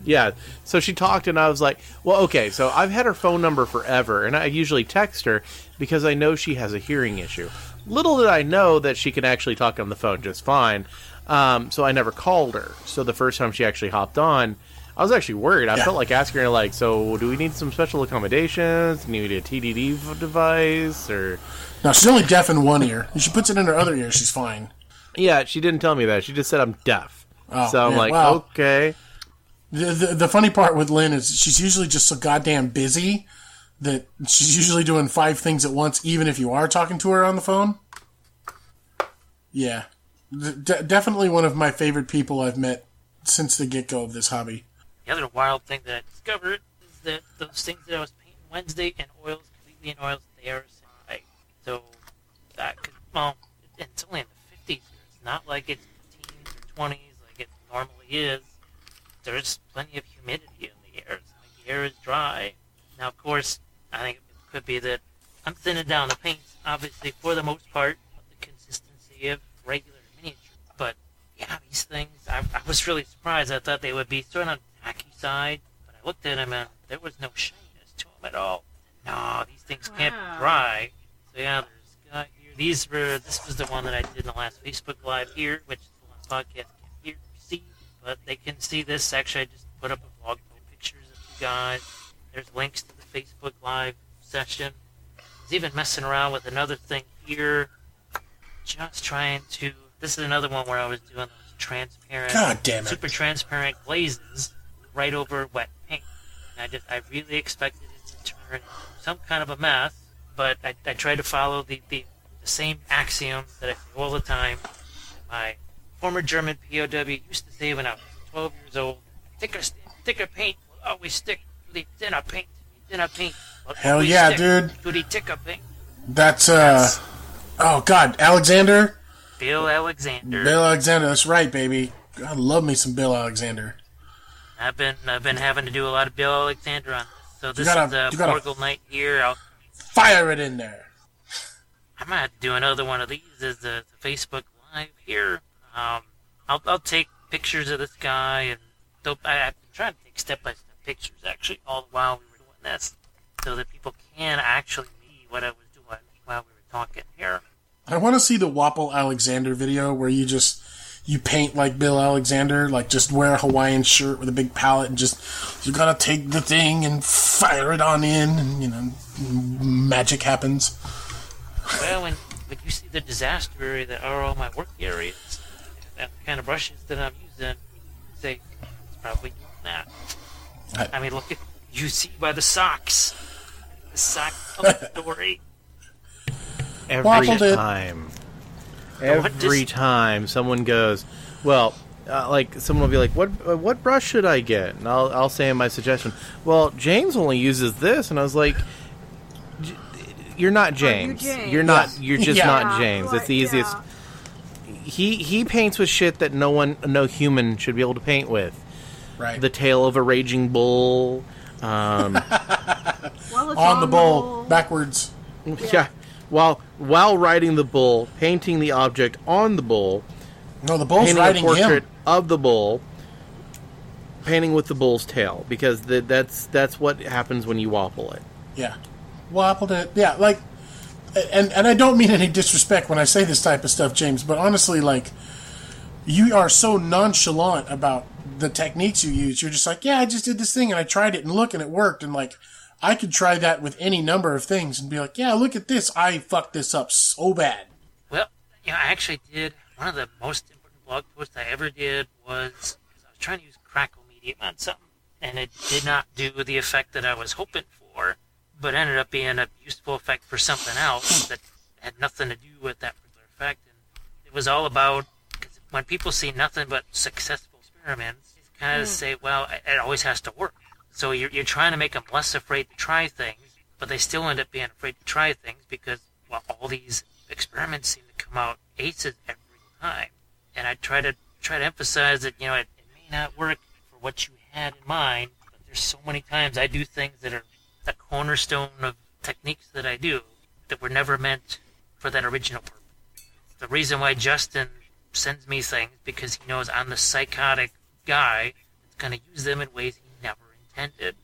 Yeah, so she talked, and I was like, well, okay, so I've had her phone number forever, and I usually text her because I know she has a hearing issue. Little did I know that she can actually talk on the phone just fine. So I never called her. So the first time she actually hopped on, I was actually worried. I felt like asking her, like, so do we need some special accommodations? Do you need a TDD device? Or no, she's only deaf in one ear. If she puts it in her other ear, she's fine. Yeah, she didn't tell me that. She just said I'm deaf. Oh, so I'm like, well, okay. The funny part with Lynn is she's usually just so goddamn busy that she's usually doing 5 things at once, even if you are talking to her on the phone. Yeah. Definitely one of my favorite people I've met since the get-go of this hobby. The other wild thing that I discovered is that those things that I was painting Wednesday in oils, completely in oils, they are semi. So that could, well, it's only in the 50s. It's not like it's teens or 20s like it normally is. There's plenty of humidity in the air. So the air is dry. Now, of course, I think it could be that I'm thinning down the paints, obviously, for the most part, of the consistency of regular miniature. But, yeah, these things, I was really surprised. I thought they would be sort of on the tacky side, but I looked at them and there was no shininess to them at all. No, these things can't be dry. So, yeah, there's got here. This was the one that I did in the last Facebook Live here, which the one podcast can't see, but they can see this. Actually, I just put up a vlog with pictures of you guys. There's links to the Facebook Live session. I was even messing around with another thing here. Just trying to... This is another one where I was doing those transparent... God damn it. Super transparent glazes right over wet paint. And I really expected it to turn into some kind of a mess, but I tried to follow the same axiom that I say all the time. My former German POW used to say when I was 12 years old, thicker paint will always stick to the thinner paint. Thinner paint will Hell yeah, dude. To the thicker paint. That's, oh, God, Alexander? Bill Alexander. Bill Alexander, that's right, baby. I love me some Bill Alexander. I've been having to do a lot of Bill Alexander on this. So this is Portal Night here. Fire it in there. I might have to do another one of these as the Facebook Live here. I'll take pictures of this guy, and I've been trying to take step-by-step pictures, actually, all the while we were doing this, so that people can actually see what I was doing while we were talking here. I want to see the Wapple Alexander video where you paint like Bill Alexander, like just wear a Hawaiian shirt with a big palette and just, you gotta take the thing and fire it on in, and, magic happens. Well, when you see the disaster area that are all my work areas, that kind of brushes that I'm using, you say, it's probably doing that. I mean, look at, you see by the socks. The sock story. Every time someone goes, well, like someone will be like, what brush should I get? And I'll say in my suggestion, well, James only uses this, and I was like, you're not James. You're not. You're just not James. It's the easiest. He paints with shit that no human should be able to paint with. Right. the tail of a raging bull. Well, it's On the bull, backwards. Yeah. While riding the bull, painting the object on the bull, No, the bull's painting a riding portrait him. of the bull, painting with the bull's tail, because that's what happens when you wobble it. Yeah. Wobbled it. Yeah, like, and I don't mean any disrespect when I say this type of stuff, James, but honestly, like, you are so nonchalant about the techniques you use. You're just like, yeah, I just did this thing and I tried it and look and it worked. And like, I could try that with any number of things and be like, yeah, look at this. I fucked this up so bad. Well, I actually did. One of the most important blog posts I ever did was I was trying to use crackle medium on something, and it did not do the effect that I was hoping for, but ended up being a useful effect for something else that had nothing to do with that particular effect. And it was all about, cause when people see nothing but successful experiments, it's kind of say, well, it always has to work. So you're trying to make them less afraid to try things, but they still end up being afraid to try things because, well, all these experiments seem to come out aces every time. And I try to emphasize that, it may not work for what you had in mind, but there's so many times I do things that are the cornerstone of techniques that I do that were never meant for that original purpose. The reason why Justin sends me things because he knows I'm the psychotic guy that's going to use them in ways he never intended.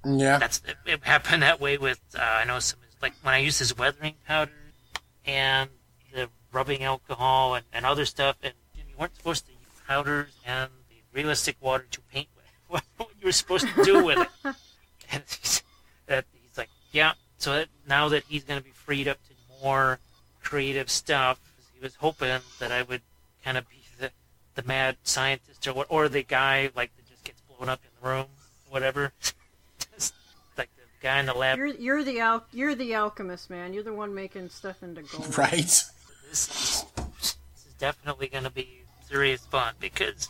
Yeah. It happened that way with, I know some, like when I used his weathering powder and the rubbing alcohol and other stuff, and you weren't supposed to use powders and the realistic water to paint with. What you were supposed to do with it. And he's like, yeah, so now that he's going to be freed up to more creative stuff, he was hoping that I would kind of be the mad scientist or the guy like that just gets blown up in the room, whatever. Just like the guy in the lab. You're the alchemist, man. You're the one making stuff into gold. Right. This is definitely going to be serious fun because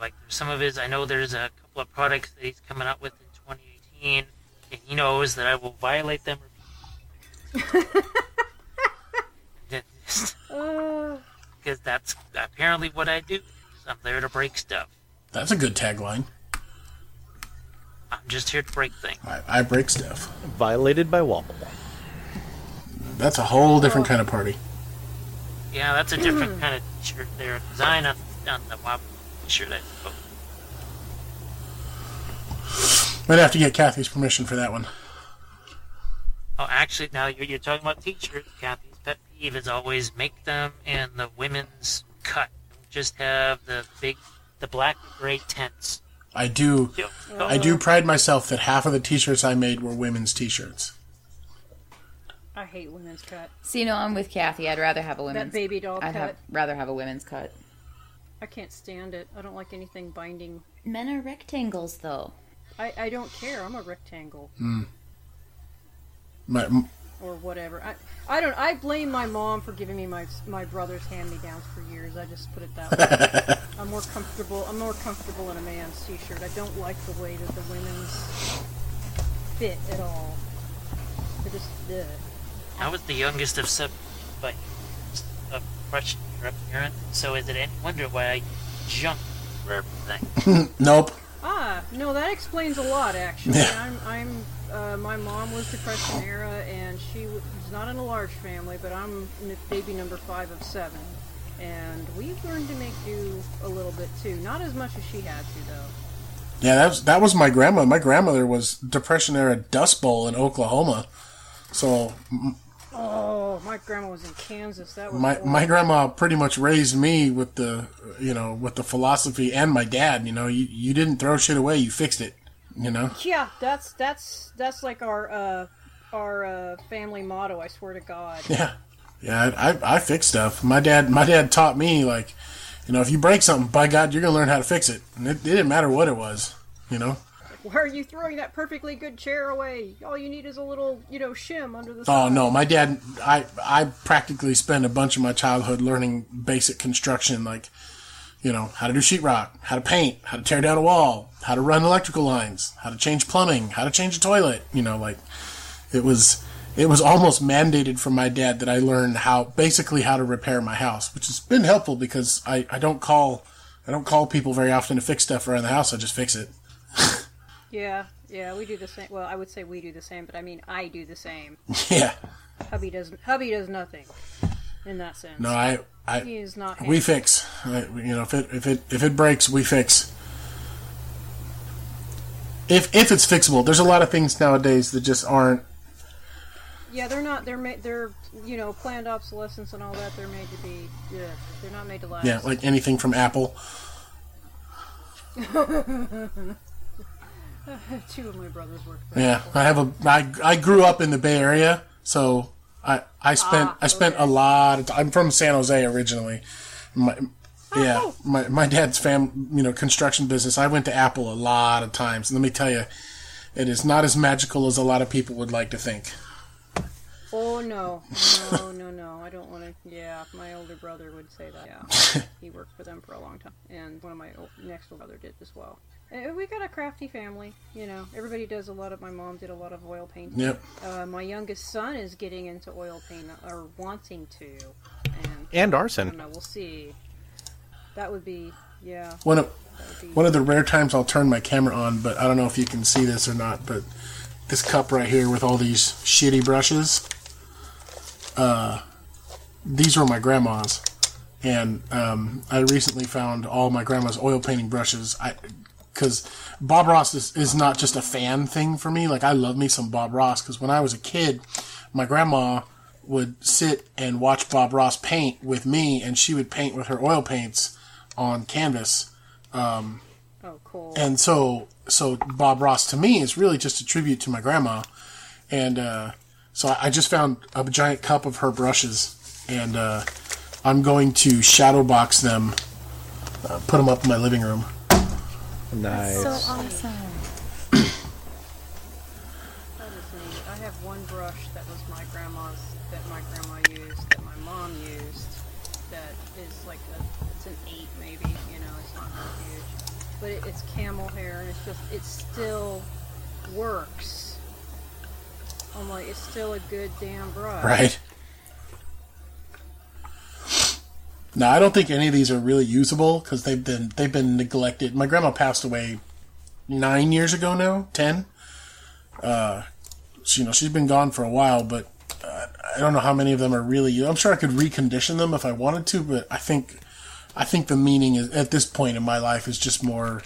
like some of his. I know there's a couple of products that he's coming out with in 2018, and he knows that I will violate them. Because that's apparently what I do. I'm there to break stuff. That's a good tagline. I'm just here to break things. I break stuff. Violated by wobble. That's a whole different kind of party. Yeah, that's a different kind of t-shirt there. Design on the wobble t-shirt, I suppose. Might have to get Kathy's permission for that one. Oh, actually, now you're talking about t-shirts. Kathy's pet peeve is always make them in the women's cut. Don't just have the black and gray tents. I do pride myself that half of the t-shirts I made were women's t-shirts. I hate women's cut. See, no, I'm with Kathy. I'd rather have a women's. That baby doll cut. Rather have a women's cut. I can't stand it. I don't like anything binding. Men are rectangles, though. I don't care. I'm a rectangle. Or whatever. I blame my mom for giving me my brother's hand-me-downs for years. I just put it that way. I'm more comfortable in a man's t-shirt. I don't like the way that the women's fit at all. They're just I was the youngest of 7, but a question your appearance. So is it any wonder why I jump for everything? Nope. No, that explains a lot, actually. Yeah. My mom was Depression era, and she was not in a large family, but I'm baby number 5 of 7. And we've learned to make do a little bit, too. Not as much as she had to, though. Yeah, that was my grandma. My grandmother was Depression era Dust Bowl in Oklahoma. So... Oh, my grandma was in Kansas. That was my grandma pretty much raised me with the philosophy, and my dad. You didn't throw shit away, you fixed it. Yeah, that's like our family motto. I swear to God. Yeah. I fix stuff. My dad taught me, like, if you break something, by God, you're gonna learn how to fix it. And it didn't matter what it was. Why are you throwing that perfectly good chair away? All you need is a little, shim under the Oh, side. no, my dad, I practically spent a bunch of my childhood learning basic construction, like, how to do sheetrock, how to paint, how to tear down a wall, how to run electrical lines, how to change plumbing, how to change a toilet, it was almost mandated from my dad that I learn how to repair my house, which has been helpful because I don't call I don't call people very often to fix stuff around the house. I just fix it. Yeah, we do the same. Well, I would say we do the same, but I mean I do the same. Yeah. Hubby does nothing in that sense. No, he is not. We fix. If it breaks, we fix. If it's fixable, there's a lot of things nowadays that just aren't. Yeah, they're not. They're planned obsolescence and all that. They're made to be. Yeah, they're not made to last. Yeah, like anything from Apple. Two of my brothers work for Yeah, Apple. I grew up in the Bay Area, so I spent a lot of time. I'm from San Jose originally. My dad's construction business. I went to Apple a lot of times. And let me tell you, it is not as magical as a lot of people would like to think. Oh no! I don't want to. Yeah, my older brother would say that. Yeah, he worked for them for a long time, and one of my next door brother did as well. And we got a crafty family. Everybody does a lot of. My mom did a lot of oil painting. Yep. My youngest son is getting into oil paint or wanting to, And I arson. don't know. We'll see. That would be One of the rare times I'll turn my camera on, but I don't know if you can see this or not. But this cup right here with all these shitty brushes. These were my grandma's, and I recently found all my grandma's oil painting brushes. Because Bob Ross is not just a fan thing for me. Like, I love me some Bob Ross, because when I was a kid, my grandma would sit and watch Bob Ross paint with me, and she would paint with her oil paints on canvas. Oh, cool. And so Bob Ross to me is really just a tribute to my grandma, and so I just found a giant cup of her brushes, and I'm going to shadow box them, put them up in my living room. Nice. So awesome. That is neat. I have one brush that was my grandma's, that my grandma used, that my mom used, that is like it's an 8 maybe, it's not very huge. But it's camel hair, and it still works. I'm like, it's still a good damn brush. Right. No, I don't think any of these are really usable because they've been neglected. My grandma passed away 9 years ago now, 10. She's been gone for a while, but I don't know how many of them are really. I'm sure I could recondition them if I wanted to, but I think the meaning is, at this point in my life, is just more,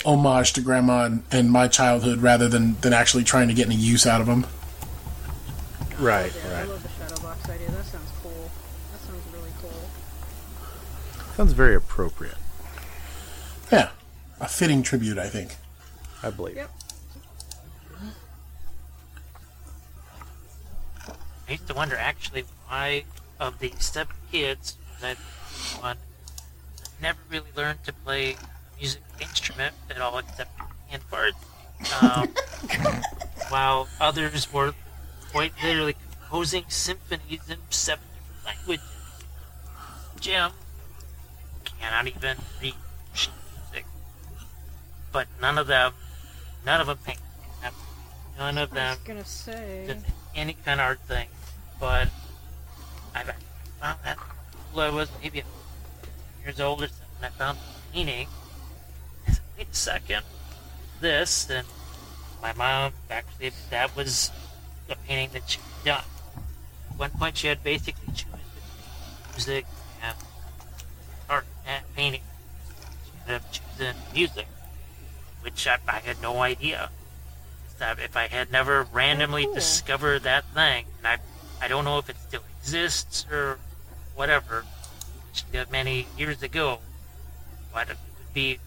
homage to grandma and my childhood rather than actually trying to get any use out of them. Right. I love the shadow box idea. That sounds cool. That sounds really cool. Sounds very appropriate, Yeah, a fitting tribute, I think. I believe. Yep. I used to wonder actually why of the 7 kids that one never really learned to play a musical instrument at all except hand parts, while others were quite literally composing symphonies in 7 different languages. Jim cannot even read sheet music, but none of them paint. None of them I was gonna say. did any kind of art thing, but I found that I was maybe 15 years old or something. I found the painting. I said, wait a second, this, and my mom actually, that was a painting that she had done. At one point, she had basically chosen between music and art and painting. She ended up choosing music, which I had no idea. If I had never randomly discovered that thing, and I don't know if it still exists or whatever, which did many years ago, but it would be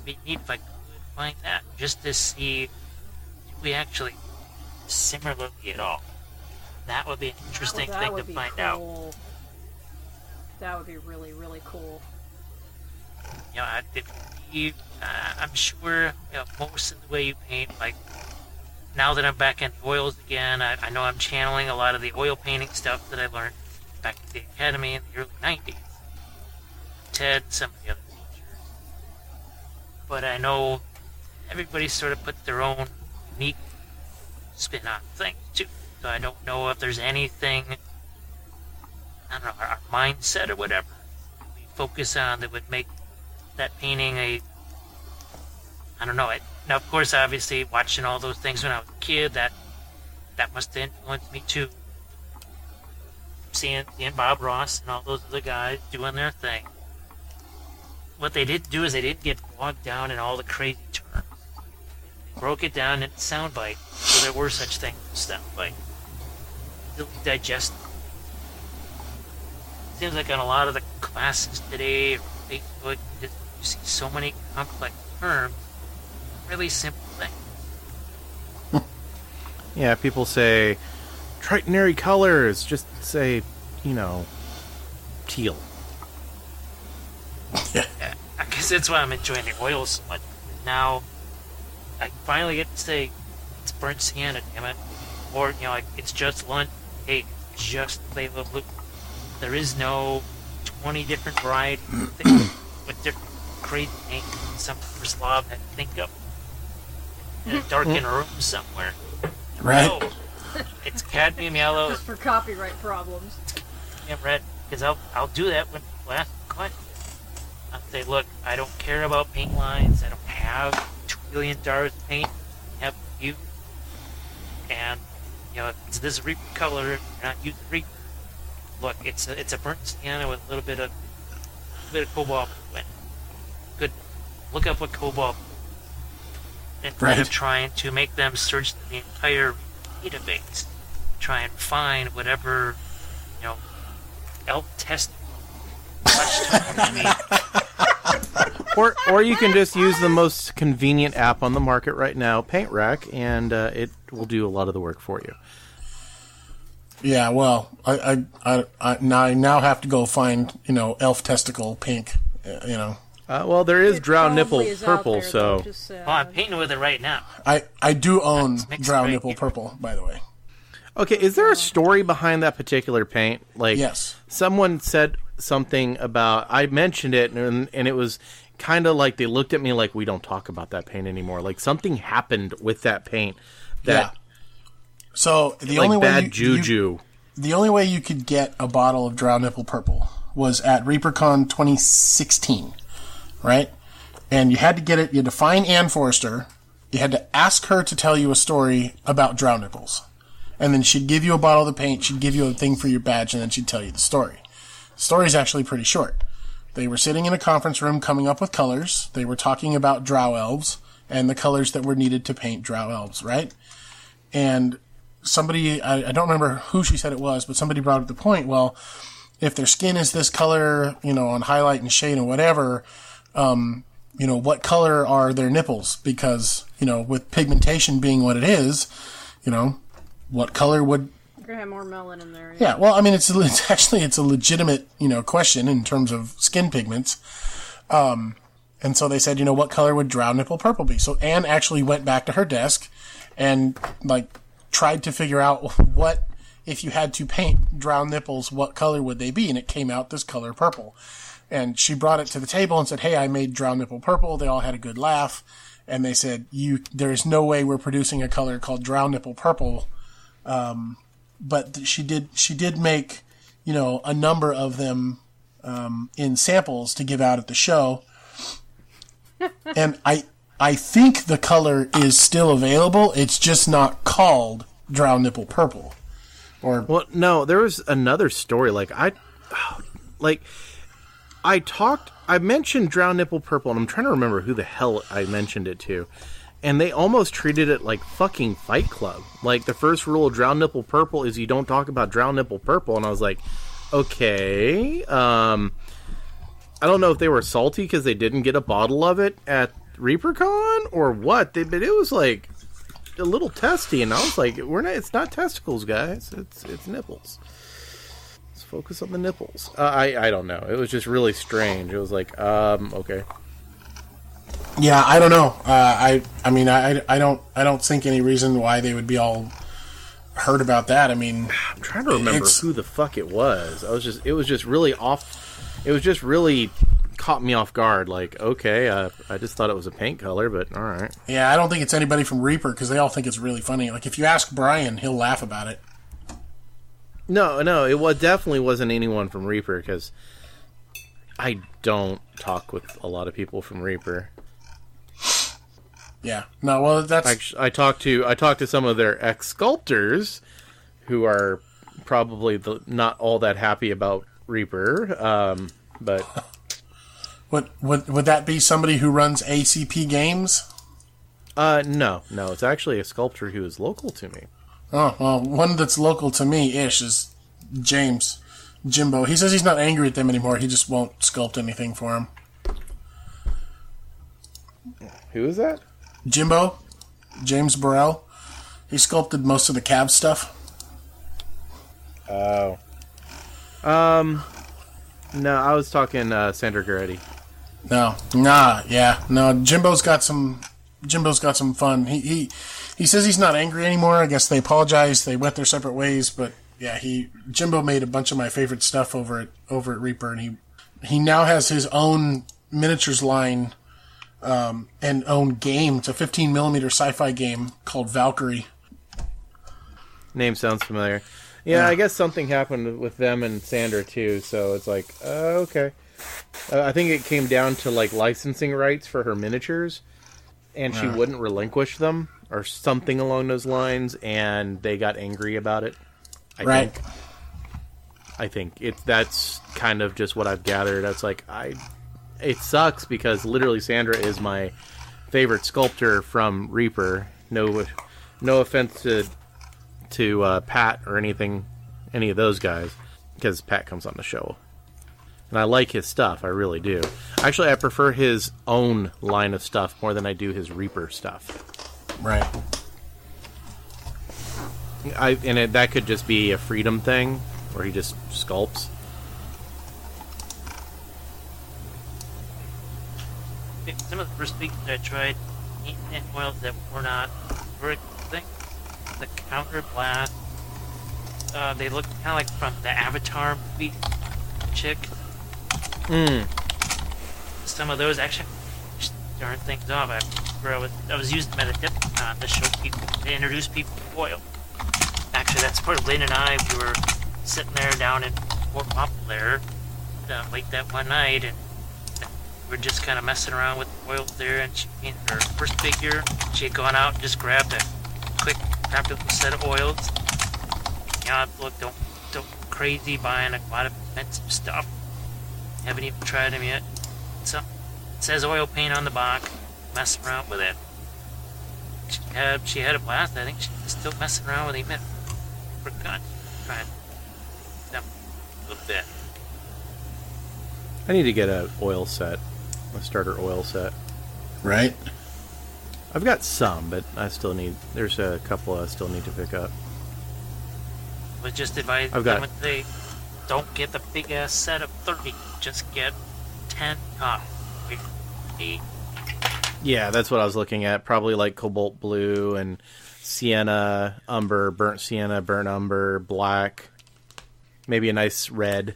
neat if I could find that, just to see, do we actually similarly at all? That would be an interesting thing to find out. That would be really, really cool. I'm sure most of the way you paint, like, now that I'm back in the oils again, I know I'm channeling a lot of the oil painting stuff that I learned back at the academy in the early 90s. Ted, some of the other teachers. But I know everybody sort of puts their own unique spin on things, too. So I don't know if there's anything, I don't know, our mindset or whatever we focus on that would make that painting I don't know. Now, of course, obviously, watching all those things when I was a kid, that must have influenced me too. Seeing Bob Ross and all those other guys doing their thing. What they didn't do is they didn't get bogged down in all the crazy terms. They broke it down into sound bites, so there were such things as sound bites. Really digestible. Seems like on a lot of the classes today, or Facebook, you see so many complex terms, really simple things. Yeah, people say Tritonary colors. Just say, teal. Yeah, I guess that's why I'm enjoying the oils so much. Now, I finally get to say it's burnt sienna, damn it. Or, it's just lunch. Hey, just Layla Blue. There is no 20 different varieties of things with different crazy names some Slav had to think of in a darkened room somewhere. Right. No, it's cadmium yellow. Just for copyright problems. Cadmium red. Because I'll do that when people ask me questions. I'll say, look, I don't care about paint lines. I don't have $2 billion of paint. I have a few. And, if it's this Reaper color, you're not using Reaper. Look, it's a burnt sienna with a little bit of cobalt blue in it. Good. Look up what cobalt blue is. Instead of trying to make them search the entire database, try and find whatever, elf test. Or you can just use the most convenient app on the market right now, Paint Rack, and it will do a lot of the work for you. Yeah, well, I now have to go find elf testicle pink. Well, there is Drow Nipple Probably is out Purple, there, so though, just, Well, I'm painting with it right now. I do own That's mixed Drow right Nipple here. Purple, by the way. okay. Is there a story behind that particular paint? Like, Yes. someone said something about. I mentioned it, and it was kind of like they looked at me like, we don't talk about that paint anymore. Like something happened with that paint that So the like only way bad juju. the only way you could get a bottle of Drow Nipple Purple was at ReaperCon 2016, right? And you had to get it. You had to find Ann Forrester. You had to ask her to tell you a story about Drow Nipples, and then she'd give you a bottle of the paint. She'd give you a thing for your badge, and then she'd tell you the story. The story's actually pretty short. They were sitting in a conference room coming up with colors. They were talking about Drow elves and the colors that were needed to paint Drow elves, right? And somebody, I don't remember who she said it was, but somebody brought up the point, well, if their skin is this color, on highlight and shade and whatever, what color are their nipples? Because, with pigmentation being what it is, what color would... You're gonna have more melon in there. Yeah, well, I mean, it's a legitimate, question in terms of skin pigments. And so they said, what color would Drow Nipple Purple be? So Anne actually went back to her desk and, tried to figure out what, if you had to paint Drow nipples, what color would they be? And it came out this color purple. And she brought it to the table and said, hey, I made Drow Nipple Purple. They all had a good laugh. And they said, there is no way we're producing a color called Drow Nipple Purple. But she did make, a number of them in samples to give out at the show. And I think the color is still available. It's just not called Drow Nipple Purple. Well, no, there was another story. I mentioned Drow Nipple Purple, and I'm trying to remember who the hell I mentioned it to. And they almost treated it like fucking Fight Club. Like, the first rule of Drow Nipple Purple is you don't talk about Drow Nipple Purple. And I was like, okay. I don't know if they were salty because they didn't get a bottle of it at ReaperCon or what. But it was like a little testy, and I was like, it's not testicles, guys. It's nipples. Let's focus on the nipples. I don't know. It was just really strange. It was like, okay. Yeah, I don't know. I don't think any reason why they would be all hurt about that. I mean, I'm trying to remember who the fuck it was. It was just really off. It was just really caught me off guard. Like, okay, I just thought it was a paint color, but all right. Yeah, I don't think it's anybody from Reaper because they all think it's really funny. Like, if you ask Brian, he'll laugh about it. No, it definitely wasn't anyone from Reaper because I don't talk with a lot of people from Reaper. Yeah. No, well, that's... I talked to some of their ex-sculptors who are probably not all that happy about Reaper, but... Would that be somebody who runs ACP Games? No. It's actually a sculptor who is local to me. Oh, well, one that's local to me-ish is Jimbo. He says he's not angry at them anymore. He just won't sculpt anything for him. Who is that? Jimbo. James Burrell. He sculpted most of the cab stuff. Oh. No, I was talking Sandra Garetti. No, Jimbo's got some fun. He says he's not angry anymore. I guess they apologized. They went their separate ways, but yeah, Jimbo made a bunch of my favorite stuff over at Reaper, and he now has his own miniatures line and own game. It's a 15mm sci-fi game called Valkyrie. Name sounds familiar. Yeah, I guess something happened with them and Sandra too, so it's like, okay. I think it came down to like licensing rights for her miniatures, and she wouldn't relinquish them, or something along those lines, and they got angry about it. I think that's kind of just what I've gathered. That's like, it sucks because literally Sandra is my favorite sculptor from Reaper. No offense to Pat or any of those guys, because Pat comes on the show. And I like his stuff, I really do. Actually, I prefer his own line of stuff more than I do his Reaper stuff. Right. That could just be a freedom thing, where he just sculpts. Some of the first weeks that I tried heating in oils that were not very thing. The counter blast. They look kind of like from the Avatar movie chick. Some of those actually darn things off. I was using them at a Dipcon to show people, to introduce people to oil. Actually, that's where Lynn and I, we were sitting there down in Fort Poplar late that one night, and we were just kind of messing around with the oils there, and she painted her first figure. She had gone out and just grabbed a quick practical set of oils. Look, don't go crazy buying a lot of expensive stuff. Haven't even tried them yet. So, it says oil paint on the box. Messing around with it. She had a blast. I think she's still messing around with it. Forgot. Trying them a little bit. I need to get a starter oil set. Right. I've got some, but there's a couple I still need to pick up. But just advise them when they don't get the big ass set of 30. Just get 10 copies. Yeah, that's what I was looking at. Probably like cobalt blue and sienna, umber, burnt sienna, burnt umber, black. Maybe a nice red.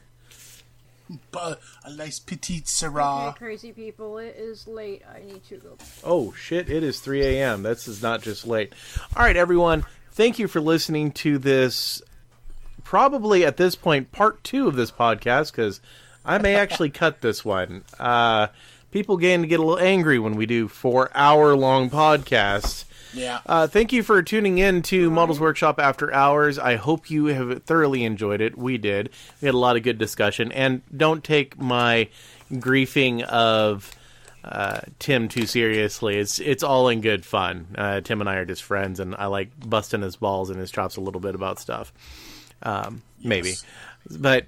A nice petite Syrah. Okay, crazy people, it is late. I need to go. Oh, shit, it is 3 a.m. This is not just late. All right, everyone, thank you for listening to this, probably at this point, part 2 of this podcast, because I may actually cut this one. People getting to get a little angry when we do 4-hour-long podcasts. Yeah. Thank you for tuning in to Models Workshop After Hours. I hope you have thoroughly enjoyed it. We did. We had a lot of good discussion. And don't take my griefing of Tim too seriously. It's all in good fun. Tim and I are just friends, and I like busting his balls and his chops a little bit about stuff. Maybe. But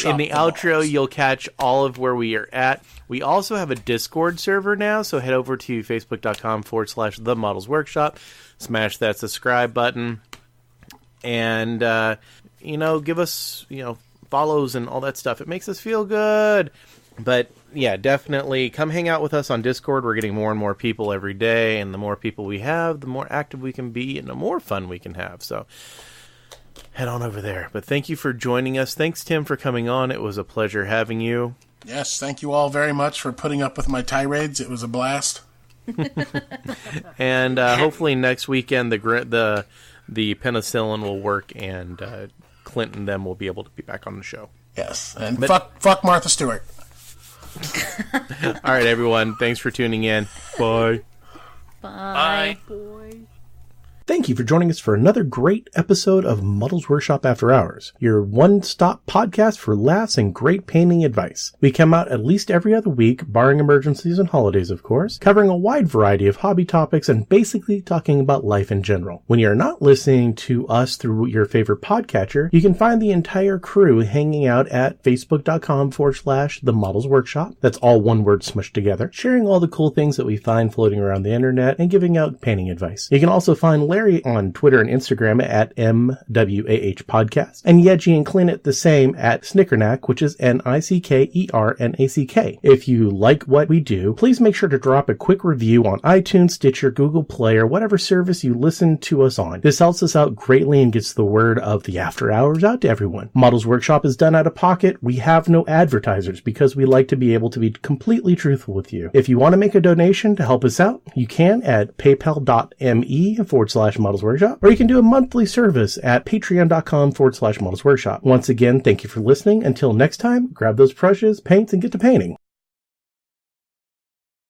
in the outro, you'll catch all of where we are at. We also have a Discord server now, so head over to facebook.com/The Models Workshop. Smash that subscribe button. And, give us, follows and all that stuff. It makes us feel good. But, yeah, definitely come hang out with us on Discord. We're getting more and more people every day, and the more people we have, the more active we can be, and the more fun we can have. So head on over there. But thank you for joining us. Thanks, Tim, for coming on. It was a pleasure having you. Yes, thank you all very much for putting up with my tirades. It was a blast. And hopefully next weekend the penicillin will work, and Clint and them will be able to be back on the show. Yes, and fuck Martha Stewart. All right, everyone. Thanks for tuning in. Bye. Bye. Boy. Thank you for joining us for another great episode of Muddle's Workshop After Hours, your one-stop podcast for laughs and great painting advice. We come out at least every other week, barring emergencies and holidays, of course, covering a wide variety of hobby topics and basically talking about life in general. When you're not listening to us through your favorite podcatcher, you can find the entire crew hanging out at facebook.com/The Models Workshop. That's all one word smushed together, sharing all the cool things that we find floating around the internet and giving out painting advice. You can also find Larry on Twitter and Instagram at MWAH Podcast, and Yeji and Clint the same at Snickernack, which is NICKERNACK. If you like what we do, please make sure to drop a quick review on iTunes, Stitcher, Google Play, or whatever service you listen to us on. This helps us out greatly and gets the word of the After Hours out to everyone. Models Workshop is done out of pocket. We have no advertisers because we like to be able to be completely truthful with you. If you want to make a donation to help us out, you can at paypal.me/Models Workshop, or you can do a monthly service at patreon.com/Models Workshop. Once again, thank you for listening. Until next time, grab those brushes, paints, and get to painting.